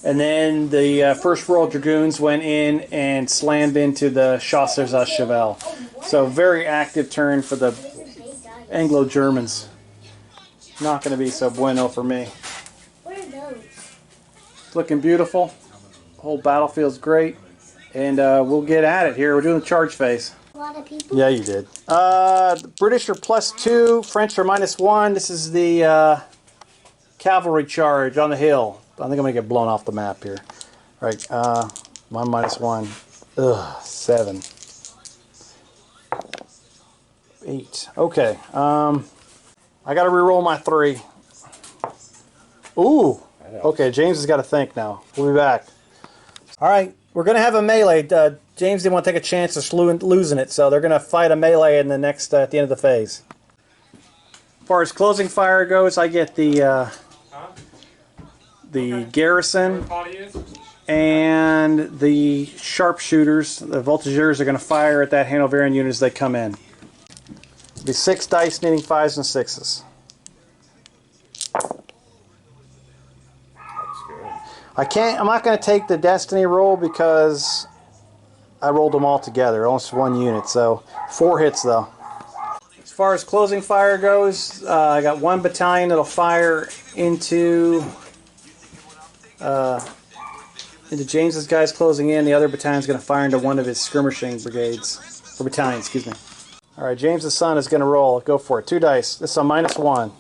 and then the 1st Royal Dragoons went in and slammed into the Chasseurs à Cheval. So very active turn for the Anglo-Germans. Not going to be so bueno for me. What are those? It's looking beautiful. The whole battlefield's great, and we'll get at it here. We're doing the charge phase. A lot of people? Yeah, you did. The British are +2, French are -1. This is the Cavalry Charge on the hill. I think I'm going to get blown off the map here. All right, I'm -1. Ugh, 7. 8. Okay, I got to re-roll my 3. Ooh. Okay, James has got to think now. We'll be back. All right, we're going to have a melee. James didn't want to take a chance of losing it, so they're going to fight a melee in the next at the end of the phase. As far as closing fire goes, I get the garrison and the sharpshooters. The voltigeurs are going to fire at that Hanoverian unit as they come in. It'll be 6 dice, needing 5s and 6s. I'm not going to take the destiny roll because I rolled them all together. Almost 1 unit, so 4 hits though. As far as closing fire goes, I got 1 battalion that'll fire into James's guys closing in. The other battalion's going to fire into one of his skirmishing brigades, or battalions, excuse me. All right, James's son is going to roll. Go for it. 2 dice. This is a -1.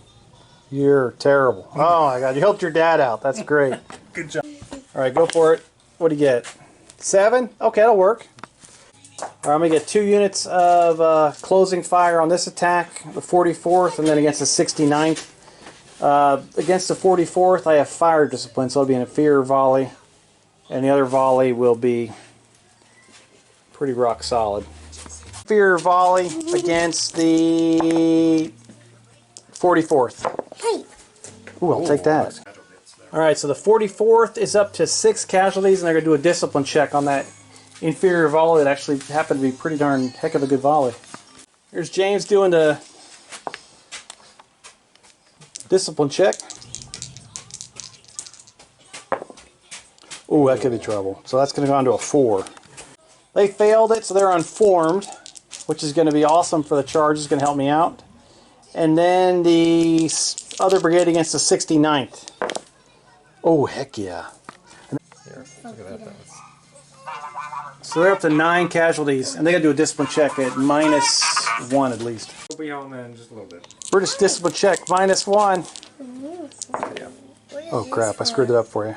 You're terrible. Oh my God, you helped your dad out. That's great. Good job. All right, go for it. What do you get? 7? Okay, that'll work. All right, I'm going to get 2 units of closing fire on this attack, the 44th, and then against the 69th. Against the 44th, I have fire discipline, so it'll be an inferior volley, and the other volley will be pretty rock solid. Inferior volley against the 44th. Hey. Ooh, I'll take that. All right, so the 44th is up to 6 casualties, and they're going to do a discipline check on that inferior volley that actually happened to be pretty darn heck of a good volley. Here's James doing the discipline check. Ooh, that could be trouble. So that's going to go on to a 4. They failed it, so they're unformed, which is going to be awesome for the charge. It's going to help me out. And then the other brigade against the 69th. Oh, heck yeah. Here, look at that. So they're up to 9 casualties, and they got to do a discipline check at -1 at least. We'll be on then just a little bit. British discipline check, -1. Yeah. Oh crap, I screwed it up for you.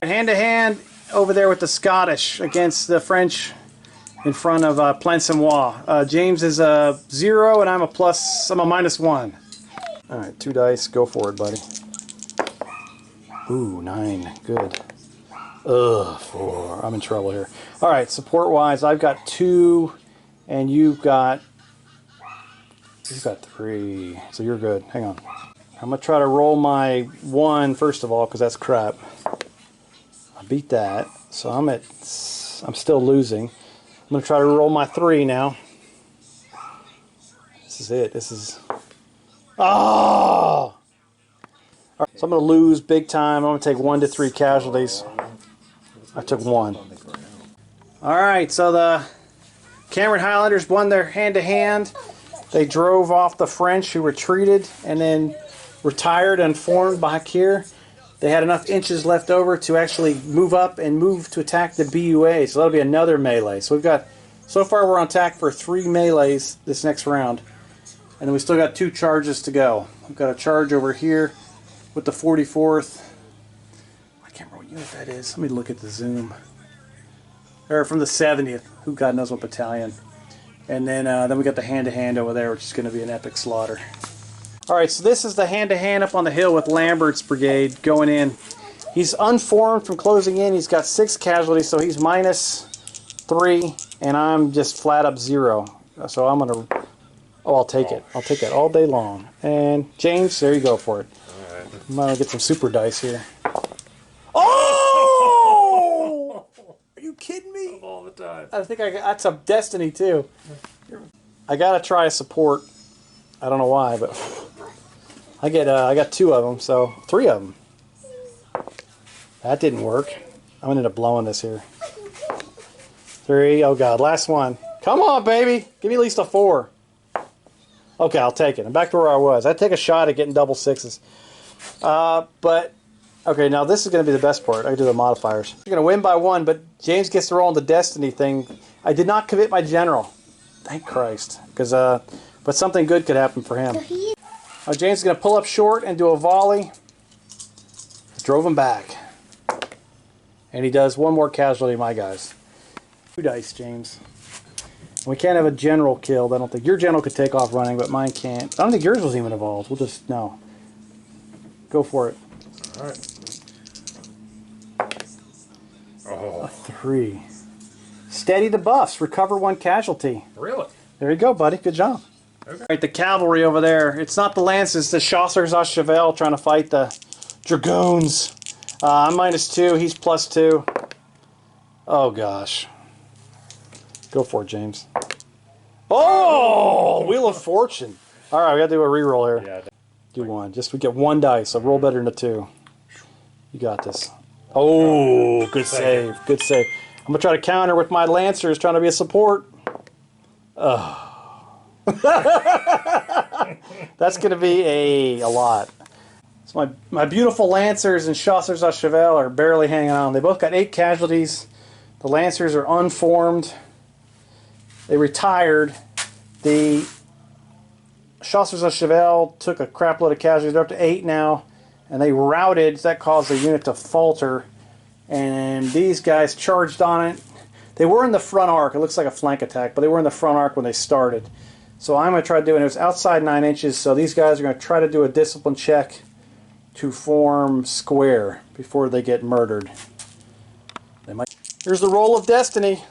Hand to hand over there with the Scottish against the French in front of Plancenoit. James is a 0 and I'm a -1. Alright, 2 dice, go for it, buddy. Ooh, 9, good. Ugh, 4, I'm in trouble here. Alright, support wise, I've got 2 and you've got 3, so you're good. Hang on. I'm going to try to roll my 1 first of all, because that's crap. I beat that, so I'm still losing. I'm going to try to roll my 3 now. This is it. This is... Oh! Right, so I'm going to lose big time. I'm going to take 1 to 3 casualties. I took 1. Alright, so the Cameron Highlanders won their hand-to-hand. They drove off the French who retreated and then retired and formed back here. They had enough inches left over to actually move up and move to attack the BUA. So that'll be another melee. So we've got, so far we're on attack for 3 melees this next round. And then we still got 2 charges to go. We've got a charge over here with the 44th. I can't remember what unit that is. Let me look at the zoom. They're from the 70th. Who God knows what battalion. And then we got the hand-to-hand over there, which is going to be an epic slaughter. Alright, so this is the hand-to-hand up on the hill with Lambert's brigade going in. He's unformed from closing in. He's got 6 casualties, so he's -3, and I'm just flat up 0. So I'm going to... Oh, I'll take it. I'll take it all day long. And James, there you go for it. Alright. I'm going to get some super dice here. Oh! Are you kidding me? All the time. I think that's a destiny too. I gotta try a support. I don't know why, but I got 2 of them, so 3 of them. That didn't work. I'm gonna end up blowing this here. 3. Oh god, last one. Come on, baby. Give me at least a 4. Okay, I'll take it. I'm back to where I was. I'd take a shot at getting double 6s. But okay, now this is going to be the best part. I can do the modifiers. You're going to win by 1, but James gets to roll on the destiny thing. I did not commit my general. Thank Christ. But something good could happen for him. James is going to pull up short and do a volley. Drove him back. And he does 1 more casualty, my guys. 2 dice, James. We can't have a general killed. I don't think. Your general could take off running, but mine can't. I don't think yours was even involved. We'll just, no. Go for it. Alright. Oh. A 3. Steady the buffs. Recover 1 casualty. Really? There you go, buddy. Good job. Okay. Right, the cavalry over there. It's not the lances. The chasseurs à cheval trying to fight the dragoons. I'm -2. He's +2. Oh, gosh. Go for it, James. Oh! Wheel of Fortune. All right, we got to do a reroll here. Yeah. Do 1. Just we get 1 dice, so roll better than a 2. You got this. Oh, good save. Good save. I'm going to try to counter with my lancers trying to be a support. Oh. That's going to be a lot. So my beautiful lancers and chasseurs à cheval are barely hanging on. They both got 8 casualties. The lancers are unformed. They retired. The chasseurs à cheval took a crap load of casualties. They're up to 8 now. And they routed. That caused the unit to falter. And these guys charged on it. They were in the front arc. It looks like a flank attack, but they were in the front arc when they started. So I'm going to try to do it. It was outside 9 inches, so these guys are going to try to do a discipline check to form square before they get murdered. They might. Here's the roll of destiny.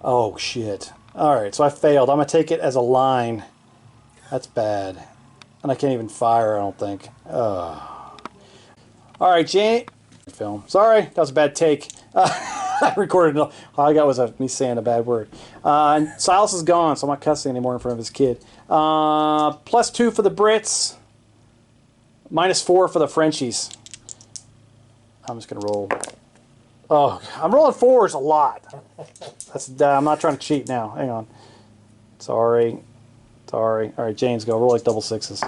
Oh, shit. Alright, so I failed. I'm going to take it as a line. That's bad. And I can't even fire, I don't think. Alright, Jane. Film. Sorry, that was a bad take. I recorded all I got was me saying a bad word. And Silas is gone, so I'm not cussing anymore in front of his kid. +2 for the Brits. -4 for the Frenchies. I'm just going to roll. Oh, I'm rolling 4s a lot. I'm not trying to cheat now. Hang on. Sorry. All right, James, go. Roll like double 6s.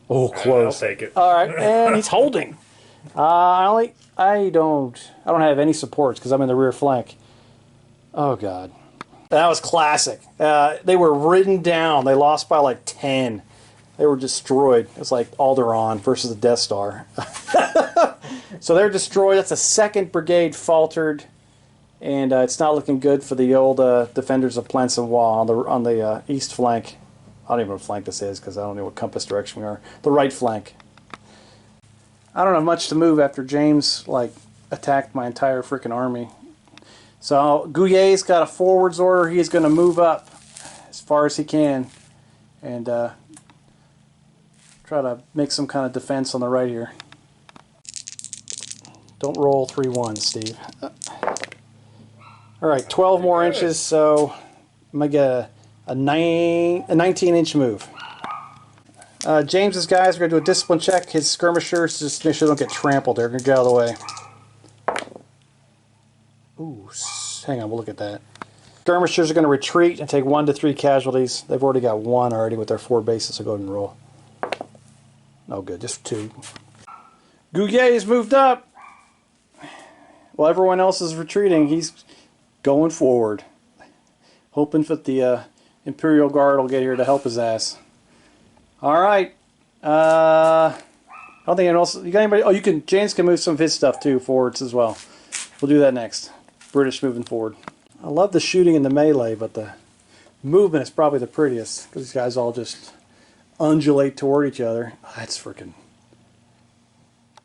Oh, close. I'll take it. All right, and he's holding. I don't have any supports because I'm in the rear flank. Oh god, that was classic. They were ridden down. They lost by like 10. They were destroyed. It's like Alderaan versus the Death Star. So they're destroyed. That's the 2nd Brigade faltered, and it's not looking good for the old defenders of Plancenoit on the east flank. I don't even know what flank this is because I don't know what compass direction we are. The right flank. I don't have much to move after James attacked my entire freaking army. So Gouillet's got a forwards order. He's going to move up as far as he can and try to make some kind of defense on the right here. Don't roll 3 1s, Steve. All right, 12 more inches, so I'm going to get a 19-inch move. James's guys are going to do a discipline check. His skirmishers, just make sure they don't get trampled. They're going to get out of the way. Ooh, hang on, we'll look at that. Skirmishers are going to retreat and take 1 to 3 casualties. They've already got 1 already with their 4 bases, so go ahead and roll. No good, just 2. Gouillet's moved up. While everyone else is retreating, he's going forward. Hoping that the Imperial Guard will get here to help his ass. Alright. I don't think anyone else... You got anybody... Oh, you can... James can move some of his stuff, too, forwards as well. We'll do that next. British moving forward. I love the shooting in the melee, but the movement is probably the prettiest. Because these guys all just undulate toward each other. Oh, that's freaking...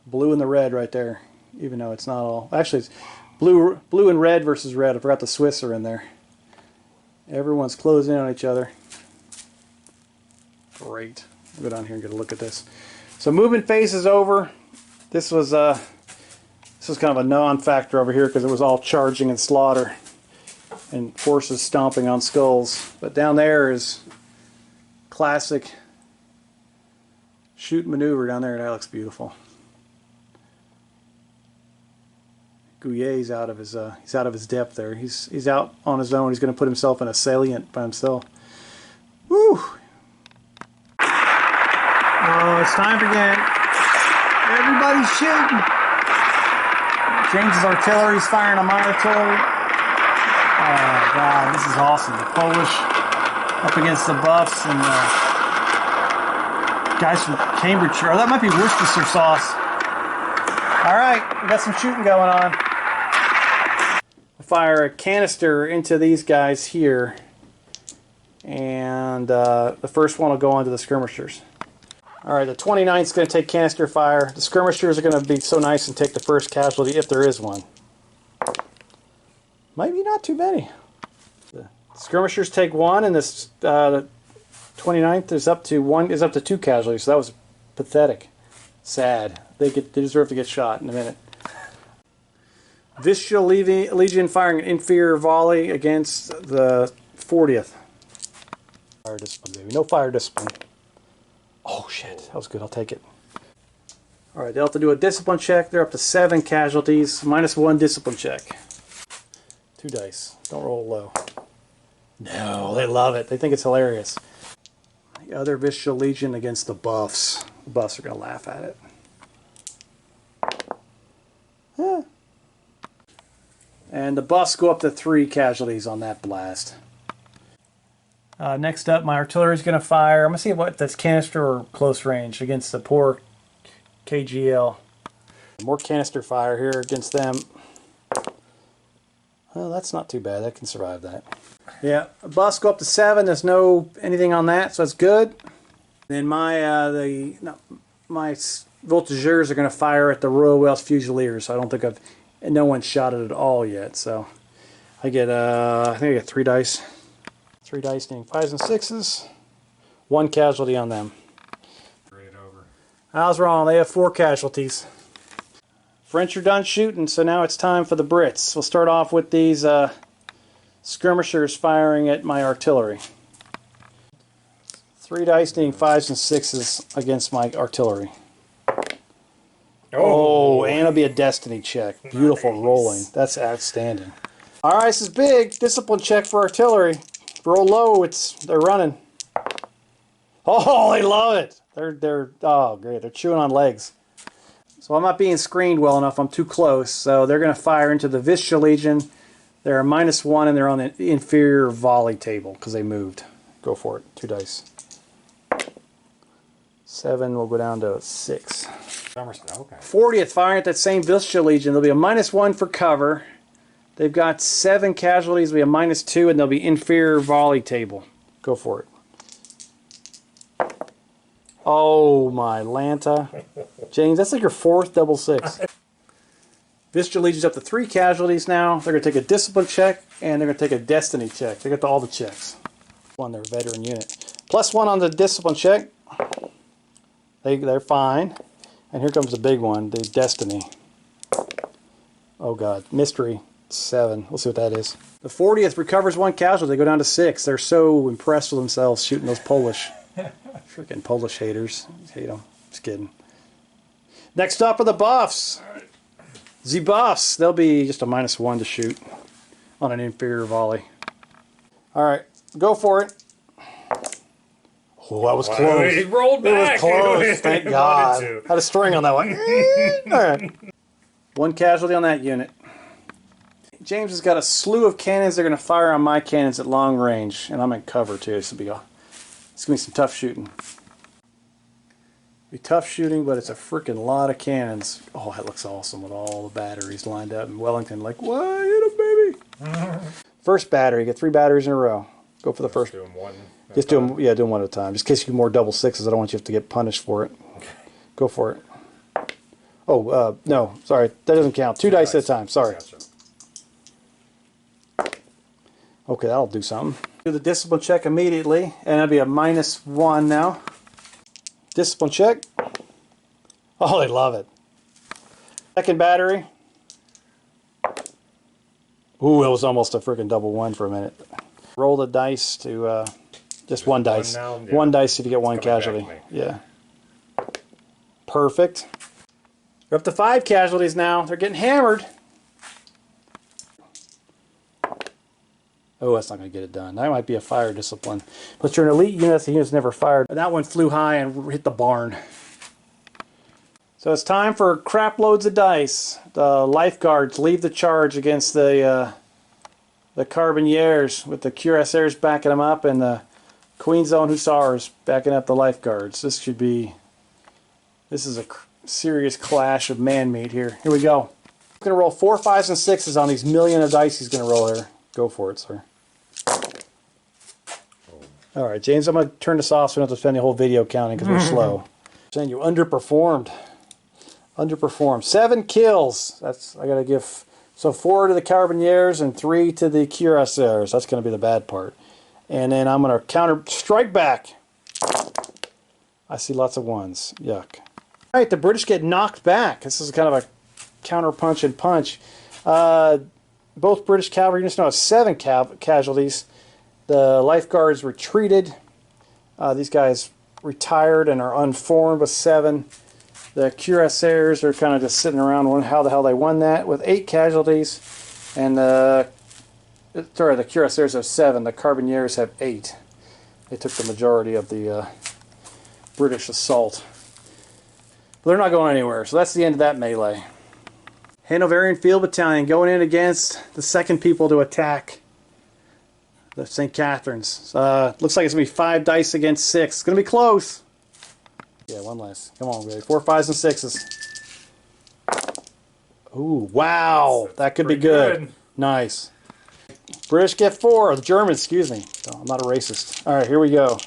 Blue and the red right there. Even though it's not all... Actually, it's blue and red versus red. I forgot the Swiss are in there. Everyone's closing in on each other. Great. I'll go down here and get a look at this. So movement phase is over. This was kind of a non-factor over here because it was all charging and slaughter and forces stomping on skulls. But down there is classic shoot maneuver down there. That looks beautiful. Gouillet's out of his depth there. He's out on his own. He's going to put himself in a salient by himself. Woo! Oh, it's time again. Everybody's shooting. James's artillery's firing on my artillery. Oh God, this is awesome. The Polish up against the Buffs and guys from Cambridgeshire. Oh, that might be Worcestershire sauce. All right, we got some shooting going on. Fire a canister into these guys here, and the first one will go onto the skirmishers. Alright, the 29th is going to take canister fire. The skirmishers are going to be so nice and take the first casualty if there is one. Maybe not too many. The skirmishers take 1, and this the 29th is up to 2 casualties. So that was pathetic. Sad. They deserve to get shot in a minute. Vistula Legion firing an inferior volley against the 40th. Fire discipline, baby. No fire discipline. Oh shit, that was good. I'll take it. Alright, they'll have to do a discipline check. They're up to 7 casualties. -1 discipline check. 2 dice. Don't roll low. No, they love it. They think it's hilarious. The other Vistula Legion against the Buffs. The Buffs are going to laugh at it. Yeah. And the Buffs go up to 3 casualties on that blast. Next up, my artillery is going to fire. I'm going to see what that's canister or close range against the poor KGL. More canister fire here against them. Well, that's not too bad. I can survive that. Yeah, Buffs go up to 7. There's no anything on that, so that's good. Then my voltigeurs are going to fire at the Royal Welsh Fusiliers. So I don't think no one shot it at all yet. So I get I think I get 3 dice. 3 dice being 5s and 6s. 1 casualty on them. I was wrong. They have 4 casualties. French are done shooting, so now it's time for the Brits. We'll start off with these skirmishers firing at my artillery. 3 dice being 5s and 6s against my artillery. Oh, and it'll be a destiny check. Beautiful nice. Rolling. That's outstanding. Alright, this is big. Discipline check for artillery. Roll low, they're running. Oh, they love it. They're oh great. They're chewing on legs. So I'm not being screened well enough. I'm too close. So they're going to fire into the Vistula Legion. They're a -1 and they're on the inferior volley table because they moved. Go for it. 2 dice. 7 will go down to 6. Okay. 40th firing at that same Vistula Legion. There'll be a -1 for cover. They've got 7 casualties. There'll be a -2 and they'll be inferior volley table. Go for it. Oh my Lanta. James, that's like your 4th double 6. Vistula Legion's up to 3 casualties now. They're going to take a discipline check and they're going to take a destiny check. They got all the checks. On their veteran unit. +1 on the discipline check. They're fine. And here comes the big one, the destiny. Oh god, mystery. 7. We'll see what that is. The 40th recovers 1 casualty. They go down to 6. They're so impressed with themselves shooting those Polish. Freaking Polish haters. Hate them. Just kidding. Next up are the Buffs. The Buffs. They'll be just a -1 to shoot on an inferior volley. All right, go for it. Oh, that was Wow, close. it rolled back. It was close. Thank It God. wanted to. Had a string on that one. All right. One casualty on that unit. James has got a slew of cannons. They're going to fire on my cannons at long range, and I'm in cover too. It's going to be some tough shooting. Be tough shooting, but it's a freaking lot of cannons. Oh, that looks awesome with all the batteries lined up in Wellington. Like, what? Hit 'em, baby! First battery. Get 3 batteries in a row. Go for the first. Do them one. Just do them. Yeah, do them one at a time. Just in case you get more double sixes, I don't want you to have to get punished for it. Okay. Go for it. Oh, no, sorry, that doesn't count. 2 dice at a time. Sorry. Gotcha. Okay, that'll do something. Do the discipline check immediately, and that'll be a -1 now. Discipline check. Oh, they love it. Second battery. Ooh, that was almost a freaking double 1 for a minute. Roll the dice to just one dice. now? Yeah. One dice if you get one It's coming back casualty. to me. Yeah. Perfect. We're up to 5 casualties now. They're getting hammered. Oh, that's not going to get it done. That might be a fire discipline. But you're an elite unit. The unit's never fired. And that one flew high and hit the barn. So it's time for crap loads of dice. The lifeguards leave the charge against the Carbineers with the cuirassiers backing them up, and the Queen's Own Hussars backing up the lifeguards. This is a serious clash of man-meat here. Here we go. I'm going to roll 4, 5s, and 6s on these million of dice he's going to roll here. Go for it, sir. All right, James, I'm going to turn this off so we don't have to spend the whole video counting because we're slow. Saying you underperformed. Underperformed. 7 kills. That's I got to give. So 4 to the Carbineers and 3 to the Cuirassiers. That's going to be the bad part. And then I'm going to counter strike back. I see lots of 1s. Yuck. All right, the British get knocked back. This is kind of a counter punch and punch. Both British cavalry units now have 7 casualties. The lifeguards retreated. These guys retired and are unformed with 7. The cuirassiers are kind of just sitting around wondering how the hell they won that with 8 casualties. And the cuirassiers have 7. The Carbineers have 8. They took the majority of the British assault. But they're not going anywhere, so that's the end of that melee. Hanoverian Field Battalion going in against the second people to attack the St. Catherine's. Looks like it's going to be 5 dice against 6. It's going to be close. Yeah, one less. Come on, baby. 4, 5s, and 6s. Ooh, wow. That could be good. Nice. British get 4. The Germans, excuse me. Oh, I'm not a racist. All right, here we go.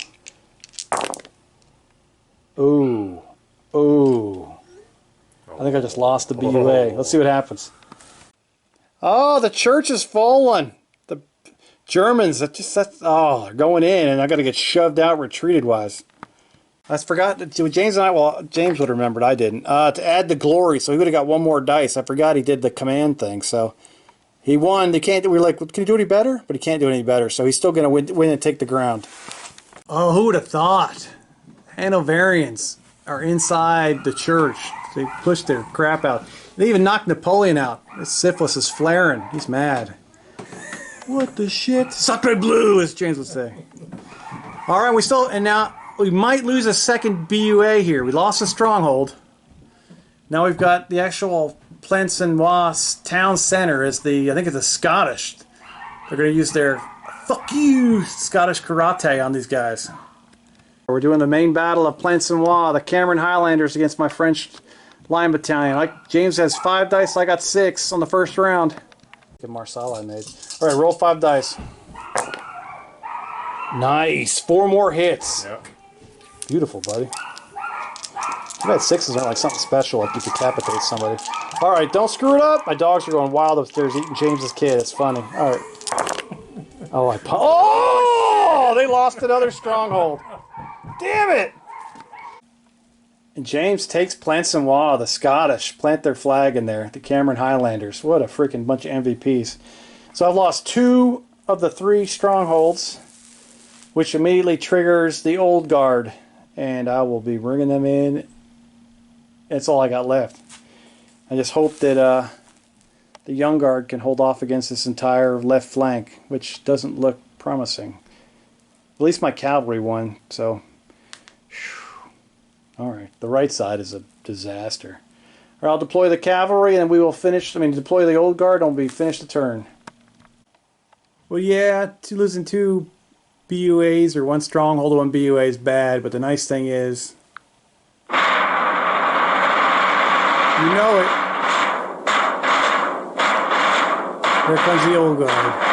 Ooh. Ooh. I think I just lost the BUA. Let's see what happens. Oh, the church has fallen. The Germans, they're going in, and I got to get shoved out retreated-wise. I forgot to James and I. Well, James would have remembered. I didn't. To add the glory, so he would have got 1 more dice. I forgot he did the command thing, so he won. They can't. We're like, can he do any better? But he can't do any better. So he's still going to win and take the ground. Oh, who would have thought? Hanoverians are inside the church. They pushed their crap out. They even knocked Napoleon out. His syphilis is flaring. He's mad. What the shit? Sacre bleu, as James would say. All right, now we might lose a second BUA here. We lost a stronghold. Now we've got the actual Plancenoit town center as I think it's the Scottish. They're going to use their fuck you Scottish karate on these guys. We're doing the main battle of Plancenoit, the Cameron Highlanders against my French line battalion. James has 5 dice, I got 6 on the first round. Good Marsala I made. All right, roll 5 dice. Nice, 4 more hits. Yep. Beautiful, buddy. Too bad 6s aren't like something special, like you decapitate somebody. All right, don't screw it up. My dogs are going wild upstairs eating James's kid. It's funny. All right. Oh, they lost another stronghold. Damn it! And James takes Plancenoit, the Scottish, plant their flag in there, the Cameron Highlanders. What a freaking bunch of MVPs. So I've lost 2 of the 3 strongholds, which immediately triggers the Old Guard. And I will be bringing them in. That's all I got left. I just hope that the Young Guard can hold off against this entire left flank, which doesn't look promising. At least my cavalry won, so... Alright, the right side is a disaster. Alright, I'll deploy the cavalry and we will finish, deploy the old guard and we'll be finished the turn. Well, yeah, losing 2 BUAs or 1 stronghold to 1 BUA is bad, but the nice thing is... You know it. Here comes the old guard.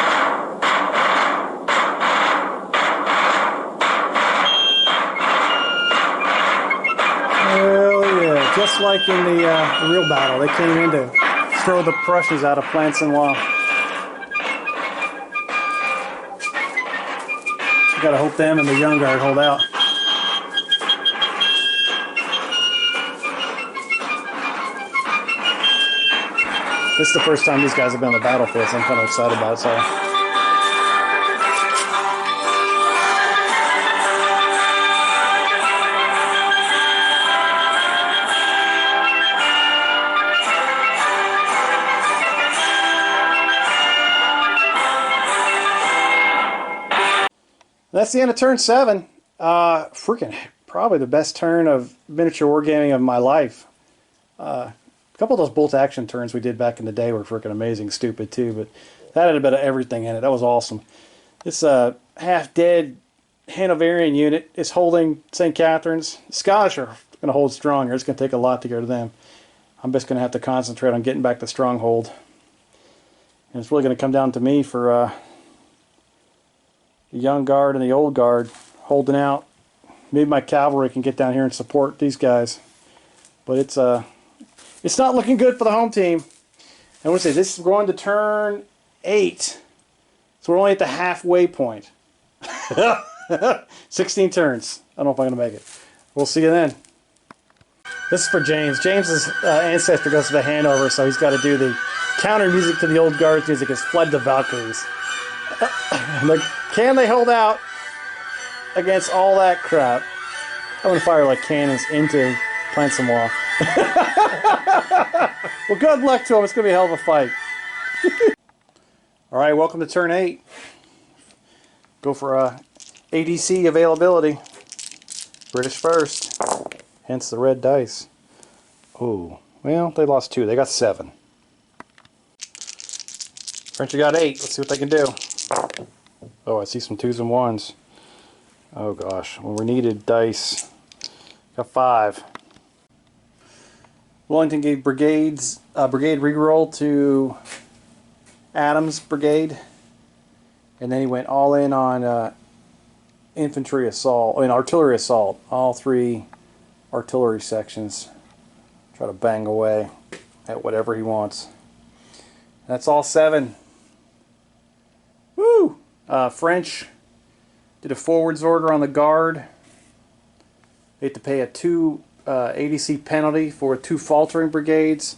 Hell yeah, just like in the real battle, they came in to throw the Prussians out of Plancenoit. You gotta hope them and the young guard hold out. This is the first time these guys have been on the battlefield, so I'm kind of excited about it. So. That's the end of turn 7. Freaking probably the best turn of miniature wargaming of my life. A couple of those bolt action turns we did back in the day were freaking amazing, stupid too, but that had a bit of everything in it. That was awesome. This half-dead Hanoverian unit is holding St. Catherine's. The Scottish are going to hold strong here. It's going to take a lot to get to them. I'm just going to have to concentrate on getting back the stronghold. And it's really going to come down to me for the young guard and the old guard holding out. Maybe my cavalry can get down here and support these guys. But it's not looking good for the home team. I want to say this is going to turn 8. So we're only at the halfway point. 16 turns. I don't know if I'm going to make it. We'll see you then. This is for James. James's ancestor goes to the Hanover, so he's got to do the counter music to the old guard's music. It's Flood the Valkyries. Like, can they hold out against all that crap? I'm going to fire like cannons into Plancenoit. Well, good luck to them. It's going to be a hell of a fight. Alright, welcome to turn 8. Go for ADC availability. British first. Hence the red dice. Oh, well, they lost 2. They got 7. French got 8. Let's see what they can do. Oh, I see some 2s and 1s. Oh gosh, when we needed dice. Got 5. Wellington gave brigade reroll to Adams' brigade, and then he went all in on infantry assault, artillery assault. All 3 artillery sections. Try to bang away at whatever he wants. That's all 7. Woo! French did a forwards order on the guard. They had to pay a 2 ADC penalty for 2 faltering brigades,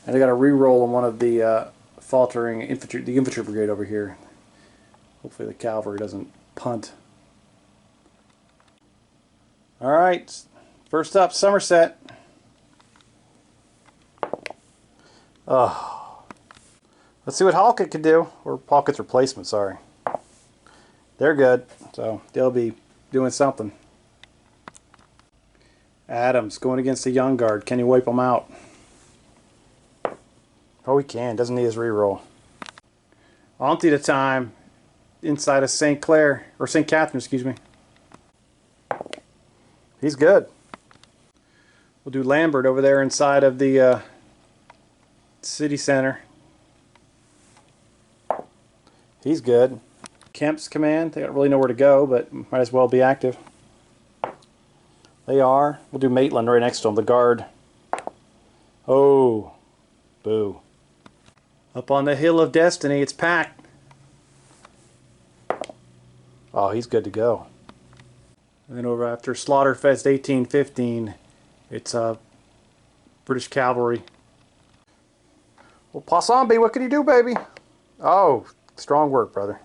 and they got a reroll on one of the faltering infantry, the infantry brigade over here. Hopefully the cavalry doesn't punt. All right, first up, Somerset. Let's see what Halkett can do, or Halkett's replacement, sorry. They're good, so they'll be doing something. Adams going against the young guard. Can he wipe them out? Oh, he can. Doesn't need his reroll. Onto the time inside of St. Clair, or St. Catherine, excuse me. He's good. We'll do Lambert over there inside of the city center. He's good. Kemp's command. They don't really know where to go, but might as well be active. They are. We'll do Maitland right next to him, the guard. Oh, boo. Up on the Hill of Destiny, it's packed. Oh, he's good to go. And then over after Slaughterfest 1815, it's British cavalry. Well, Ponsonby, what can you do, baby? Oh, strong work, brother.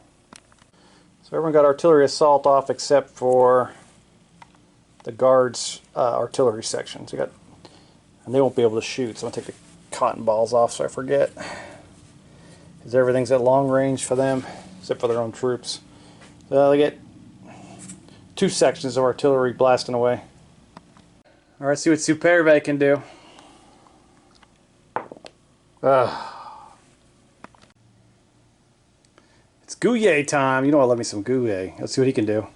So everyone got artillery assault off except for the guards' artillery section. So and they won't be able to shoot, so I'm going to take the cotton balls off so I forget. Because everything's at long range for them, except for their own troops. They get 2 sections of artillery blasting away. Alright, see what Superbe can do. It's Gouye time. You know I love me some Gouye. Let's see what he can do.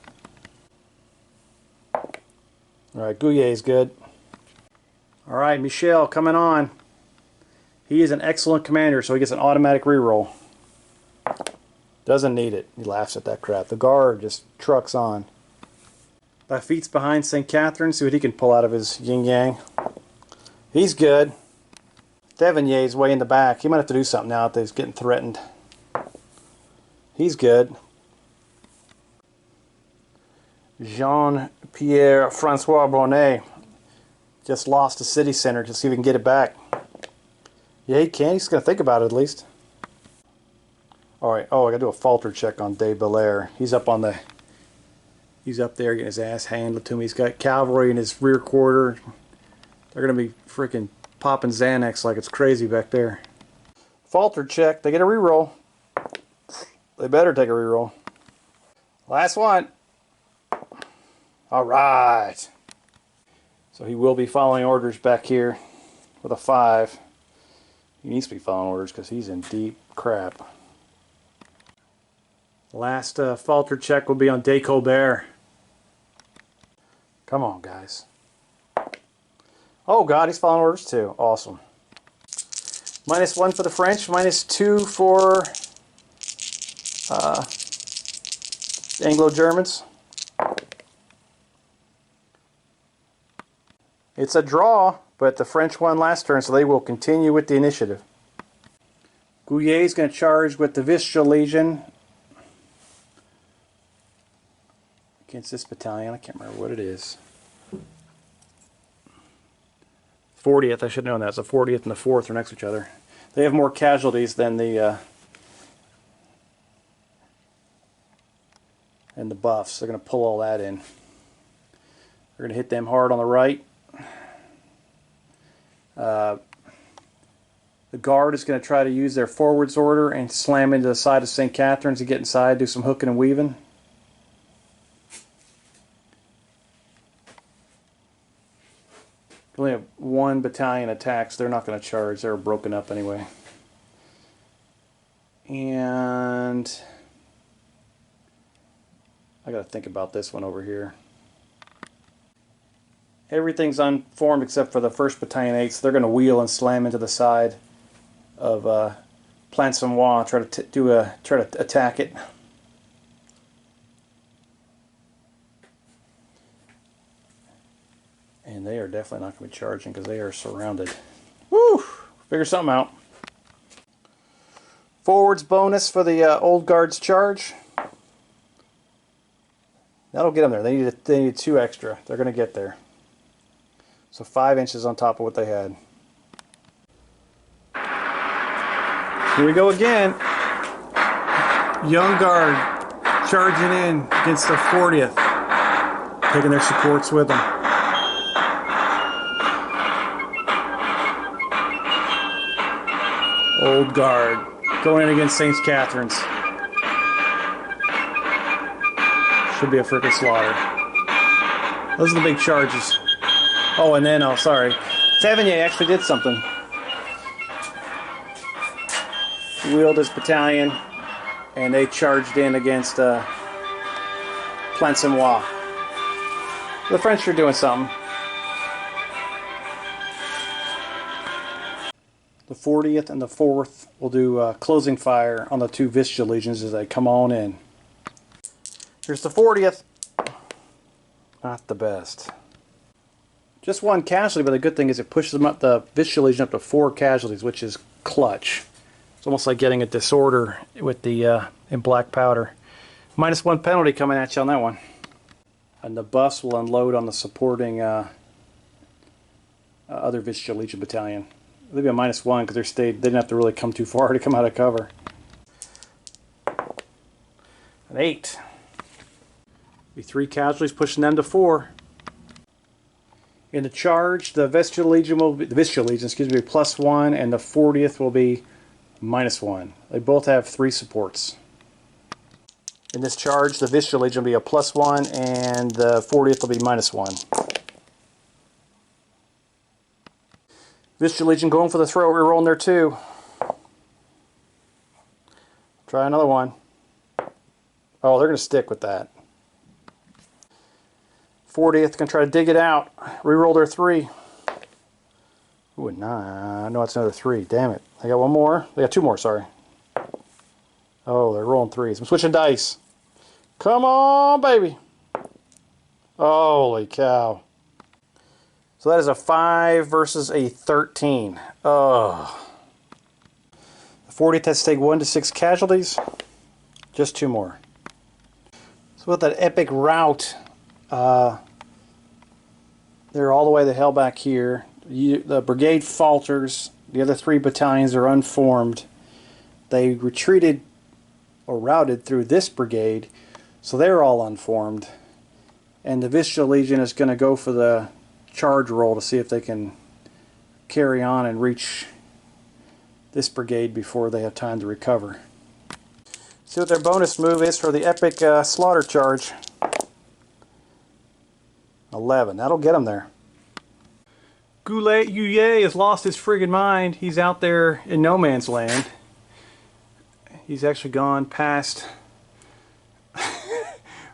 Alright, Gouye is good. Alright, Michel coming on. He is an excellent commander, so he gets an automatic reroll. Doesn't need it. He laughs at that crap. The guard just trucks on. Lafitte's behind St. Catherine. See what he can pull out of his yin-yang. He's good. Devonier's way in the back. He might have to do something now that he's getting threatened. He's good. Jean-Pierre Francois Bonnet just lost the city center to see if he can get it back. Yeah, he can. He's going to think about it at least. Alright, I got to do a falter check on De Belair. He's up on the... He's up there getting his ass handled to him. He's got cavalry in his rear quarter. They're going to be freaking popping Xanax like it's crazy back there. Falter check. They get a reroll. They better take a reroll. Last one. Alright. So he will be following orders back here with a 5. He needs to be following orders because he's in deep crap. Last falter check will be on De Colbert. Come on, guys. Oh, God, he's following orders too. Awesome. -1 for the French, -2 for Anglo-Germans. It's a draw, but the French won last turn, so they will continue with the initiative. Gouye is going to charge with the Vistula Legion against this battalion. I can't remember what it is. 40th, I should know that. So 40th and the 4th are next to each other. They have more casualties than the buffs. They're going to pull all that in. They're going to hit them hard on the right. The guard is going to try to use their forwards order and slam into the side of St. Catherine's to get inside, do some hooking and weaving. We only have 1 battalion attacks. They're not going to charge. They're broken up anyway. And I got to think about this one over here. Everything's unformed except for the 1st Battalion 8, so they're going to wheel and slam into the side of Plancenoit, try to attack it. And they are definitely not going to be charging because they are surrounded. Woo! Figure something out. Forwards bonus for the Old Guard's charge. That'll get them there. They need 2 extra. They're going to get there. So 5 inches on top of what they had. Here we go again. Young Guard charging in against the 40th. Taking their supports with them. Old Guard going in against St. Catherine's. Should be a freaking slaughter. Those are the big charges. Oh, and then, sorry. Tavernier actually did something. He wheeled his battalion, and they charged in against Plancenoit. The French are doing something. The 40th and the 4th will do closing fire on the 2 Vistula Legions as they come on in. Here's the 40th. Not the best. Just 1 casualty, but the good thing is it pushes them up, the Vistula Legion up to 4 casualties, which is clutch. It's almost like getting a disorder with the in black powder. -1 penalty coming at you on that one. And the buffs will unload on the supporting other Vistula Legion battalion. They'll be a -1 because they didn't have to really come too far to come out of cover. An 8. Be 3 casualties pushing them to 4. In the charge, the Vistula Legion will be +1, and the 40th will be -1. They both have 3 supports. In this charge, the Vistula Legion will be a +1, and the 40th will be -1. Vistula Legion going for the throat, we're rolling there too. Try another one. Oh, they're going to stick with that. 40th, going to try to dig it out. Reroll their 3. Ooh, a 9. No, it's another 3. Damn it. I got one more. They got 2 more, sorry. Oh, they're rolling 3s. I'm switching dice. Come on, baby. Holy cow. So that is a 5 versus a 13. Oh. The 40th has to take 1 to 6 casualties. Just 2 more. So with that epic rout, they're all the way the hell back here. The brigade falters. The other 3 battalions are unformed. They retreated or routed through this brigade, so they're all unformed. And the Vistula Legion is going to go for the charge roll to see if they can carry on and reach this brigade before they have time to recover. See what their bonus move is for the epic slaughter charge. 11. That'll get them there. Goulet Yuye has lost his friggin' mind. He's out there in no man's land. He's actually gone past,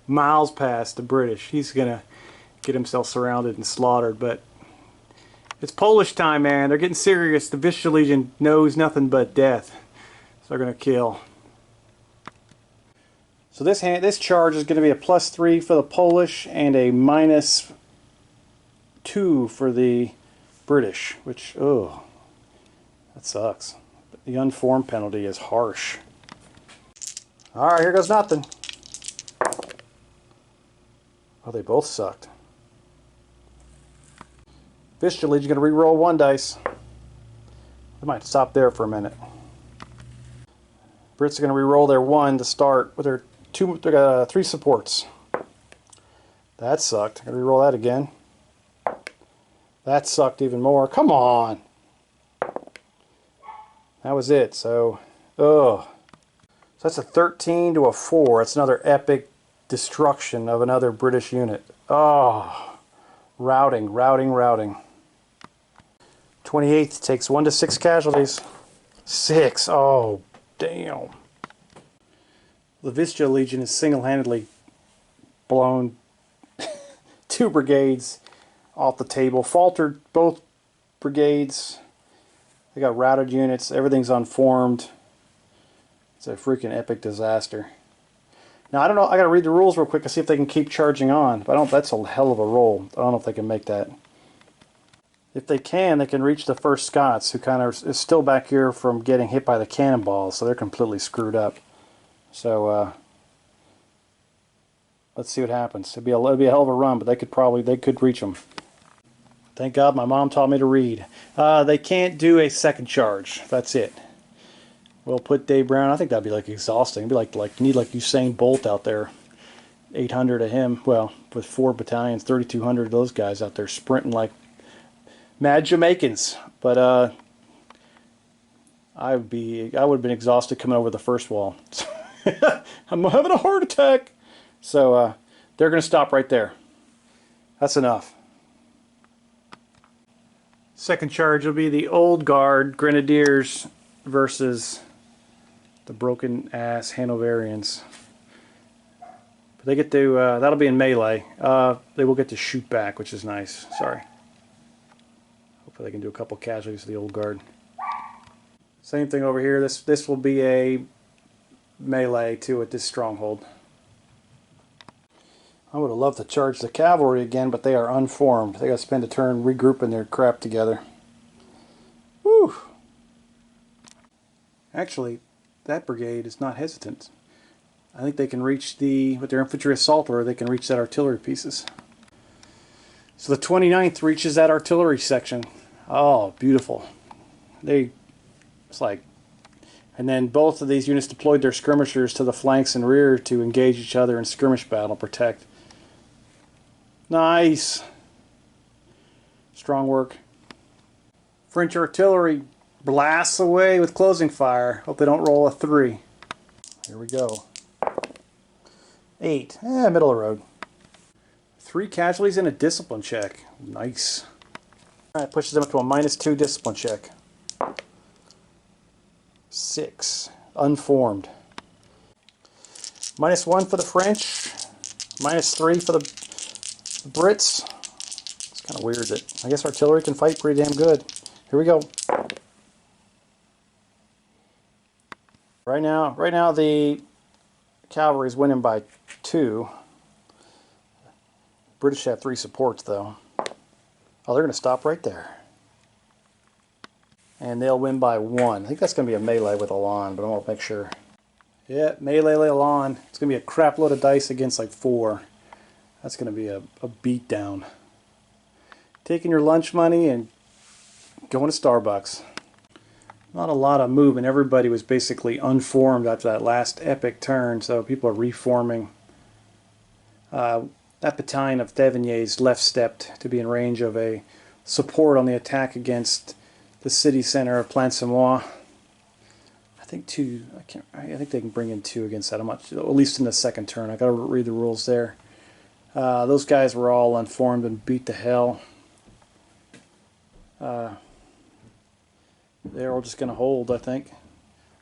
miles past the British. He's gonna get himself surrounded and slaughtered, but it's Polish time, man. They're getting serious. The Vistula Legion knows nothing but death, so they're gonna kill. So this charge is going to be a +3 for the Polish and a -2 for the British, which, oh, that sucks. The unformed penalty is harsh. Alright, here goes nothing. Oh, they both sucked. Vistula Legion going to re-roll 1 dice. I might stop there for a minute. Brits are going to re-roll their 1 to start with their 3 supports. That sucked. I'm going to re-roll that again. That sucked even more. Come on! That was it. So, ugh. So that's a 13 to a 4. That's another epic destruction of another British unit. Oh, routing, routing, routing. 28th takes 1 to 6 casualties. 6. Oh, damn. The Vistula Legion has single-handedly blown 2 brigades off the table. Faltered both brigades. They got routed units. Everything's unformed. It's a freaking epic disaster. Now, I don't know. I got to read the rules real quick to see if they can keep charging on. But I don't. That's a hell of a roll. I don't know if they can make that. If they can reach the 1st Scots, who kind of is still back here from getting hit by the cannonballs. So they're completely screwed up. So let's see what happens. It'd be a hell of a run, but they could reach them. Thank God my mom taught me to read. They can't do a 2nd charge. That's it. We'll put Dave Brown. I think that'd be like exhausting. It'd be like need like Usain Bolt out there. 800 of him. Well, with 4 battalions, 3,200 of those guys out there sprinting like mad Jamaicans. But I would have been exhausted coming over the first wall. I'm having a heart attack. So they're going to stop right there. That's enough. 2nd charge will be the Old Guard Grenadiers versus the broken ass Hanoverians. But they get to that'll be in melee. They will get to shoot back, which is nice. Sorry. Hopefully they can do a couple casualties to the Old Guard. Same thing over here. This will be a melee too at this stronghold. I would have loved to charge the cavalry again, but they are unformed. They got to spend a turn regrouping their crap together. Whew. Actually, that brigade is not hesitant. I think they can reach with their infantry assault order, they can reach that artillery pieces. So the 29th reaches that artillery section. Oh, beautiful. It's like, and then both of these units deployed their skirmishers to the flanks and rear to engage each other in skirmish battle, protect. Nice. Strong work. French artillery blasts away with closing fire. Hope they don't roll a 3. Here we go. 8. Middle of the road. 3 casualties and a discipline check. Nice. Alright, pushes them up to a -2 discipline check. 6. Unformed. -1 for the French. -3 for the Brits. It's kind of weird that I guess artillery can fight pretty damn good. Here we go. Right now the cavalry is winning by 2. British have 3 supports though. Oh, they're going to stop right there. And they'll win by 1. I think that's going to be a melee with Elan, but I want to make sure. Yeah, melee Elan. It's going to be a crap load of dice against like 4. That's going to be a beatdown. Taking your lunch money and going to Starbucks. Not a lot of movement. Everybody was basically unformed after that last epic turn, so people are reforming. That battalion of Thevigny's left stepped to be in range of a support on the attack against the city center of Plancenoit. I think 2. I think they can bring in 2 against that. I'm not, at least in the second turn. I got to read the rules there. Those guys were all unformed and beat to hell. They're all just going to hold, I think.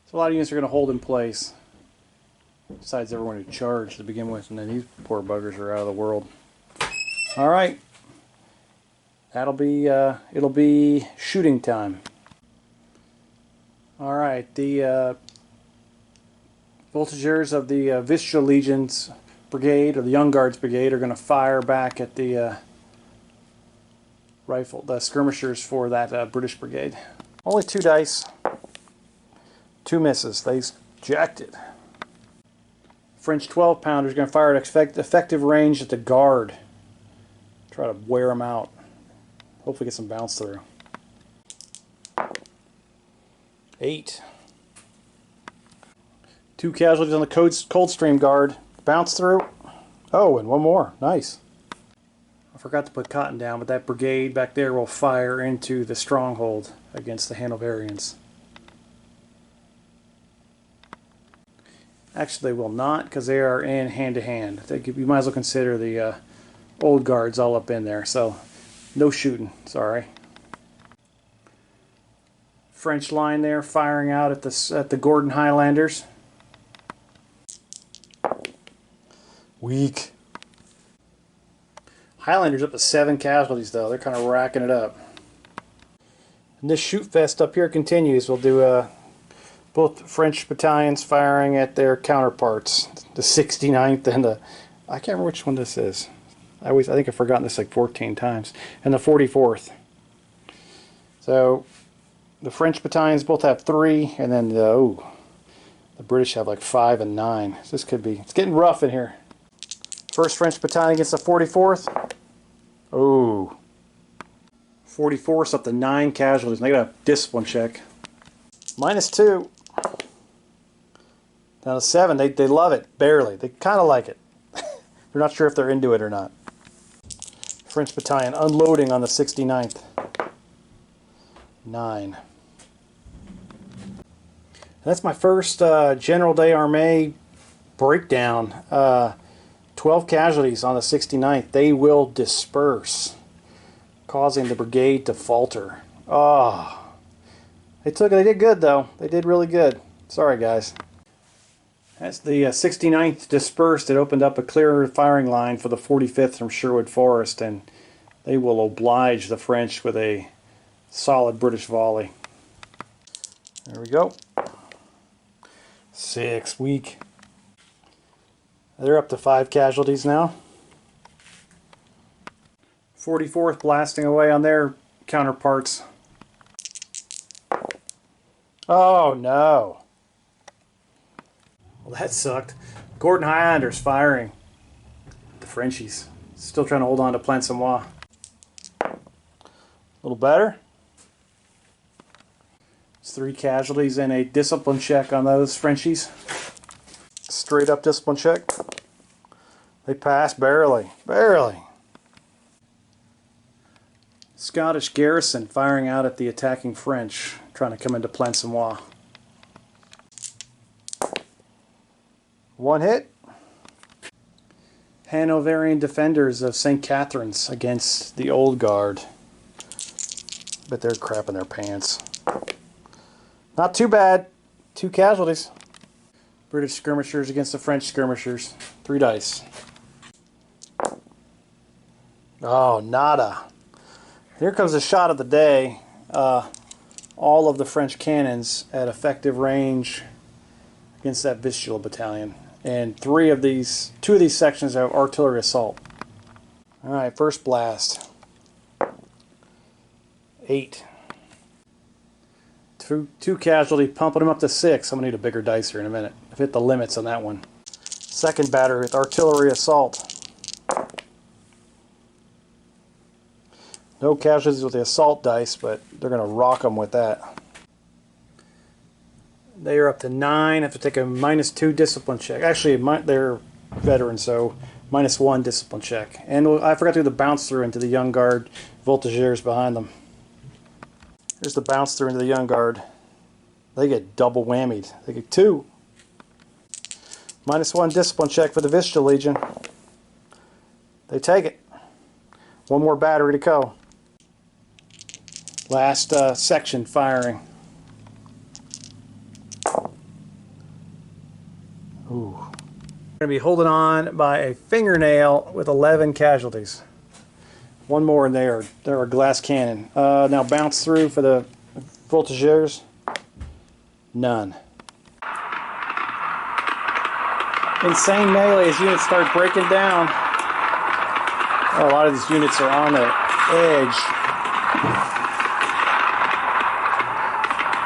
So a lot of units are going to hold in place. Besides everyone who charged to begin with, and then these poor buggers are out of the world. All right, that'll be it'll be shooting time. All right, the voltigeurs of the Vistula Legion's brigade, or the Young Guards brigade, are going to fire back at the the skirmishers for that British brigade. Only 2 dice, 2 misses. They jacked it. French 12-pounders going to fire at effective range at the guard. Try to wear them out. Hopefully get some bounce through. 8. 2 casualties on the Coldstream guard. Bounce through. Oh, and 1 more. Nice. I forgot to put cotton down, but that brigade back there will fire into the stronghold against the Hanoverians. Actually, they will not, because they are in hand-to-hand. You might as well consider the old guards all up in there. So, no shooting. Sorry. French line there, firing out at the Gordon Highlanders. Weak. Highlanders up to 7 casualties, though. They're kind of racking it up. And this shoot fest up here continues. We'll do both French battalions firing at their counterparts, the 69th and the, I can't remember which one this is. I think I've forgotten this like 14 times, and the 44th. So the French battalions both have 3, and then the British have like 5 and 9. So this could be, it's getting rough in here. First French battalion against the 44th. Oh, 44th's up to 9 casualties. And they got a discipline check. -2. Down to 7. They love it. Barely. They kind of like it. They're not sure if they're into it or not. French battalion unloading on the 69th. 9. And that's my first General des Armées breakdown. 12 casualties on the 69th. They will disperse, causing the brigade to falter. Oh, they did good though. They did really good. Sorry guys. As the 69th dispersed, it opened up a clear firing line for the 45th from Sherwood Forest, and they will oblige the French with a solid British volley. There we go. 6, weak. They're up to 5 casualties now. 44th blasting away on their counterparts. Oh no. Well, that sucked. Gordon Highlanders firing. The Frenchies. Still trying to hold on to Plancenoit. A little better. It's 3 casualties and a discipline check on those Frenchies. Straight up discipline check. They pass barely. Barely. Scottish garrison firing out at the attacking French, trying to come into Plancenoit. 1 hit. Hanoverian defenders of St. Catherine's against the Old Guard. But they're crapping their pants. Not too bad. 2 casualties. British skirmishers against the French skirmishers. 3 dice. Oh, nada. Here comes the shot of the day. All of the French cannons at effective range against that Vistula battalion. And 2 of these sections have artillery assault. Alright, first blast. 8. 2 casualty, pumping them up to 6. I'm going to need a bigger dice here in a minute. I've hit the limits on that one. Second batter with artillery assault. No casualties with the assault dice, but they're going to rock them with that. They are up to 9. I have to take a -2 discipline check. Actually, they're veterans, so -1 discipline check. And I forgot to do the bounce through into the Young Guard voltigeurs behind them. Here's the bounce through into the Young Guard. They get double whammied. They get 2. -1 discipline check for the Vistula Legion. They take it. 1 more battery to go. Last section firing. Ooh. We're going to be holding on by a fingernail with 11 casualties. 1 more and they're a glass cannon. Now bounce through for the voltigeurs. None. Insane melee as units start breaking down. Oh, a lot of these units are on the edge.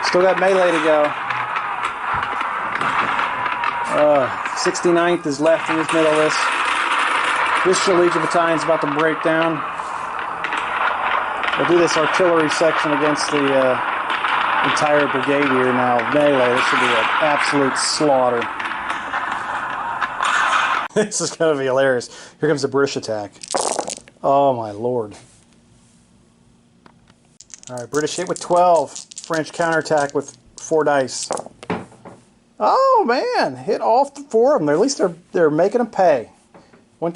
Still got melee to go. 69th is left in this middle of this. Vistula Legion Battalion's about to break down. We'll do this artillery section against the entire brigade here now. Melee, this should be an absolute slaughter. This is going to be hilarious. Here comes the British attack. Oh my lord. Alright, British hit with 12. French counterattack with 4 dice. Oh man, hit all 4 of them. At least they're making them pay.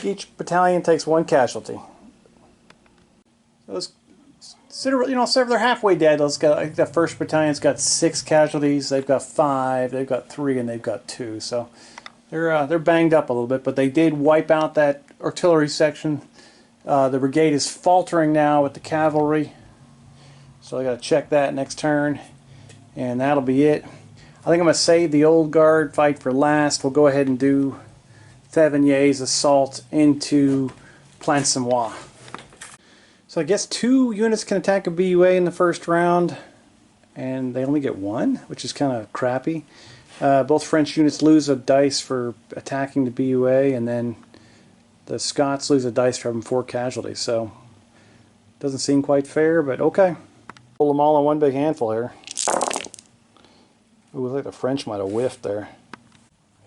Each battalion takes 1 casualty. So let's consider, so they're halfway dead. I think the first battalion's got 6 casualties. They've got 5. They've got 3, and they've got 2. So they're banged up a little bit, but they did wipe out that artillery section. The brigade is faltering now with the cavalry. So I got to check that next turn, and that'll be it. I think I'm going to save the Old Guard fight for last. We'll go ahead and do Thevigny's assault into Plancenoit. So I guess 2 units can attack a BUA in the first round, and they only get 1, which is kind of crappy. Both French units lose a dice for attacking the BUA, and then the Scots lose a dice for having 4 casualties. So doesn't seem quite fair, but okay. Pull them all in one big handful here. Ooh, looks like the French might have whiffed there.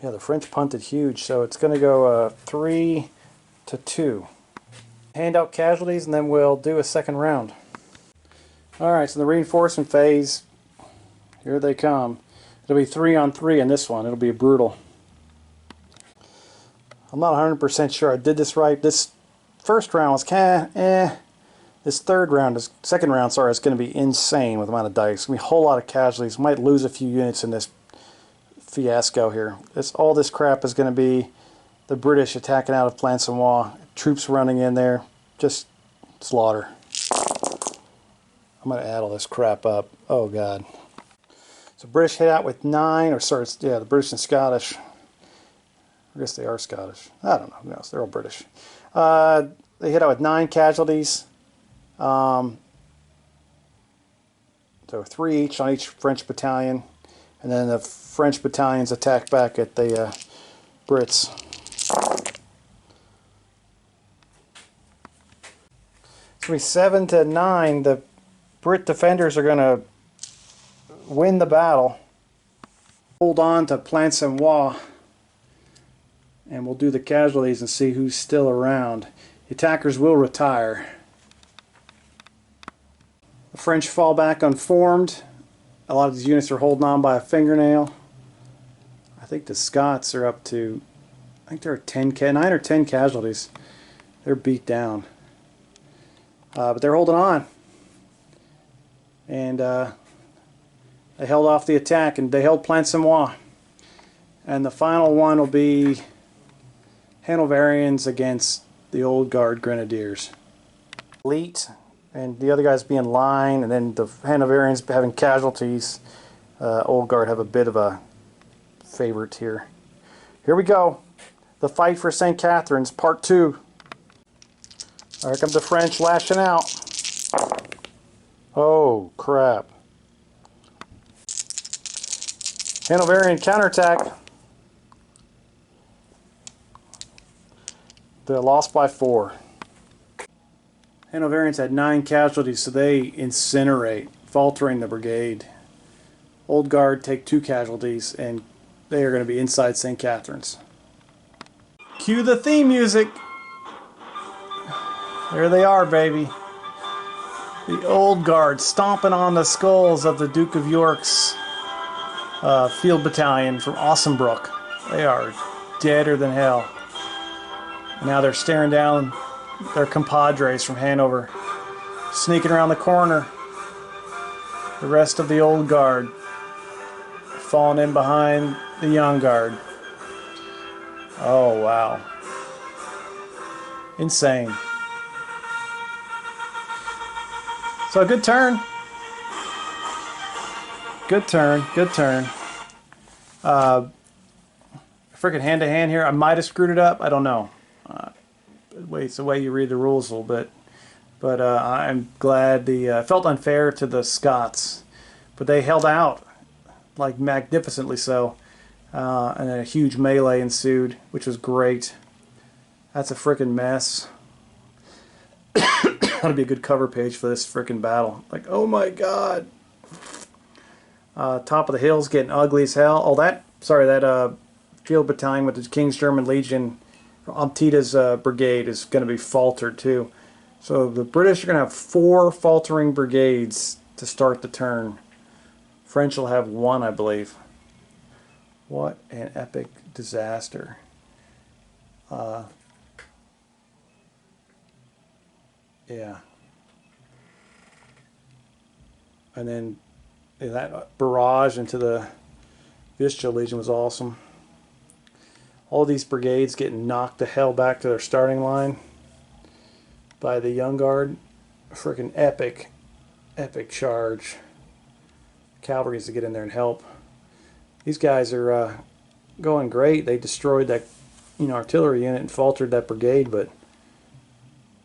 Yeah, the French punted huge, so it's going to go 3 to 2. Hand out casualties, and then we'll do a second round. Alright, so the reinforcement phase, here they come. It'll be 3 on 3 in this one. It'll be brutal. I'm not 100% sure I did this right. This first round was kind of This second round, is going to be insane with the amount of dice. It's going to be a whole lot of casualties. We might lose a few units in this fiasco here. All this crap is going to be the British attacking out of Plancenoit, troops running in there, just slaughter. I'm going to add all this crap up. Oh god. So British hit out with 9, the British and Scottish. I guess they are Scottish. I don't know. No, they're all British. They hit out with 9 casualties. So 3 each on each French battalion, and then the French battalions attack back at the Brits. It's going to be 7 to 9. The Brit defenders are going to win the battle. Hold on to Plancenoit, and we'll do the casualties and see who's still around. The attackers will retire. The French fall back unformed. A lot of these units are holding on by a fingernail. I think the Scots are up to I think there are 9 or 10 casualties. They're beat down. But they're holding on. And they held off the attack, and they held Plancenoit. And the final one will be Hanoverians against the Old Guard Grenadiers. Elite, and the other guys be in line, and then the Hanoverians having casualties. Old Guard have a bit of a favorite here. Here we go. The fight for St. Catherine's, part 2. Here come the French lashing out. Oh, crap. Hanoverian counterattack. They lost by 4. Hanoverians had 9 casualties, so they incinerate, faltering the brigade. Old Guard take 2 casualties, and they are going to be inside St. Catherine's. Cue the theme music. There they are, baby. The Old Guard stomping on the skulls of the Duke of York's field battalion from Ossenbrook. They are deader than hell. Now they're staring down their compadres from Hanover, sneaking around the corner. The rest of the Old Guard falling in behind the Young Guard. Oh, wow. Insane. So a good turn. Good turn. Good turn. Freaking hand-to-hand here. I might have screwed it up. I don't know. It's the way you read the rules a little bit. But I'm glad it felt unfair to the Scots. But they held out, like magnificently so. And then a huge melee ensued, which was great. That's a freaking mess. That'll be a good cover page for this freaking battle. Like, oh my god. Top of the hill's getting ugly as hell. Oh, that field battalion with the King's German Legion, Amtita's brigade, is going to be faltered too. So the British are going to have 4 faltering brigades to start the turn. French will have 1, I believe. What an epic disaster. Yeah. And then that barrage into the Vistula Legion was awesome. All these brigades getting knocked the hell back to their starting line by the Young Guard. Freaking epic, epic charge. Cavalry is to get in there and help. These guys are going great. They destroyed that artillery unit and faltered that brigade, but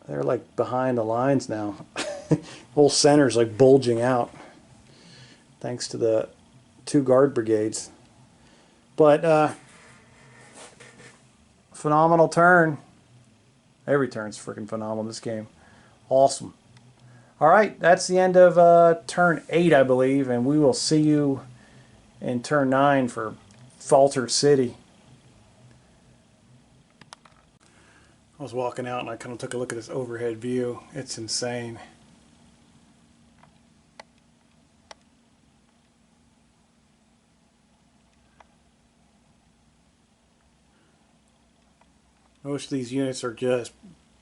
they're like behind the lines now. Whole center's like bulging out thanks to the 2 guard brigades. But phenomenal turn. Every turn's freaking phenomenal in this game. Awesome. Alright, that's the end of turn 8, I believe, and we will see you in turn 9 for Falter City. I was walking out and I kind of took a look at this overhead view. It's insane. Most of these units are just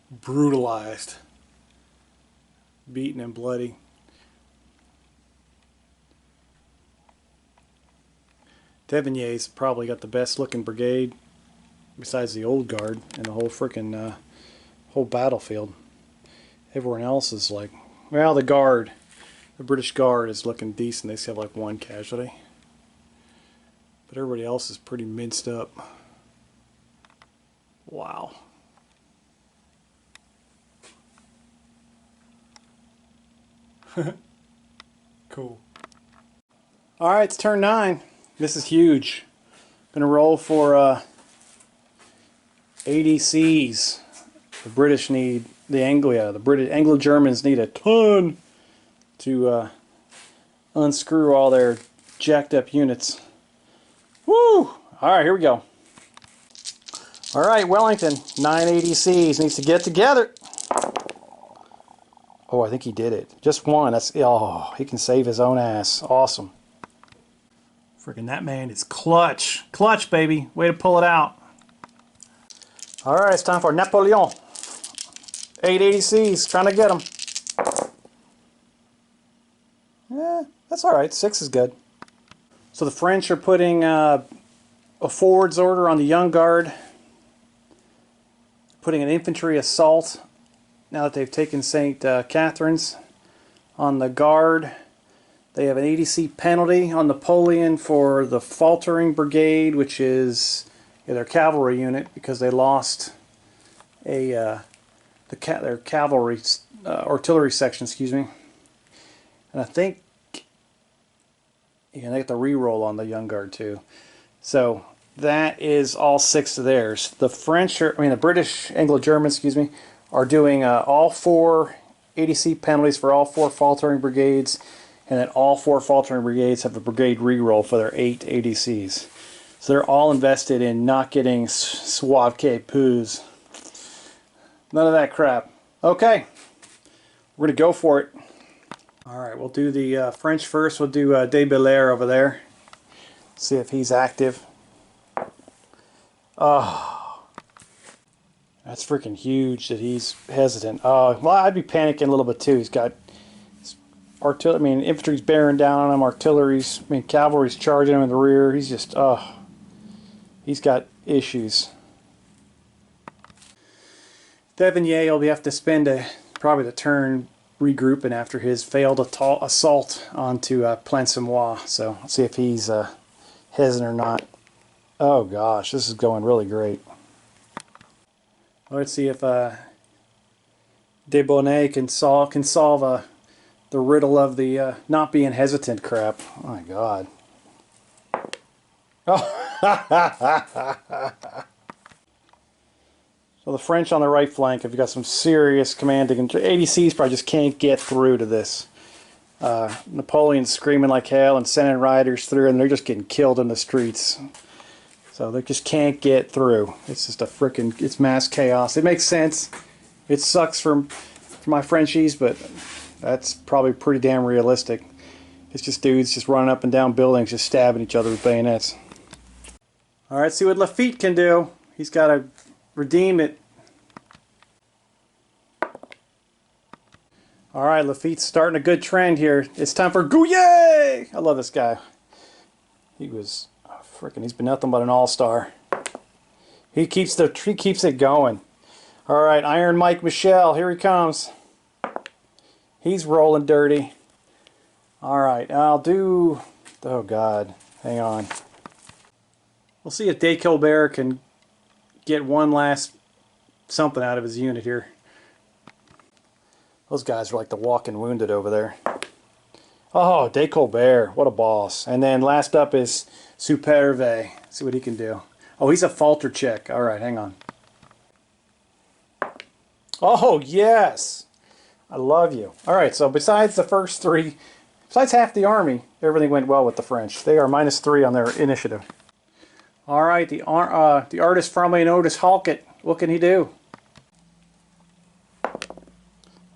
brutalized, beaten and bloody. Tevigny's probably got the best looking brigade besides the Old Guard in the whole frickin' whole battlefield. Everyone else is like, well, the Guard, the British Guard is looking decent. They still have like 1 casualty, but everybody else is pretty minced up. Wow. Cool. Alright, it's turn 9. This is huge. Gonna roll for ADCs. The British need the Anglo-Germans need a ton to unscrew all their jacked up units. Woo! Alright, here we go. Alright, Wellington, 9 ADCs needs to get together. Oh, I think he did it. Just 1. Oh, he can save his own ass. Awesome. Freaking that man is clutch. Clutch, baby. Way to pull it out. Alright, it's time for Napoleon. 8 ADCs, trying to get them. Yeah, that's alright. 6 is good. So the French are putting a forwards order on the Young Guard. Putting an infantry assault now that they've taken St. Catherine's. On the Guard, they have an ADC penalty on Napoleon for the faltering brigade, which is their cavalry unit, because they lost their cavalry artillery section, excuse me. And I think they get the reroll on the Young Guard too. So that is all 6 of theirs. The the British Anglo-German, excuse me, are doing all 4 ADC penalties for all 4 faltering brigades, and then all 4 faltering brigades have a brigade reroll for their 8 ADCs. So they're all invested in not getting Sauve Poos. None of that crap. Okay, we're going to go for it. Alright, we'll do the French first. We'll do De Belair over there. See if he's active. Oh, that's freaking huge that he's hesitant. Oh, well, I'd be panicking a little bit too. He's got artillery. I mean, infantry's bearing down on him. Artillery's, cavalry's charging him in the rear. He's just, he's got issues. Devigny will have to spend probably the turn regrouping after his failed assault onto Plancenoit. So let's see if he's hesitant or not. Oh gosh, this is going really great. Let's see if De Bonnet can solve the riddle of the not being hesitant crap. Oh my god. Oh. So the French on the right flank have got some serious commanding. ADCs probably just can't get through to this. Napoleon's screaming like hell and sending riders through, and they're just getting killed in the streets. So they just can't get through. It's just it's mass chaos. It makes sense. It sucks for my Frenchies, but that's probably pretty damn realistic. It's just dudes just running up and down buildings, just stabbing each other with bayonets. All right, see what Lafitte can do. He's got to redeem it. All right, Lafitte's starting a good trend here. It's time for Gouillet! I love this guy. He was he's been nothing but an all-star. He keeps it going. All right, Iron Mike Michel, here he comes. He's rolling dirty. All right, I'll do. Oh God, hang on. We'll see if De Colbert can get one last something out of his unit here. Those guys are like the walking wounded over there. Oh, De Colbert, what a boss. And then last up is Superve. See what he can do. Oh, he's a falter check. All right, hang on. Oh, yes. I love you. All right, so besides the first 3, besides half the army, everything went well with the French. They are -3 on their initiative. All right, the artist formerly known as Halkett. What can he do?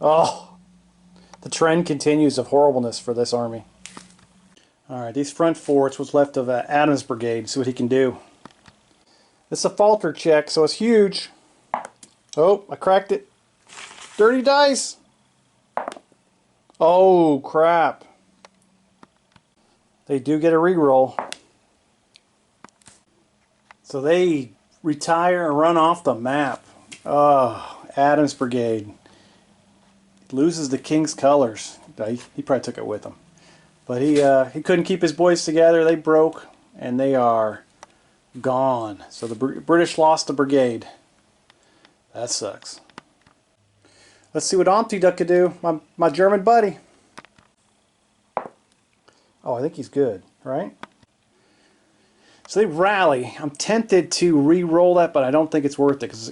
Oh, the trend continues of horribleness for this army. All right, these front forts, what's left of Adams' brigade. See what he can do. It's a falter check, so it's huge. Oh, I cracked it. Dirty dice. Oh, crap. They do get a reroll. So they retire and run off the map. Oh, Adams' brigade. Loses the king's colors. He probably took it with him. But he couldn't keep his boys together. They broke, and they are gone. So the British lost the brigade. That sucks. Let's see what Antida could do. My German buddy. Oh, I think he's good, right? So they rally. I'm tempted to re-roll that, but I don't think it's worth it. Because,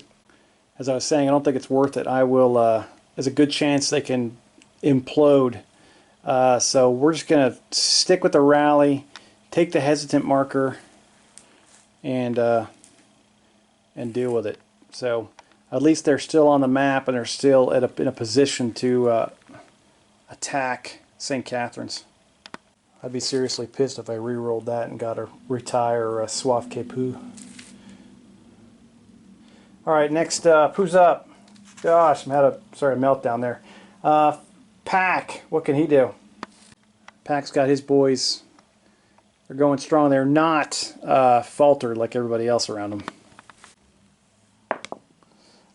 as I was saying, I don't think it's worth it. I will. There's a good chance they can implode. So we're just going to stick with the rally, take the hesitant marker, and deal with it. So at least they're still on the map, and they're still in a position to attack St. Catherine's. I'd be seriously pissed if I re-rolled that and got to retire Sauve All Alright, next up, who's up? Gosh, I had a meltdown there. Pack, what can he do? Pack's got his boys. They're going strong. They're not faltered like everybody else around them.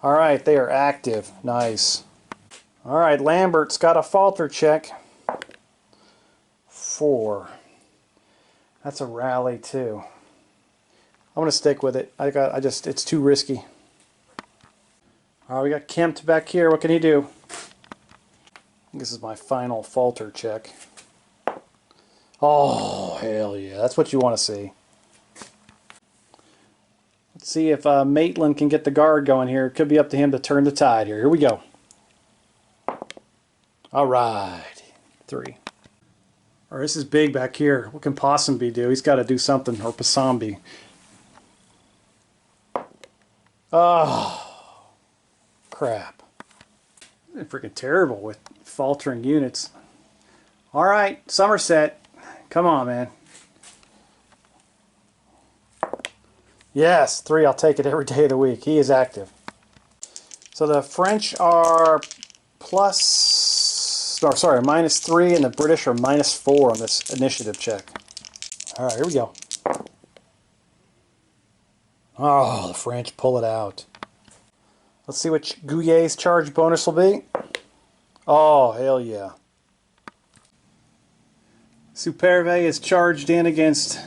Alright, they are active. Nice. Alright, Lambert's got a falter check. 4. That's a rally too. I'm gonna stick with it. It's too risky. Alright, we got Kempt back here. What can he do? This is my final falter check. Oh, hell yeah. That's what you want to see. Let's see if Maitland can get the guard going here. It could be up to him to turn the tide here. Here we go. Alright. 3. Alright, this is big back here. What can Ponsonby do? He's got to do something. Or Ponsonby. Oh, crap. It's freaking terrible with faltering units. Alright, Somerset. Come on, man. Yes, 3. I'll take it every day of the week. He is active. So the French are -3, and the British are -4 on this initiative check. Alright, here we go. Oh, the French pull it out. Let's see what Gouillet's charge bonus will be. Oh, hell yeah. Superve is charged in against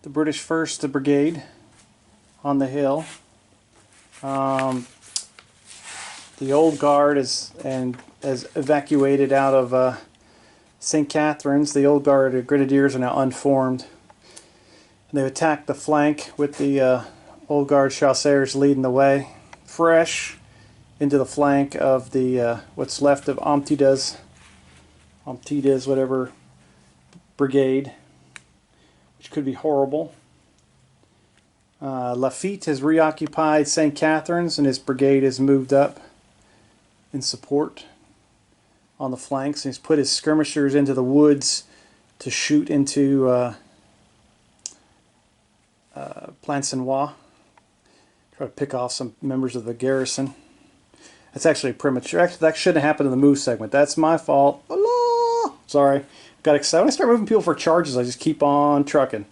the British 1st, the Brigade, on the hill. The Old Guard has evacuated out of St. Catherine's. The Old Guard Grenadiers are now unformed. They've attacked the flank with the Old Guard Chasseurs leading the way, fresh into the flank of the what's left of Antibes, whatever, brigade, which could be horrible. Lafitte has reoccupied St. Catherine's, and his brigade has moved up in support on the flanks. He's put his skirmishers into the woods to shoot into Plancenoit. Try to pick off some members of the garrison. That's actually premature. Actually, that shouldn't have happened in the move segment. That's my fault. Allah! Sorry. Got excited. When I start moving people for charges, I just keep on trucking.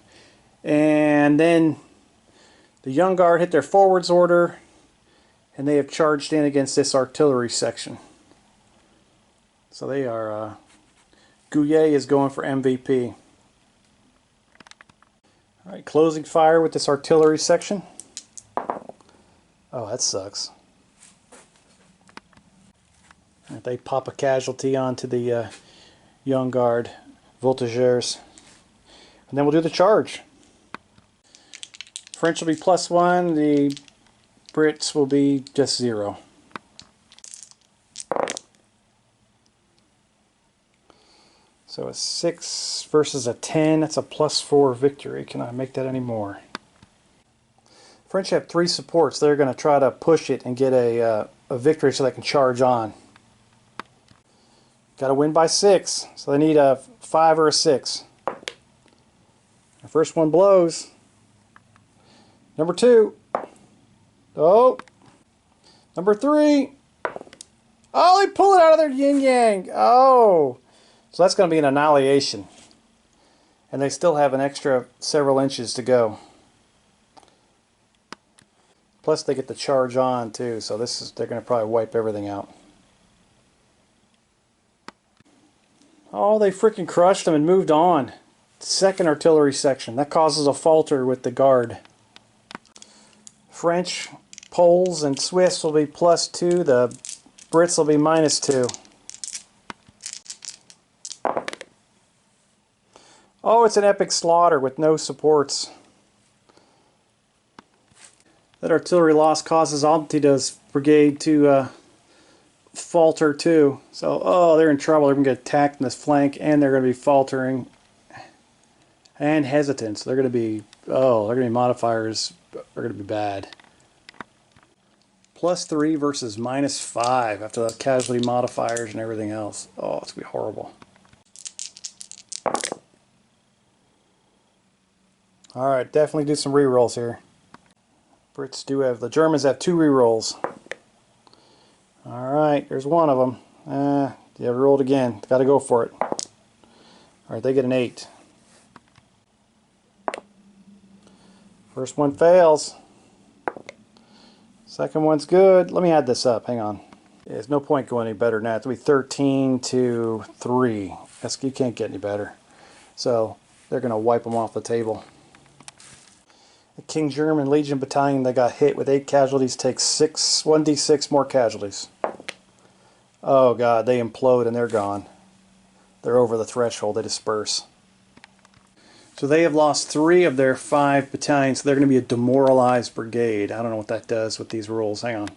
And then the Young Guard hit their forwards order, and they have charged in against this artillery section. So they are... Gouillet is going for MVP. Alright, closing fire with this artillery section. Oh, that sucks. Right, they pop a casualty onto the Young Guard Voltigeurs. And then we'll do the charge. French will be +1, the Brits will be just 0. So a 6 versus a 10, that's a +4 victory. Can I make that any more? French have 3 supports. They're going to try to push it and get a victory so they can charge on. Got to win by 6, so they need a 5 or a 6. The first one blows. Number 2. Oh. Number 3. Oh, they pull it out of their yin-yang. Oh. So that's going to be an annihilation. And they still have an extra several inches to go. Plus they get the charge on too, so they're going to probably wipe everything out. Oh, they freaking crushed them and moved on. Second artillery section. That causes a falter with the guard. French, Poles, and Swiss will be +2. The Brits will be -2. Oh, it's an epic slaughter with no supports. That artillery loss causes Antibes' brigade to falter too. So, oh, they're in trouble. They're going to get attacked in this flank, and they're going to be faltering and hesitant. So they're going to be, modifiers are going to be bad. +3 versus -5 after the casualty modifiers and everything else. Oh, it's going to be horrible. Alright, definitely do some rerolls here. Brits do have, the Germans have 2 rerolls. Alright, there's one of them. Yeah, rolled again. Got to go for it. Alright, they get an 8. First one fails. Second one's good. Let me add this up. Hang on. Yeah, there's no point going any better than that. It'll be 13 to 3. You can't get any better. So they're going to wipe them off the table. The King German Legion Battalion that got hit with 8 casualties takes 1d6 more casualties. Oh god, they implode and they're gone. They're over the threshold. They disperse. So they have lost 3 of their 5 battalions. So they're going to be a demoralized brigade. I don't know what that does with these rules. Hang on.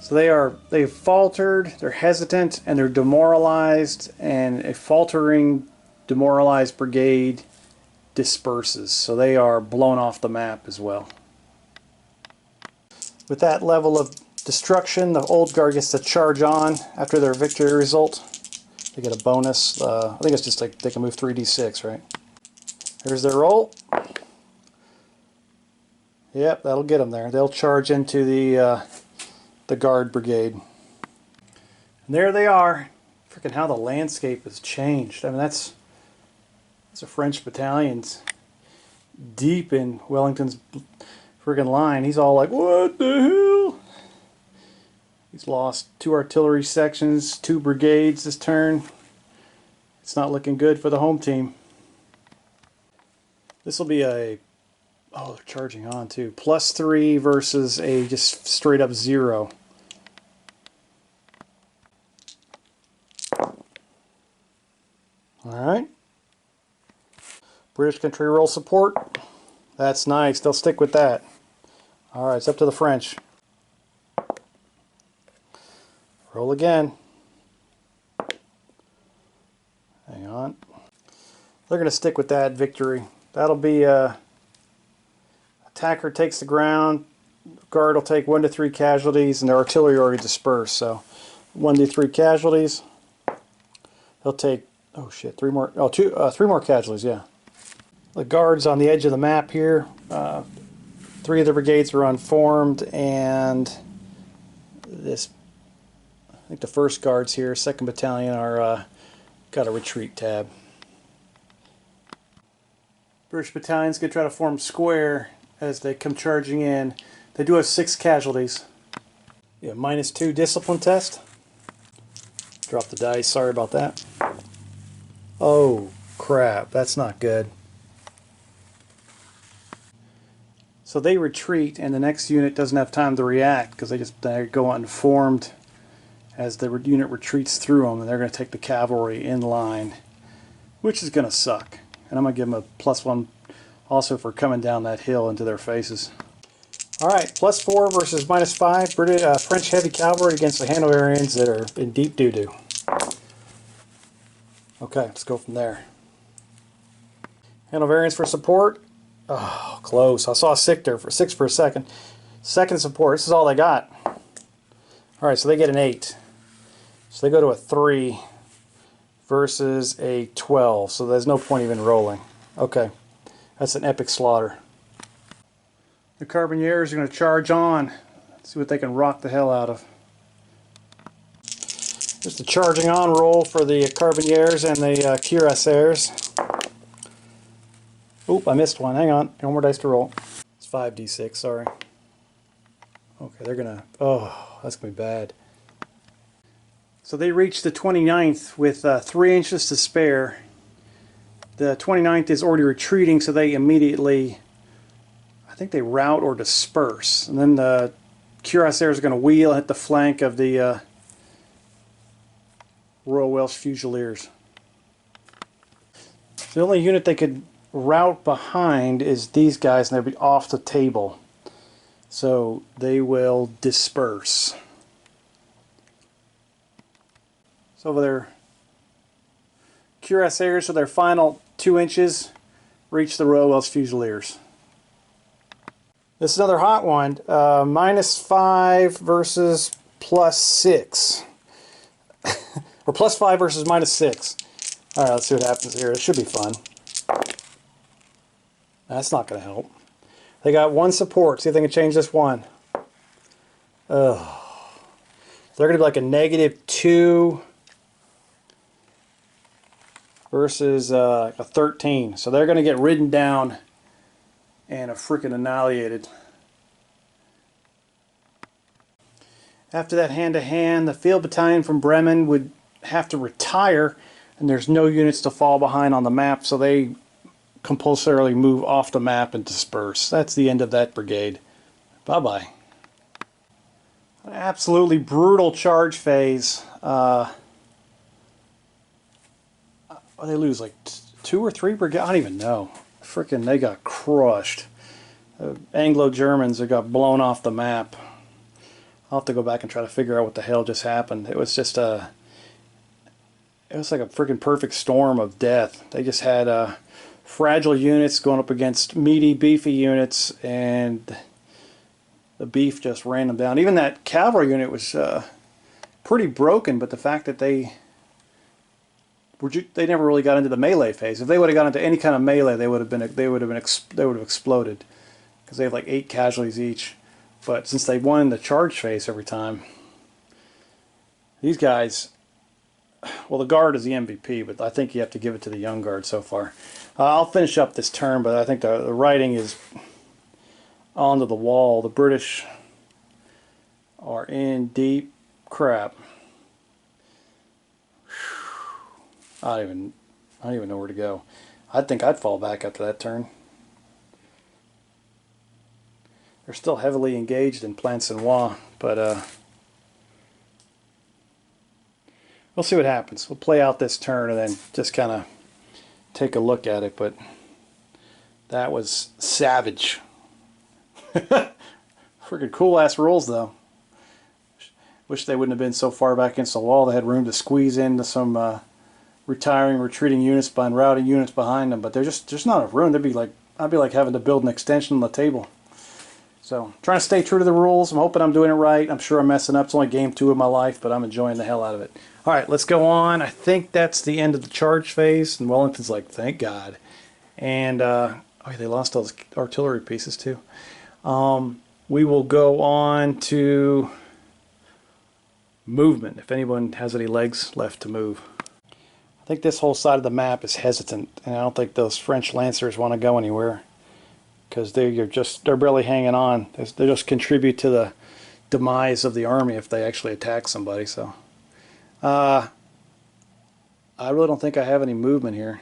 So they've faltered, they're hesitant, and they're demoralized, and a faltering, demoralized brigade disperses. So they are blown off the map as well. With that level of destruction, the Old Guard gets to charge on after their victory result. They get a bonus. I think it's just like they can move 3d6, right? Here's their roll. Yep, that'll get them there. They'll charge into the Guard Brigade. And there they are. Freaking how the landscape has changed. I mean, that's a French battalion's deep in Wellington's friggin' line. He's all like, what the hell? He's lost 2 artillery sections, 2 brigades this turn. It's not looking good for the home team. This will be a, oh, they're charging on too. +3 versus a just straight up 0. Alright. British country roll support. That's nice. They'll stick with that. Alright, it's up to the French. Roll again. Hang on. They're going to stick with that victory. That'll be attacker takes the ground. Guard will take 1 to 3 casualties, and their artillery already dispersed. So 1 to 3 casualties. They'll take, oh shit, 3 more. Oh, 3 more casualties. Yeah. The guards on the edge of the map here. 3 of the brigades are unformed, and this, I think the first guards here, 2nd Battalion, are got a retreat tab. British battalions can try to form square as they come charging in. They do have 6 casualties. Yeah, -2 discipline test. Drop the dice, sorry about that. Oh crap, that's not good. So they retreat, and the next unit doesn't have time to react because they go unformed as the unit retreats through them, and they're going to take the cavalry in line, which is going to suck. And I'm going to give them a +1 also for coming down that hill into their faces. Alright, +4 versus -5. French heavy cavalry against the Hanoverians that are in deep doo-doo. Okay, let's go from there. Hanoverians for support. Oh, close. I saw 6 there for 6 for a second. 2nd support. This is all they got. Alright, so they get an 8. So they go to a 3 versus a 12. So there's no point even rolling. Okay. That's an epic slaughter. The Carbineers are going to charge on. See what they can rock the hell out of. Just a charging on roll for the Carbineers and the Cuirassiers. Oop, I missed one. Hang on. No more dice to roll. It's 5d6, sorry. Okay, they're going to... Oh, that's going to be bad. So they reach the 29th with 3 inches to spare. The 29th is already retreating, so they immediately... I think they rout or disperse. And then the Cuirassiers are going to wheel, hit the flank of the Royal Welsh Fusiliers. The only unit they could rout behind is these guys, and they'll be off the table. So they will disperse. So over their Cuirassiers, so their final 2 inches, reach the Royal Welsh Fusiliers. This is another hot one. -5 versus +6. Or +5 versus -6. Alright, let's see what happens here. It should be fun. That's not going to help. They got one support. See if they can change this one. Ugh. They're going to be like a -2 versus a 13. So they're going to get ridden down and freaking annihilated. After that hand-to-hand, the field battalion from Bremen would have to retire, and there's no units to fall behind on the map, so they compulsorily move off the map and disperse. That's the end of that brigade. Bye-bye. Absolutely brutal charge phase. They lose like 2 or 3 brigades. I don't even know. Freaking, they got crushed. Anglo-Germans that got blown off the map. I'll have to go back and try to figure out what the hell just happened. It was just it was like a freaking perfect storm of death. They just had fragile units going up against meaty, beefy units, and the beef just ran them down. Even that cavalry unit was pretty broken, but the fact that they never really got into the melee phase. If they would have got into any kind of melee, they would have exploded, because they have like 8 casualties each. But since they won the charge phase every time, these guys, well, the Guard is the MVP, but I think you have to give it to the Young Guard so far. I'll finish up this turn, but I think the writing is onto the wall. The British are in deep crap. I don't even know where to go. I think I'd fall back after that turn. They're still heavily engaged in Plancenoit, but we'll see what happens. We'll play out this turn and then just kind of take a look at it, but that was savage. Freaking cool ass rolls though. Wish they wouldn't have been so far back against the wall. They had room to squeeze into some retreating units and routing units behind them, but there's not enough room. I'd be like having to build an extension on the table. So, trying to stay true to the rules. I'm hoping I'm doing it right. I'm sure I'm messing up. It's only game 2 of my life, but I'm enjoying the hell out of it. Alright, let's go on. I think that's the end of the charge phase. And Wellington's like, thank God. And, oh, they lost all those artillery pieces too. We will go on to movement, if anyone has any legs left to move. I think this whole side of the map is hesitant, and I don't think those French Lancers want to go anywhere, because they're barely hanging on. They just contribute to the demise of the army if they actually attack somebody. So I really don't think I have any movement here.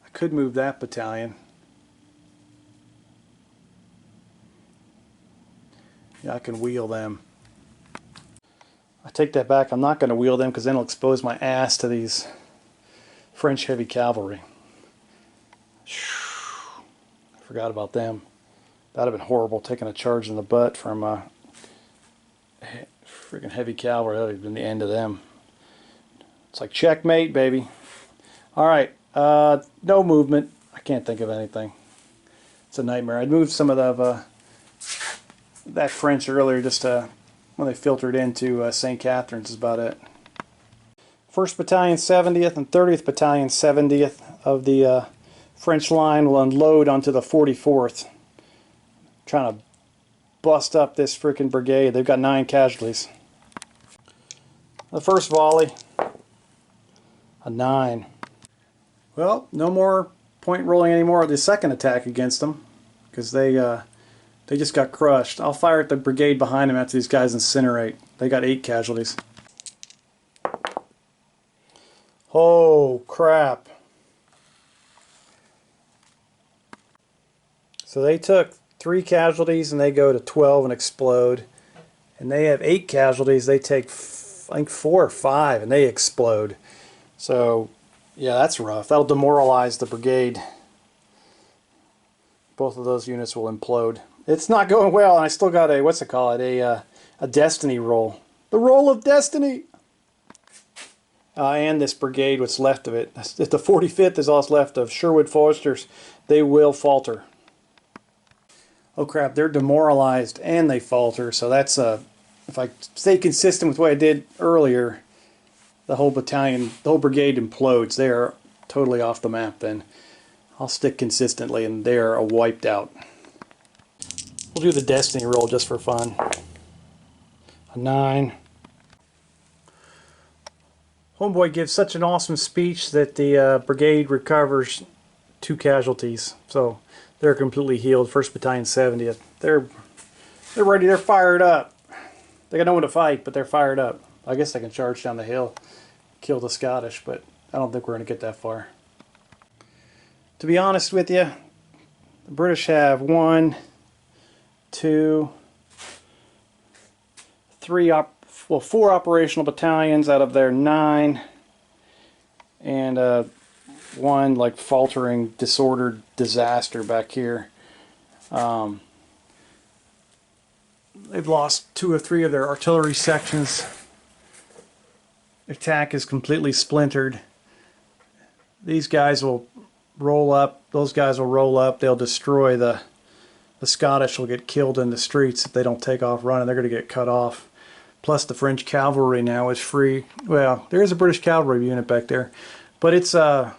I could move that battalion. Yeah, I can wheel them. I take that back. I'm not going to wheel them because then it'll expose my ass to these French heavy cavalry. I forgot about them. That would have been horrible, taking a charge in the butt from freaking heavy cavalry. That would have been the end of them. It's like checkmate, baby. Alright, no movement. I can't think of anything. It's a nightmare. I'd moved some of that French earlier just when they filtered into St. Catharines is about it. 1st Battalion 70th and 30th Battalion 70th of the French line will unload onto the 44th. Trying to bust up this freaking brigade. They've got 9 casualties. The first volley, a 9. Well, no more point rolling anymore at the second attack against them, because they just got crushed. I'll fire at the brigade behind them after these guys incinerate. They got 8 casualties. Oh, crap. So they took 3 casualties and they go to 12 and explode. And they have 8 casualties. They take, I think, 4 or 5 and they explode. So, yeah, that's rough. That'll demoralize the brigade. Both of those units will implode. It's not going well, and I still got a destiny roll. The roll of destiny! And this brigade, what's left of it. If the 45th is all that's left of Sherwood Foresters, they will falter. Oh crap, they're demoralized and they falter, so that's if I stay consistent with what I did earlier, the whole battalion, the whole brigade implodes. They are totally off the map then. I'll stick consistently, and they're wiped out. We'll do the destiny roll just for fun. A 9. Homeboy gives such an awesome speech that the brigade recovers 2 casualties, so they're completely healed. 1st Battalion 70th. They're ready. They're fired up. They got no one to fight, but they're fired up. I guess they can charge down the hill, kill the Scottish, but I don't think we're going to get that far. To be honest with you, the British have 1, 2, 3, 4 operational battalions out of their 9, and 1 like faltering, disordered disaster back here. They've lost 2 or 3 of their artillery sections. Attack is completely splintered. These guys will roll up. Those guys will roll up. They'll destroy the Scottish. Will get killed in the streets if they don't take off running. They're going to get cut off. Plus the French cavalry now is free. Well, there is a British cavalry unit back there, but it's they're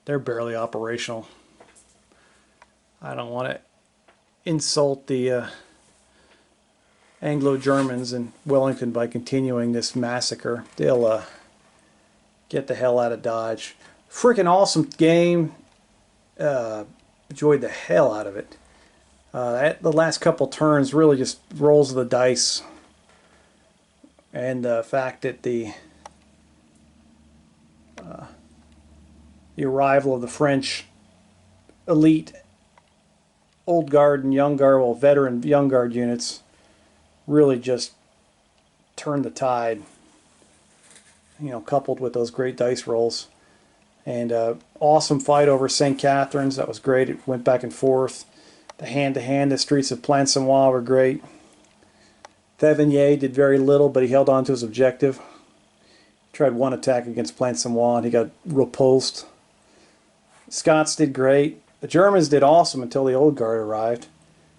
barely operational. I don't want to insult the Anglo-Germans in Wellington by continuing this massacre. They'll get the hell out of Dodge. Freaking awesome game. Enjoyed the hell out of it. The last couple turns really just rolls of the dice. And the fact that the arrival of the French elite Old Guard and Young Guard, well, veteran Young Guard units really just turned the tide, you know, coupled with those great dice rolls. And awesome fight over St. Catharines. That was great. It went back and forth. The hand-to-hand, the streets of Plancenoit were great. Thévenier did very little, but he held on to his objective. Tried 1 attack against Plancenoit, and he got repulsed. Scots did great. The Germans did awesome until the Old Guard arrived.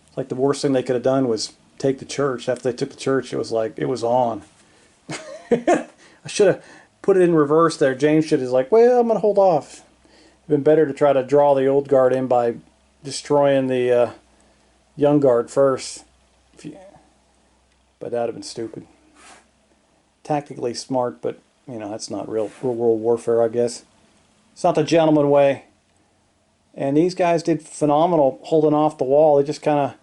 It's like the worst thing they could have done was take the church. After they took the church, it was like, it was on. I should have put it in reverse there. James should have like, well, I'm going to hold off. It'd been better to try to draw the Old Guard in by destroying the Young Guard first. But that would have been stupid. Tactically smart, but, you know, that's not real world warfare, I guess. It's not the gentleman way. And these guys did phenomenal holding off the wall. They just kind of,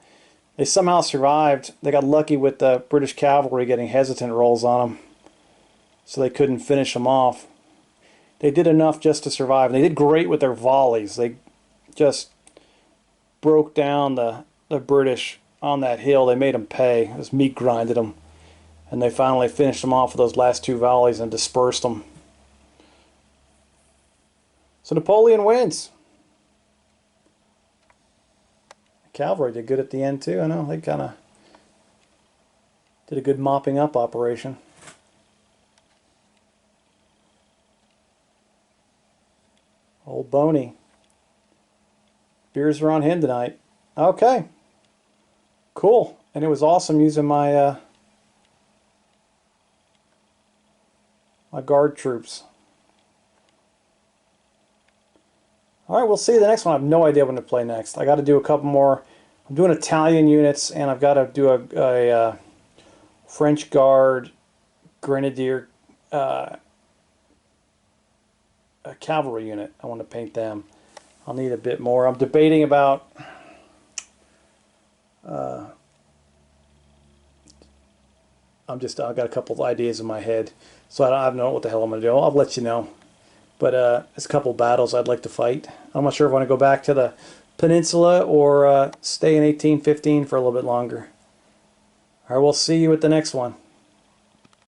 they somehow survived. They got lucky with the British cavalry getting hesitant rolls on them, so they couldn't finish them off. They did enough just to survive. And they did great with their volleys. They just broke down the British on that hill. They made them pay. It was meat grinded them. And they finally finished them off with those last 2 volleys and dispersed them. So Napoleon wins. Cavalry did good at the end too. I know they kind of did a good mopping up operation. Old Boney. Beers are on him tonight. Okay. Cool. And it was awesome using my my guard troops. Alright, we'll see the next one. I have no idea when to play next. I got to do a couple more. I'm doing Italian units, and I've got to do a French Guard, Grenadier, a cavalry unit. I want to paint them. I'll need a bit more. I'm debating about I've got a couple of ideas in my head, so I don't know what the hell I'm going to do. I'll let you know. But there's a couple battles I'd like to fight. I'm not sure if I want to go back to the peninsula or stay in 1815 for a little bit longer. All right, we'll see you at the next one.